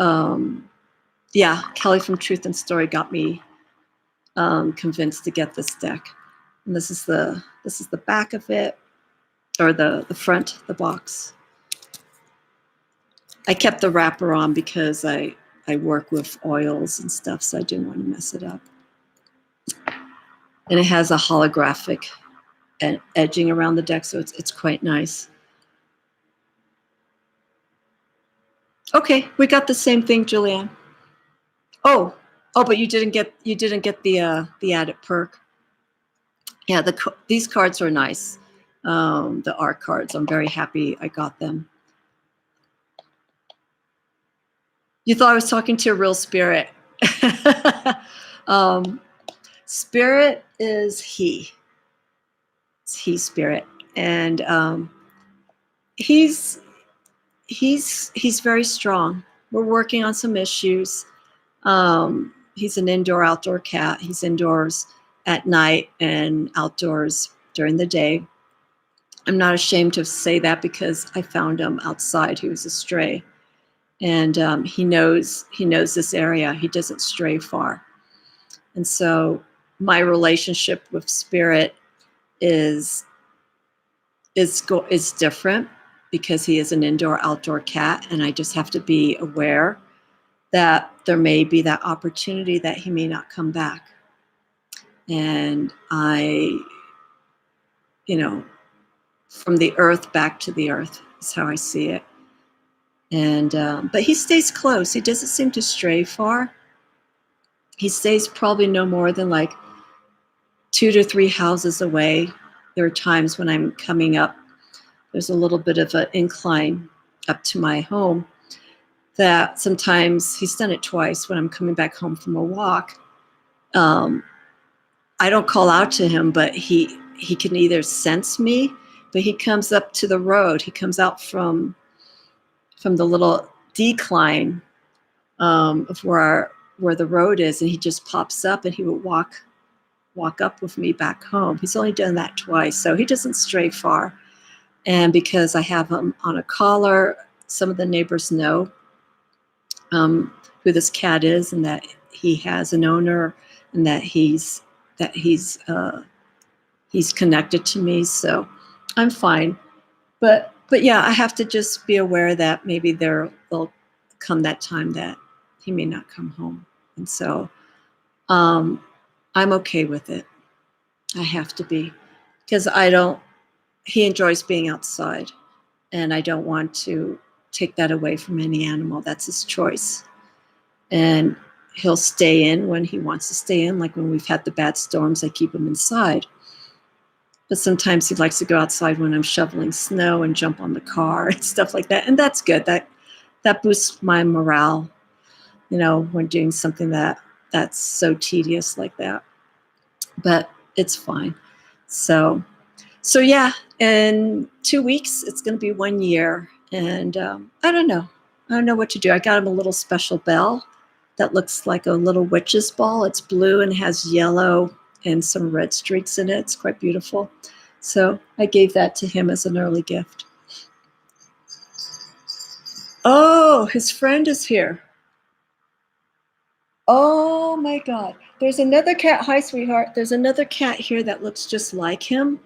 yeah, Kelly from Truth and Story got me convinced to get this deck. And this is the back of it, or the front, the box. I kept the wrapper on because I work with oils and stuff, so I didn't want to mess it up. And it has a holographic edging around the deck, so it's quite nice. Okay, we got the same thing, Julianne. Oh, but you didn't get the added perk. Yeah, these cards are nice. The art cards. I'm very happy I got them. You thought I was talking to a real spirit. Spirit is he. It's he spirit, and he's very strong. We're working on some issues. He's an indoor-outdoor cat. He's indoors at night and outdoors during the day. I'm not ashamed to say that because I found him outside. He was a stray, and he knows this area. He doesn't stray far, and so my relationship with spirit is different because he is an indoor-outdoor cat, and I just have to be aware that there may be that opportunity that he may not come back. And I, from the earth back to the earth is how I see it. And but he stays close. He doesn't seem to stray far. He stays probably no more than like 2 to 3 houses away. There are times when I'm coming up, there's a little bit of an incline up to my home, that sometimes he's done it twice when I'm coming back home from a walk. I don't call out to him, but he can either sense me, but he comes up to the road. He comes out from the little decline of where the road is, and he just pops up, and he would walk up with me back home. He's only done that twice, so he doesn't stray far. And because I have him on a collar, some of the neighbors know who this cat is, and that he has an owner, and that he's connected to me. So I'm fine. But yeah, I have to just be aware that maybe there'll come that time that he may not come home, and so I'm okay with it. I have to be, because he enjoys being outside, and I don't want to take that away from any animal. That's his choice. And he'll stay in when he wants to stay in. Like when we've had the bad storms, I keep him inside. But sometimes he likes to go outside when I'm shoveling snow and jump on the car and stuff like that. And that's good. That boosts my morale, when doing something that's so tedious like that. But it's fine. So yeah, in 2 weeks, it's going to be 1 year. And I don't know what to do. I got him a little special bell that looks like a little witch's ball. It's blue and has yellow and some red streaks in it. It's quite beautiful. So I gave that to him as an early gift. Oh, his friend is here. Oh my God. There's another cat. Hi, sweetheart. There's another cat here that looks just like him.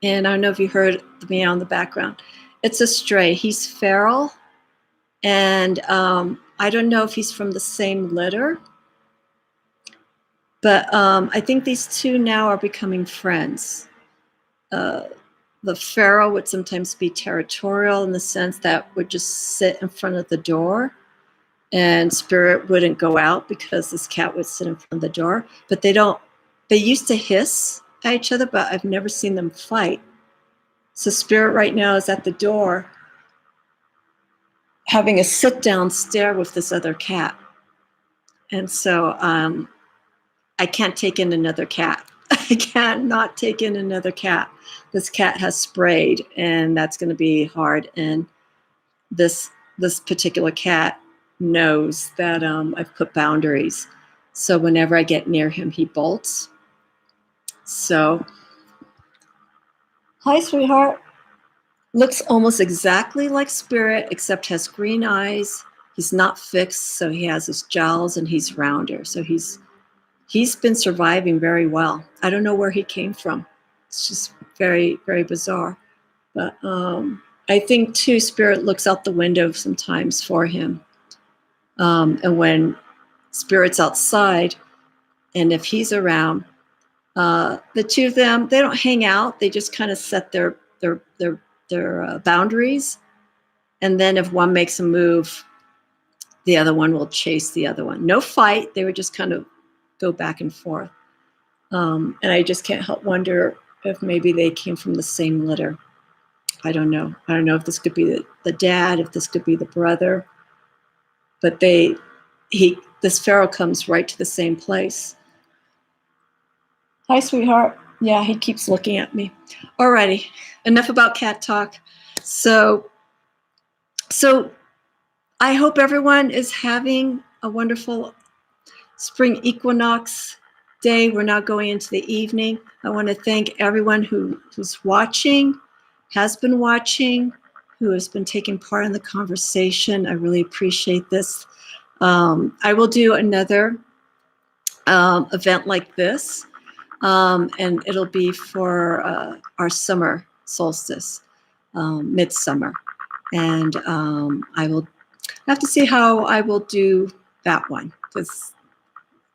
And I don't know if you heard the meow in the background. It's a stray. He's feral. And I don't know if he's from the same litter. But I think these two now are becoming friends. The feral would sometimes be territorial in the sense that would just sit in front of the door, and spirit wouldn't go out because this cat would sit in front of the door. But they used to hiss at each other, but I've never seen them fight. So spirit right now is at the door having a sit-down stare with this other cat. And so I can't take in another cat. I can't not take in another cat. This cat has sprayed, and that's going to be hard. And this particular cat knows that I've put boundaries. So whenever I get near him, he bolts. So, hi, sweetheart. Looks almost exactly like Spirit, except has green eyes. He's not fixed, so he has his jowls and he's rounder. So he's been surviving very well. I don't know where he came from. It's just very, very bizarre. But I think too, Spirit looks out the window sometimes for him. And when Spirit's outside, and if he's around, the two of them, they don't hang out. They just kind of set their boundaries. And then if one makes a move, the other one will chase the other one. No fight. They would just kind of go back and forth. And I just can't help wonder if maybe they came from the same litter. I don't know. I don't know if this could be the dad, if this could be the brother. But this pharaoh comes right to the same place. Hi, sweetheart. Yeah, he keeps looking at me. Alrighty, enough about cat talk. So I hope everyone is having a wonderful spring equinox day. We're now going into the evening. I want to thank everyone who's watching, has been watching, who has been taking part in the conversation. I really appreciate this. I will do another event like this, and it'll be for our summer solstice, midsummer. And I will have to see how I will do that one, because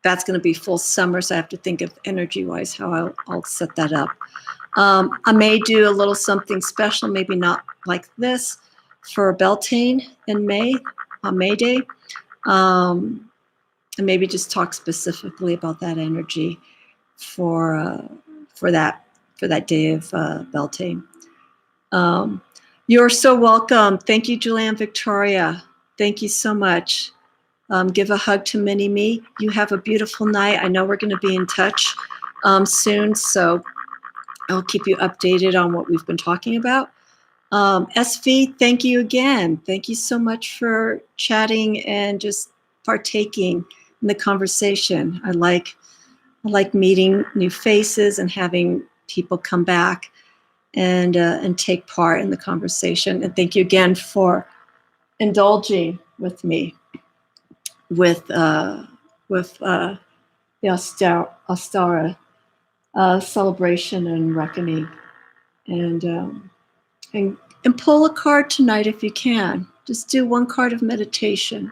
that's going to be full summer, so I have to think of energy-wise how I'll set that up. I may do a little something special, maybe not like this, for Beltane in May, on May Day, and maybe just talk specifically about that energy for that day of Beltane. You're so welcome. Thank you, Julianne Victoria. Thank you so much. Give a hug to Mini Me. You have a beautiful night. I know we're going to be in touch soon, so I'll keep you updated on what we've been talking about. SV, thank you again. Thank you so much for chatting and just partaking in the conversation. I like meeting new faces and having people come back and take part in the conversation. And thank you again for indulging with me with the Ostara celebration and reckoning, and pull a card tonight if you can. Just do one card of meditation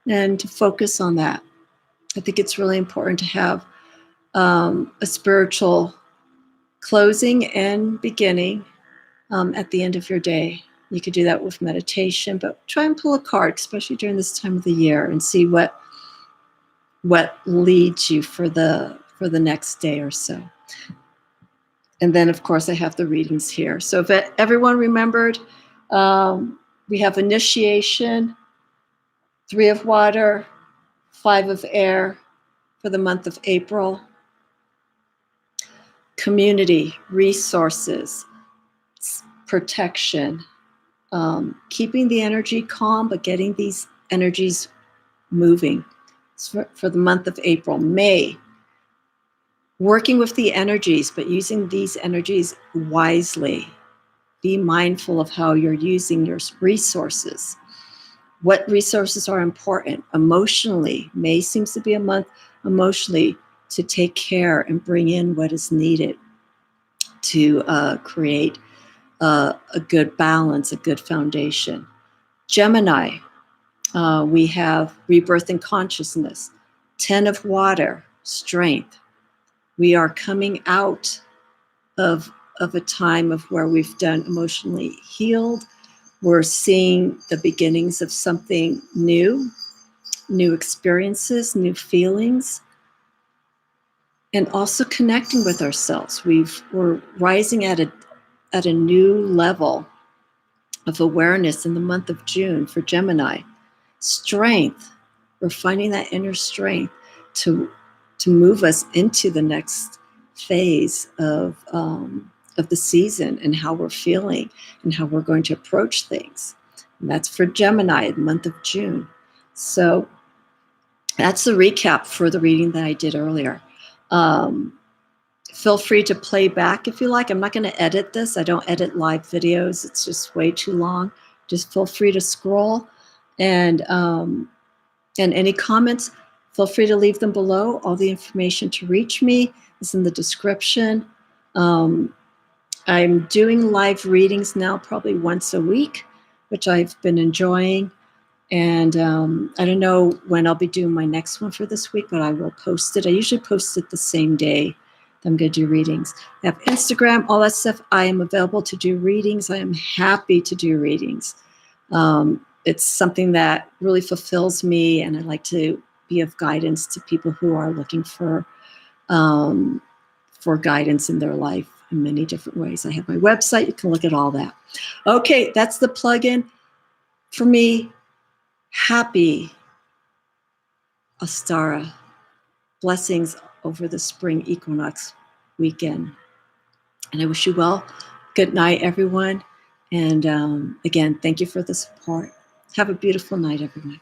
and to focus on that. I think it's really important to have a spiritual closing and beginning at the end of your day. You could do that with meditation, but try and pull a card, especially during this time of the year, and see what leads you for the next day or so. And then, of course, I have the readings here. So if everyone remembered, we have initiation, 3 of water, 5 of air for the month of April. Community, resources, protection, keeping the energy calm, but getting these energies moving. For the month of April. May, working with the energies, but using these energies wisely. Be mindful of how you're using your resources. What resources are important emotionally? May seems to be a month emotionally to take care and bring in what is needed to create a good balance, a good foundation. Gemini, we have rebirth and consciousness. 10 of water, strength. We are coming out of a time of where we've done emotionally healed. We're seeing the beginnings of something new experiences, new feelings, and also connecting with ourselves. We're rising at a new level of awareness in the month of June for Gemini. Strength. We're finding that inner strength to move us into the next phase of the season and how we're feeling and how we're going to approach things. And that's for Gemini, the month of June. So that's the recap for the reading that I did earlier. Feel free to play back if you like. I'm not going to edit this. I don't edit live videos. It's just way too long. Just feel free to scroll. And any comments, feel free to leave them below. All the information to reach me is in the description. I'm doing live readings now probably once a week, which I've been enjoying. And I don't know when I'll be doing my next one for this week, but I will post it. I usually post it the same day that I'm going to do readings. I have Instagram, all that stuff. I am available to do readings. I am happy to do readings. It's something that really fulfills me, and I like to be of guidance to people who are looking for guidance in their life in many different ways. I have my website. You can look at all that. Okay, that's the plug-in. For me, happy Ostara. Blessings over the spring equinox weekend. And I wish you well. Good night, everyone. And again, thank you for the support. Have a beautiful night, everyone.